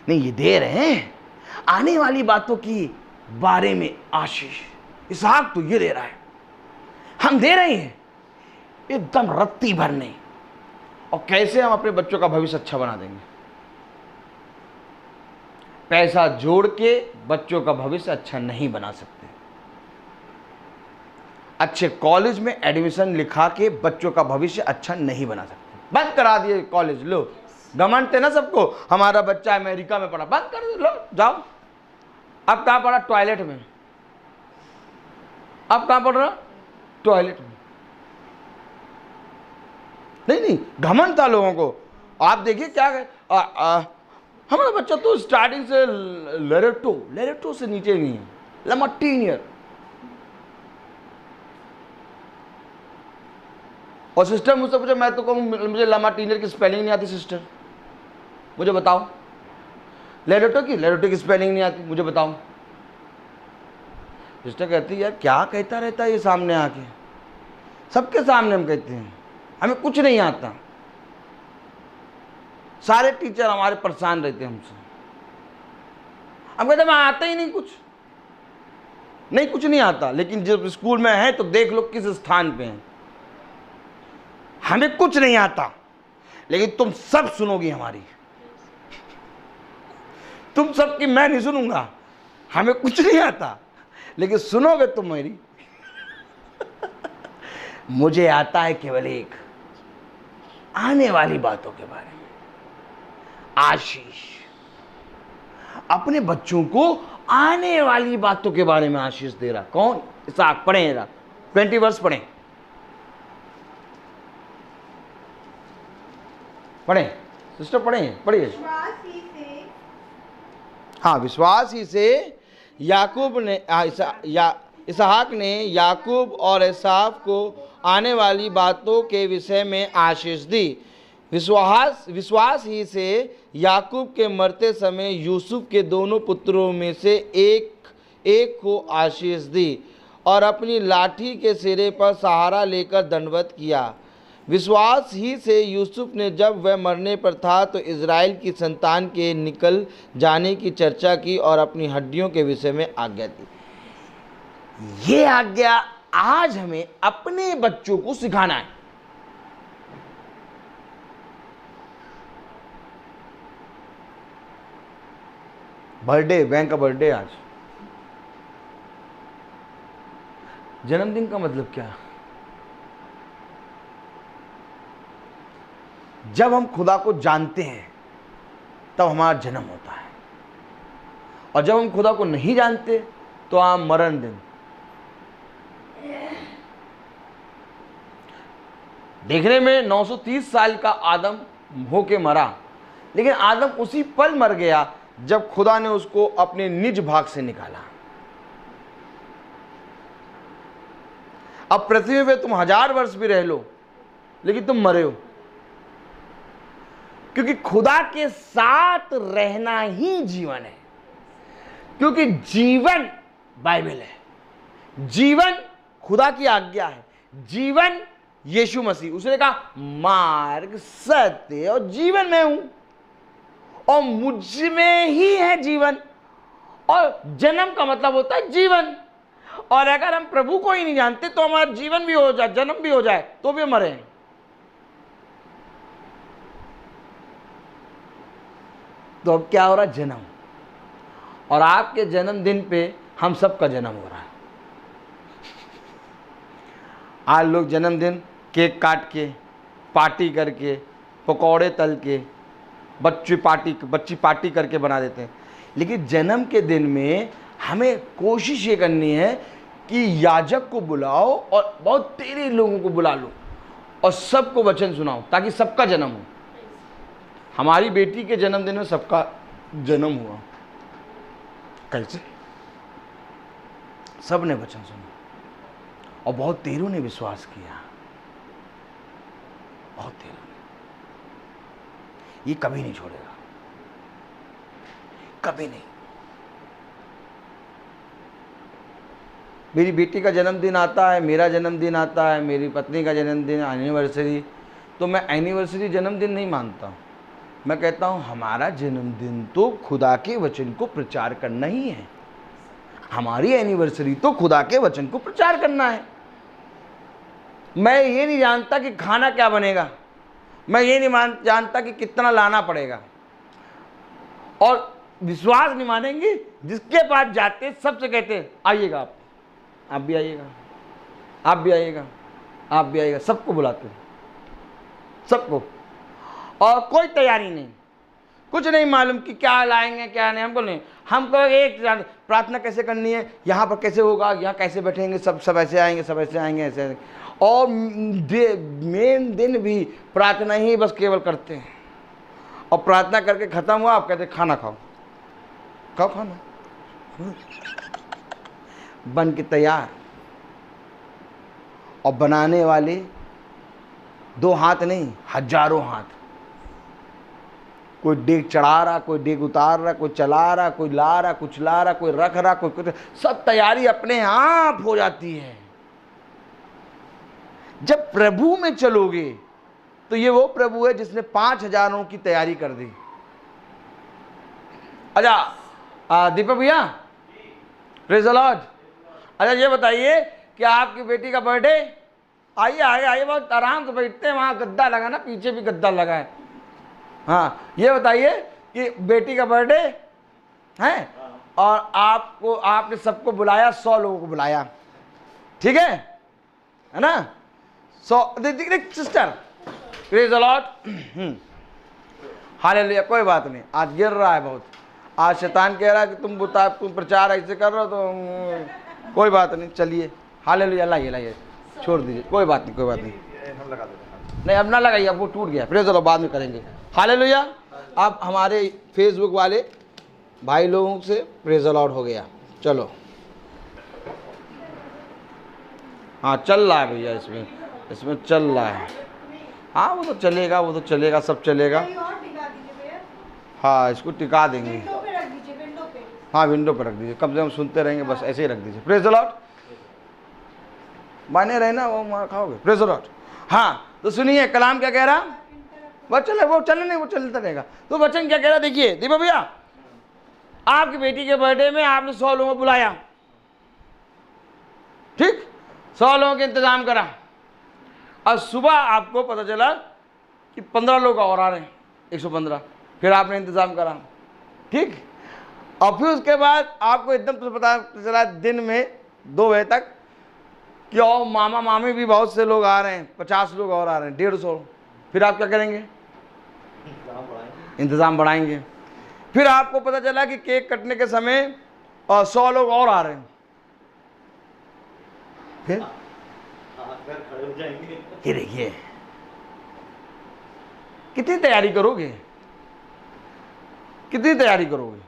नहीं, ये दे रहे हैं आने वाली बातों की बारे में आशीष। इसहाक तो ये दे रहा है, हम दे रहे हैं एकदम रत्ती भर नहीं। और कैसे हम अपने बच्चों का भविष्य अच्छा बना देंगे, पैसा जोड़ के बच्चों का भविष्य अच्छा नहीं बना सकते। अच्छे कॉलेज में एडमिशन लिखा के बच्चों का भविष्य अच्छा नहीं बना सकते। बंद करा दिए कॉलेज, लो, घमंड थे ना सबको, हमारा बच्चा अमेरिका में पढ़ा, बंद कर दो, लो जाओ। अब कहां पढ़ा, टॉयलेट में। अब कहां पढ़ रहा, टॉयलेट में। नहीं, घमंड था लोगों को। आप देखिए क्या हमारा बच्चा तो स्टार्टिंग से लेरेटो से नीचे नहीं है, लमाटीनियर। और सिस्टर मुझसे पूछे, मैं तो कहूँ मुझे लमाटीनियर की स्पेलिंग नहीं आती सिस्टर, मुझे बताओ। लेरेटो की स्पेलिंग नहीं आती, मुझे बताओ। सिस्टर कहती है, यार क्या कहता रहता है ये सामने आके, सबके सामने हम कहते हैं, हमें कुछ नहीं आता। सारे टीचर हमारे परेशान रहते हैं हमसे, हम कहते हैं आता ही नहीं कुछ, नहीं कुछ नहीं आता। लेकिन जब स्कूल में है तो देख लो किस स्थान पे हैं। हमें कुछ नहीं आता, लेकिन तुम सब सुनोगी हमारी, तुम सबकी मैं नहीं सुनूंगा। हमें कुछ नहीं आता, लेकिन सुनोगे तुम मेरी। मुझे आता है केवल एक, आने वाली बातों के बारे में आशीष। अपने बच्चों को आने वाली बातों के बारे में आशीष दे रहा। कौन, इसहाक। पढ़े 20 वर्ष पढ़े सिस्टर, पढ़िए। हाँ, विश्वास ही से याकूब ने, इसहाक ने याकूब और एसाव को आने वाली बातों के विषय में आशीष दी। विश्वास ही से याकूब के मरते समय यूसुफ के दोनों पुत्रों में से एक को आशीष दी और अपनी लाठी के सिरे पर सहारा लेकर दंडवत किया। विश्वास ही से यूसुफ ने जब वह मरने पर था तो इज़राइल की संतान के निकल जाने की चर्चा की और अपनी हड्डियों के विषय में आज्ञा दी। ये आज्ञा आज हमें अपने बच्चों को सिखाना है। बर्थडे, बैंक का बर्थडे आज। जन्मदिन का मतलब क्या? जब हम खुदा को जानते हैं तब हमारा जन्म होता है, और जब हम खुदा को नहीं जानते तो हम मरण दिन। देखने में 930 साल का आदम होके मरा, लेकिन आदम उसी पल मर गया जब खुदा ने उसको अपने निज भाग से निकाला। अब पृथ्वी पे तुम 1000 वर्ष भी रह लो, लेकिन तुम मरे हो, क्योंकि खुदा के साथ रहना ही जीवन है। क्योंकि जीवन बाइबल है, जीवन खुदा की आज्ञा है, जीवन यीशु मसीह। उसने कहा मार्ग, सत्य और जीवन में हूं, और मुझ में ही है जीवन। और जन्म का मतलब होता है जीवन। और अगर हम प्रभु को ही नहीं जानते तो हमारा जीवन भी हो जाए, जन्म भी हो जाए, तो भी मरे हैं। तो अब क्या हो रहा है? जन्म। और आपके जन्मदिन पे हम सबका जन्म हो रहा है। आज लोग जन्मदिन केक काट के, पार्टी करके, पकौड़े तल के, बच्ची पार्टी करके बना देते हैं। लेकिन जन्म के दिन में हमें कोशिश ये करनी है कि याजक को बुलाओ और बहुत तेरे लोगों को बुला लो और सबको वचन सुनाओ, ताकि सबका जन्म हो। हमारी बेटी के जन्मदिन में सबका जन्म हुआ। कैसे? सब ने वचन सुना और बहुत तेरों ने विश्वास किया, बहुत तेरों ने। ये कभी नहीं छोड़ेगा, कभी नहीं। मेरी बेटी का जन्मदिन आता है, मेरा जन्मदिन आता है, मेरी पत्नी का जन्मदिन, एनिवर्सरी, तो मैं एनिवर्सरी जन्मदिन नहीं मानता। मैं कहता हूँ हमारा जन्मदिन तो खुदा के वचन को प्रचार करना ही है। हमारी एनिवर्सरी तो खुदा के वचन को प्रचार करना है। मैं ये नहीं जानता कि खाना क्या बनेगा, मैं ये नहीं जानता कि कितना लाना पड़ेगा, और विश्वास नहीं मानेंगे जिसके पास जाते सबसे कहते आइएगा, आप भी आइएगा, आप भी आइएगा, आप भी आइएगा, सबको बुलाते हैं, सबको। और कोई तैयारी नहीं, कुछ नहीं मालूम कि क्या लाएंगे क्या नहीं, हमको नहीं। हमको एक प्रार्थना कैसे करनी है, यहाँ पर कैसे होगा, यहाँ कैसे बैठेंगे, सब ऐसे आएंगे, सब ऐसे आएंगे, ऐसे आएंगे। और मेन दिन भी प्रार्थना ही बस केवल करते हैं, और प्रार्थना करके ख़त्म हुआ, आप कहते खाना खाओ, खाओ खाना बन के तैयार। और बनाने वाले 2 हाथ नहीं, हजारों हाथ। कोई डेग चढ़ा रहा, कोई डेग उतार रहा, कोई चला रहा, कोई ला रहा, कुछ ला रहा, कोई रख रहा, कोई कुछ, सब तैयारी अपने आप हो जाती है। जब प्रभु में चलोगे तो ये वो प्रभु है जिसने 5000 की तैयारी कर दी। अच्छा दीपक भैया, प्रेज़ द लॉर्ड। अच्छा ये बताइए कि आपकी बेटी का बर्थडे, आइए आइए आइए, बहुत आराम से बैठते हैं, वहाँ गद्दा लगा ना, पीछे भी गद्दा लगा है। हाँ ये बताइए कि बेटी का बर्थडे है और आपने सबको बुलाया, 100 लोगों को बुलाया, ठीक है ना? 100 sister, praise the Lord, hallelujah. कोई बात नहीं, आज गिर रहा है बहुत, आज शैतान कह रहा है कि तुम प्रचार ऐसे कर रहे हो, तो कोई बात नहीं, चलिए हालेलुया, लाइए छोड़ दीजिए, कोई बात नहीं, कोई बात नहीं, हम लगा देते हैं। नहीं अब ना लगाइए, अब वो टूट गया, प्रेज़ द लॉर्ड, बाद में करेंगे। हालेलुया। अब हमारे फेसबुक वाले भाई लोगों से प्रेज़ द लॉर्ड हो गया, चलो। हाँ चल रहा है भैया, इसमें चल रहा है। हाँ वो तो चलेगा, सब चलेगा। हाँ इसको टिका देंगे, हाँ विंडो पर रख दीजिए, कम से कम सुनते रहेंगे, बस ऐसे ही रख दीजिए। प्रेज़ द लॉर्ड, माने रहे ना, वो मार खाओगे। Praise the Lord. हाँ तो सुनिए कलाम क्या कह रहा, वो चलता रहेगा। तो वचन क्या कह रहा, देखिए दीपक भैया, आपकी बेटी के बर्थडे में आपने 100 लोगों को बुलाया, ठीक, 100 लोगों के इंतज़ाम करा। और सुबह आपको पता चला कि 15 लोग और आ रहे हैं, 115, फिर आपने इंतज़ाम करा, ठीक। और फिर उसके बाद आपको एकदम तो पता चला दिन में 2 बजे तक कि और मामा मामी भी बहुत से लोग आ रहे हैं, 50 लोग और आ रहे हैं, 150। फिर आप क्या करेंगे? इंतज़ाम बढ़ाएंगे। फिर आपको पता चला कि केक कटने के समय 100 लोग और आ रहे हैं, फिर खड़े हो जाएंगे। ये देखिए कितनी तैयारी करोगे, कितनी तैयारी करोगे।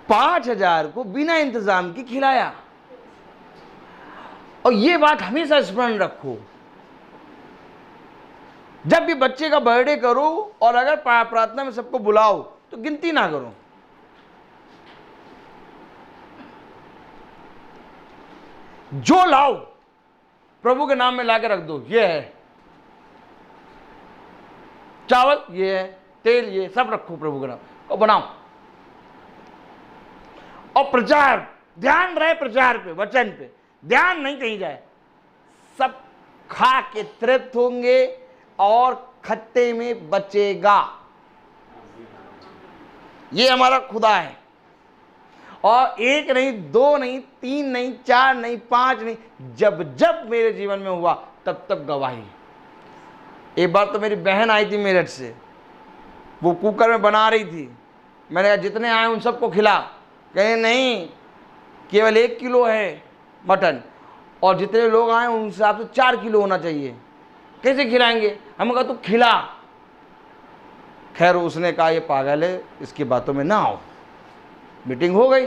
पांच 5,000 को बिना इंतजाम के खिलाया। और ये बात हमेशा स्मरण रखो, जब भी बच्चे का बर्थडे करो और अगर प्रार्थना में सबको बुलाओ तो गिनती ना करो। जो लाओ प्रभु के नाम में लाके रख दो। ये है चावल, ये है तेल, ये सब रखो प्रभु के नाम और बनाओ। और प्रचार, ध्यान रहे प्रचार पे, वचन पे ध्यान नहीं कहीं जाए। सब खा के तृप्त होंगे और खत्ते में बचेगा। ये हमारा खुदा है। और 1 नहीं, 2 नहीं, 3 नहीं, 4 नहीं, 5 नहीं, जब जब मेरे जीवन में हुआ तब तब गवाही। एक बार तो मेरी बहन आई थी मेरठ से, वो कुकर में बना रही थी। मैंने कहा जितने आए उन सबको खिला। कहे नहीं, केवल 1 किलो है मटन और जितने लोग आए उन हिसाब से 4 किलो होना चाहिए, कैसे खिलाएंगे? हम कहा तू खिला। खैर उसने कहा ये पागल है, इसकी बातों में ना आओ। मीटिंग हो गई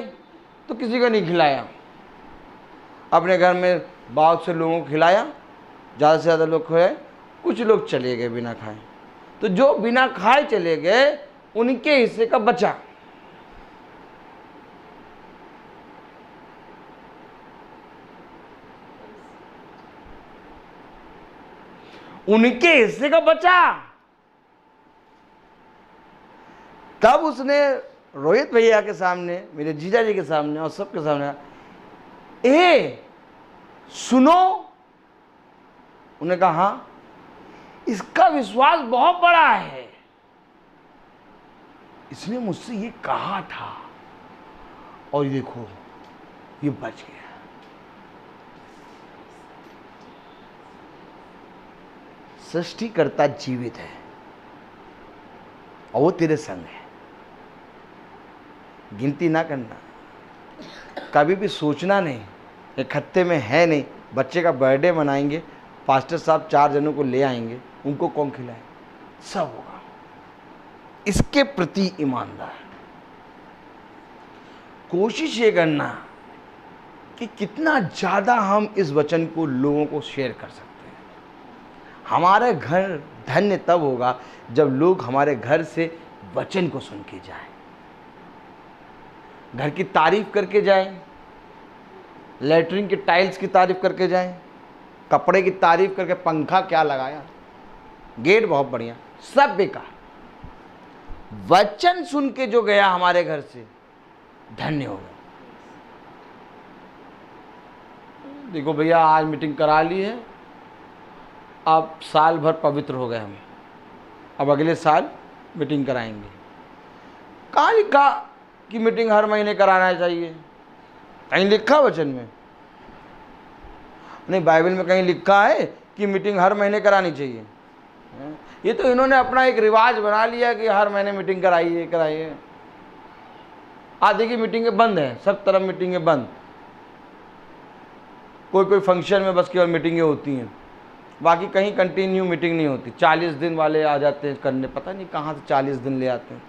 तो किसी को नहीं खिलाया। अपने घर में बहुत से लोगों को खिलाया, ज़्यादा से ज़्यादा लोग खाए, कुछ लोग चले गए बिना खाए। तो जो बिना खाए चले गए उनके हिस्से का बचा। उनके हिस्से का बचा। तब उसने रोहित भैया के सामने, मेरे जीजा जी के सामने और सबके सामने, ए सुनो। उन्होंने कहा हाँ, इसका विश्वास बहुत बड़ा है, इसने मुझसे ये कहा था और ये देखो ये बच गया। सृष्टिकर्ता जीवित है और वो तेरे संग है। गिनती ना करना, कभी भी सोचना नहीं ये खत्ते में है नहीं। बच्चे का बर्थडे मनाएंगे, पास्टर साहब 4 जनों को ले आएंगे, उनको कौन खिलाए? सब होगा। इसके प्रति ईमानदार कोशिश ये करना कि कितना ज़्यादा हम इस वचन को लोगों को शेयर कर सकते हैं। हमारे घर धन्य तब होगा जब लोग हमारे घर से वचन को सुन के जाएं, घर की तारीफ करके जाएं, लेटरिन के टाइल्स की तारीफ करके जाएं, कपड़े की तारीफ करके, पंखा क्या लगाया, गेट बहुत बढ़िया, सब बेकार। वचन सुन के जो गया हमारे घर से धन्य हो गया। देखो भैया आज मीटिंग करा ली है, अब साल भर पवित्र हो गए हम, अब अगले साल मीटिंग कराएंगे। कहाँ लिखा कि मीटिंग हर महीने कराना चाहिए? कहीं लिखा वचन में? नहीं, बाइबल में कहीं लिखा है कि मीटिंग हर महीने करानी चाहिए? ये तो इन्होंने अपना एक रिवाज बना लिया कि हर महीने मीटिंग कराइए कराइए। आज देखिए मीटिंगें बंद हैं, सब तरफ मीटिंगें बंद। कोई कोई फंक्शन में बस केवल मीटिंगें होती हैं, बाकी कहीं कंटिन्यू मीटिंग नहीं होती। 40 दिन वाले आ जाते हैं करने, पता नहीं कहाँ से 40 दिन ले आते हैं।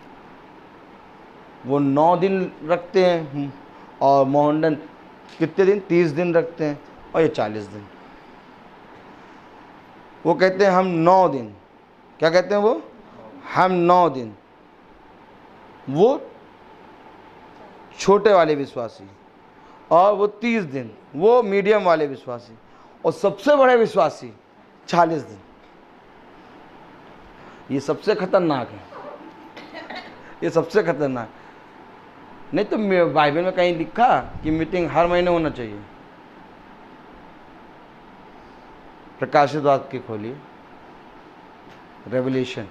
वो 9 दिन रखते हैं और मोहंडन कितने दिन? 30 दिन रखते हैं और ये 40 दिन। वो कहते हैं हम 9 दिन, क्या कहते हैं वो? हम 9 दिन। वो छोटे वाले विश्वासी, और वो 30 दिन वो मीडियम वाले विश्वासी, और सबसे बड़े विश्वासी 40 दिन। ये सबसे खतरनाक है। ये सबसे खतरनाक। नहीं तो बाइबल में कहीं लिखा कि मीटिंग हर महीने होना चाहिए? प्रकाशित वाक्य खोलिए, रेवलेशन,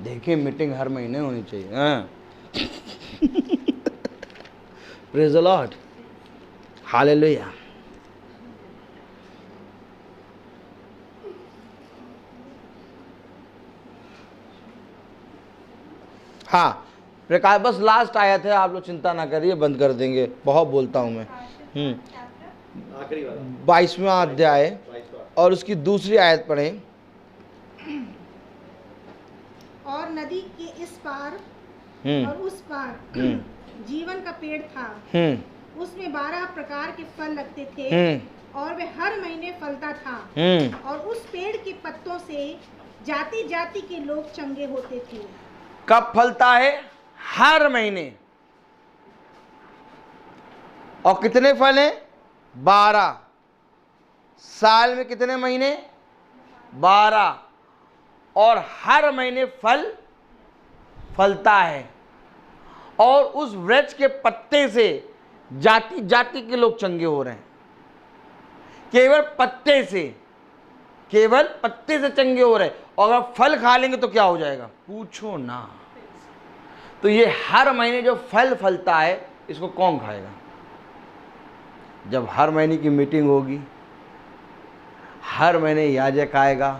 देखिए मीटिंग हर महीने होनी चाहिए। हाँ प्रेज द लॉर्ड, हालेलुया। हाँ प्रकाश, बस लास्ट आया थे, आप लोग चिंता ना करिए, बंद कर देंगे, बहुत बोलता हूँ मैं। आखिरी वाला 22वां अध्याय 22वां। और उसकी दूसरी आयत पढ़ें। और नदी के इस पार और उस पार जीवन का पेड़ था, उसमें 12 प्रकार के फल लगते थे और वे हर महीने फलता था, और उस पेड़ के पत्तों से जाति जाति के लोग चंगे होते थे। कब फलता है? हर महीने। और कितने फल हैं? 12। साल में कितने महीने? 12। और हर महीने फल फलता है, और उस वृक्ष के पत्ते से जाति जाति के लोग चंगे हो रहे हैं। केवल पत्ते से, केवल पत्ते से चंगे हो रहे हैं। और अगर फल खा लेंगे तो क्या हो जाएगा? पूछो ना। तो ये हर महीने जो फल फलता है, इसको कौन खाएगा? जब हर महीने की मीटिंग होगी, हर महीने याजक आएगा,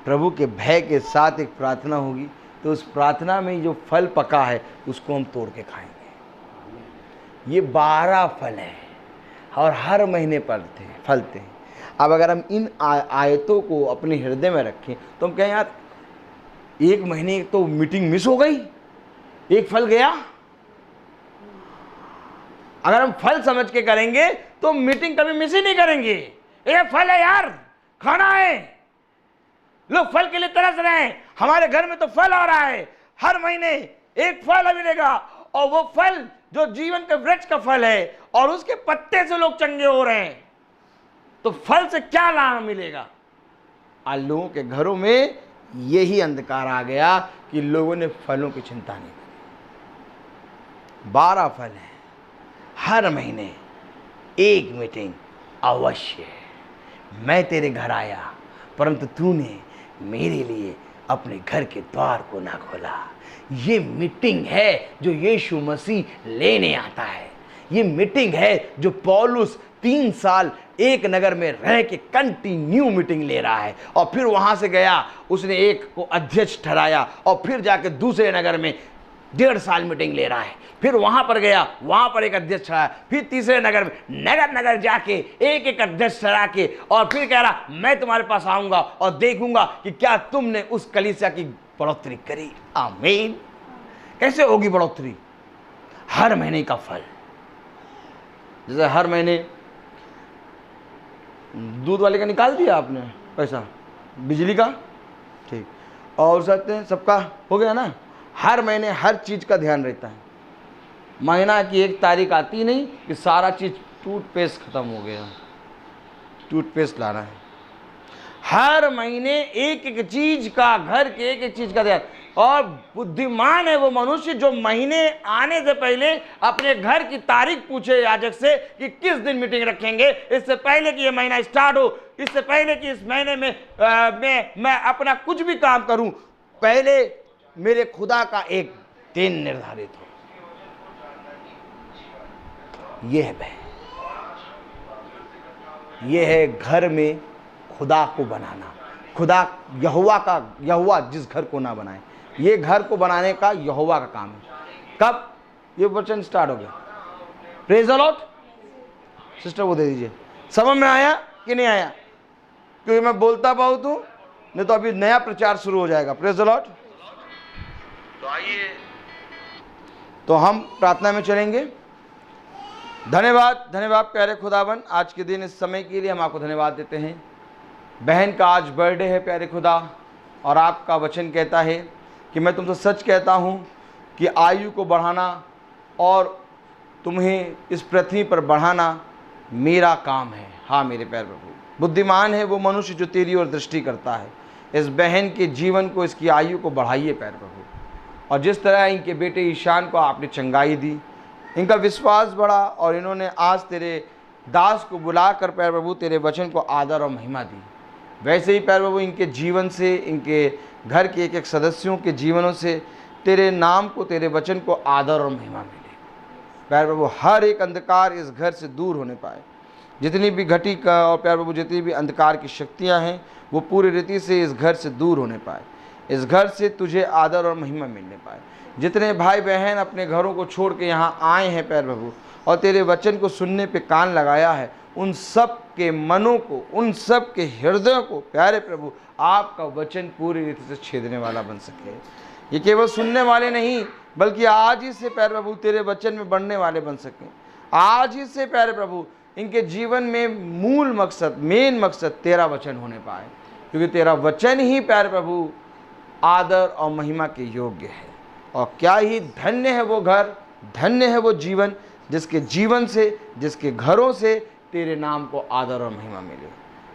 प्रभु के भय के साथ एक प्रार्थना होगी, तो उस प्रार्थना में जो फल पका है उसको हम तोड़ के खाएंगे। ये 12 फल है और हर महीने फलते हैं। अब अगर हम इन आयतों को अपने हृदय में रखें तो हम कहें यार एक महीने तो मीटिंग मिस हो गई, एक फल गया। अगर हम फल समझ के करेंगे तो मीटिंग कभी मिस ही नहीं करेंगे। ये फल है यार, खाना है, लोग फल के लिए तरस रहे हैं, हमारे घर में तो फल आ रहा है, हर महीने एक फल मिलेगा, और वो फल जो जीवन के वृक्ष का फल है, और उसके पत्ते से लोग चंगे हो रहे हैं। तो फल से क्या लाभ मिलेगा? आज लोगों के घरों में यही अंधकार आ गया कि लोगों ने फलों की चिंता नहीं करी। 12 फल है, हर महीने एक मीटिंग अवश्य। मैं तेरे घर आया परंतु तूने मेरे लिए अपने घर के द्वार को ना खोला। ये मीटिंग है जो यीशु मसीह लेने आता है। ये मीटिंग है जो पौलुस 3 साल एक नगर में रह के कंटिन्यू मीटिंग ले रहा है, और फिर वहां से गया, उसने एक को अध्यक्ष ठहराया, और फिर जाके दूसरे नगर में 1.5 साल मीटिंग ले रहा है, फिर वहां पर गया, वहां पर एक अध्यक्ष ठहराया, फिर तीसरे नगर में नगर नगर जाके एक एक अध्यक्ष ठहरा के, और फिर कह रहा मैं तुम्हारे पास आऊंगा और देखूंगा कि क्या तुमने उस कलीसिया की बढ़ोतरी करी। आमीन। कैसे होगी बढ़ोतरी? हर महीने का फल। जैसे हर महीने दूध वाले का निकाल दिया आपने पैसा, बिजली का, ठीक, और सकते हैं सबका हो गया ना। हर महीने हर चीज़ का ध्यान रहता है। महीना की 1 तारीख आती नहीं कि सारा चीज़ टूथपेस्ट ख़त्म हो गया, टूथपेस्ट लाना है। हर महीने एक एक चीज़ का, घर के एक एक चीज़ का ध्यान। और बुद्धिमान है वो मनुष्य जो महीने आने से पहले अपने घर की तारीख पूछे याजक से कि किस दिन मीटिंग रखेंगे, इससे पहले कि ये महीना स्टार्ट हो, इससे पहले कि इस महीने में मैं अपना कुछ भी काम करूं, पहले मेरे खुदा का एक दिन निर्धारित हो। यह है यह है घर में खुदा को बनाना। खुदा यहोवा जिस घर को ना बनाए, ये घर को बनाने का यहोवा का काम है। कब ये वचन स्टार्ट हो गया? Praise the Lord. सिस्टर वो दे दीजिए। समझ में आया कि नहीं आया? क्योंकि मैं बोलता बहुत हूं, नहीं तो अभी नया प्रचार शुरू हो जाएगा। Praise the Lord. तो आइए, तो हम प्रार्थना में चलेंगे। धन्यवाद, धन्यवाद प्यारे खुदावन, आज के दिन इस समय के लिए हम आपको धन्यवाद देते हैं। बहन का आज बर्थडे है प्यारे खुदा, और आपका वचन कहता है कि मैं तुमसे सच कहता हूँ कि आयु को बढ़ाना और तुम्हें इस पृथ्वी पर बढ़ाना मेरा काम है। हाँ मेरे प्यारे प्रभु, बुद्धिमान है वो मनुष्य जो तेरी ओर दृष्टि करता है। इस बहन के जीवन को, इसकी आयु को बढ़ाइए प्यारे प्रभु। और जिस तरह इनके बेटे ईशान को आपने चंगाई दी, इनका विश्वास बढ़ा और इन्होंने आज तेरे दास को बुलाकर प्यारे प्रभु तेरे वचन को आदर और महिमा दी, वैसे ही प्यारे प्रभु इनके जीवन से, इनके घर के एक एक सदस्यों के जीवनों से तेरे नाम को, तेरे वचन को आदर और महिमा मिले। प्यारे प्रभु हर एक अंधकार इस घर से दूर होने पाए, जितनी भी घटी का और प्यारे प्रभु जितनी भी अंधकार की शक्तियां हैं वो पूरी रीति से इस घर से दूर होने पाए, इस घर से तुझे आदर और महिमा मिलने पाए। जितने भाई बहन अपने घरों को छोड़ के यहाँ आए हैं प्यारे प्रभु और तेरे वचन को सुनने पे कान लगाया है, उन सब के मनों को, उन सब के हृदयों को प्यारे प्रभु आपका वचन पूरी रीति से छेदने वाला बन सके। ये केवल सुनने वाले नहीं बल्कि आज ही से प्यारे प्रभु तेरे वचन में बढ़ने वाले बन सकें। आज ही से प्यारे प्रभु इनके जीवन में मूल मकसद, मेन मकसद तेरा वचन होने पाए, क्योंकि तेरा वचन ही प्यारे प्रभु आदर और महिमा के योग्य है। और क्या ही धन्य है वो घर, धन्य है वो जीवन जिसके जीवन से, जिसके घरों से तेरे नाम को आदर और महिमा मिले।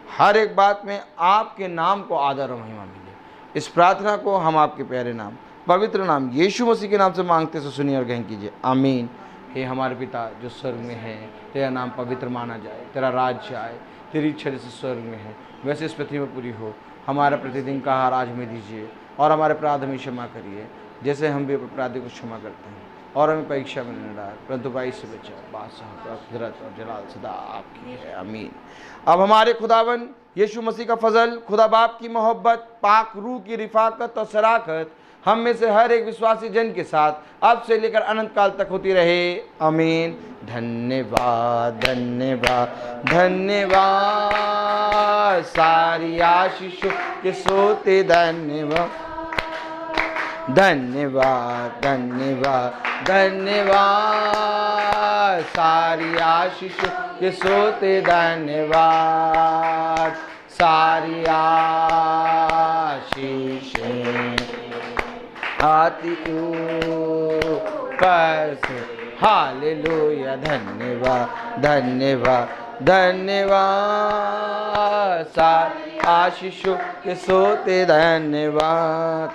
हर एक बात में आपके नाम को आदर और महिमा मिले। इस प्रार्थना को हम आपके प्यारे नाम, पवित्र नाम यीशु मसीह के नाम से मांगते से सुनिए और ग्रहण कीजिए, आमीन। हे हमारे पिता जो स्वर्ग में है, तेरा नाम पवित्र माना जाए, तेरा राज्य आए, तेरी इच्छा जैसे स्वर्ग में है वैसे इस पृथ्वी में पूरी हो। हमारा प्रतिदिन का आहार आज हमें दीजिए और हमारे अपराध हमें क्षमा करिए जैसे हम भी अपराधी को क्षमा करते हैं, और हमें परीक्षा में न डाल परंतु बुराई से बचाओ, बादशाह कुदरत और जलाल सदा आपकी है, आमीन। अब हमारे खुदावन यीशु मसीह का फजल, खुदा बाप की मोहब्बत, पाक रूह की रिफाकत और शराकत हम में से हर एक विश्वासी जन के साथ अब से लेकर अनंत काल तक होती रहे, आमीन। धन्यवाद धन्यवाद धन्यवाद, सारी आशीषों के सोते धन्यवाद, धन्यवाद धन्यवाद धन्यवाद, सारी आशीषों के सोते धन्यवाद, सारी आशीषें आती ऊपर से, हालेलुया। धन्यवाद धन्यवाद धन्यवाद, सारी आशीषों के सोते धन्यवाद।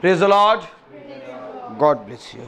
Praise the Lord. God bless you.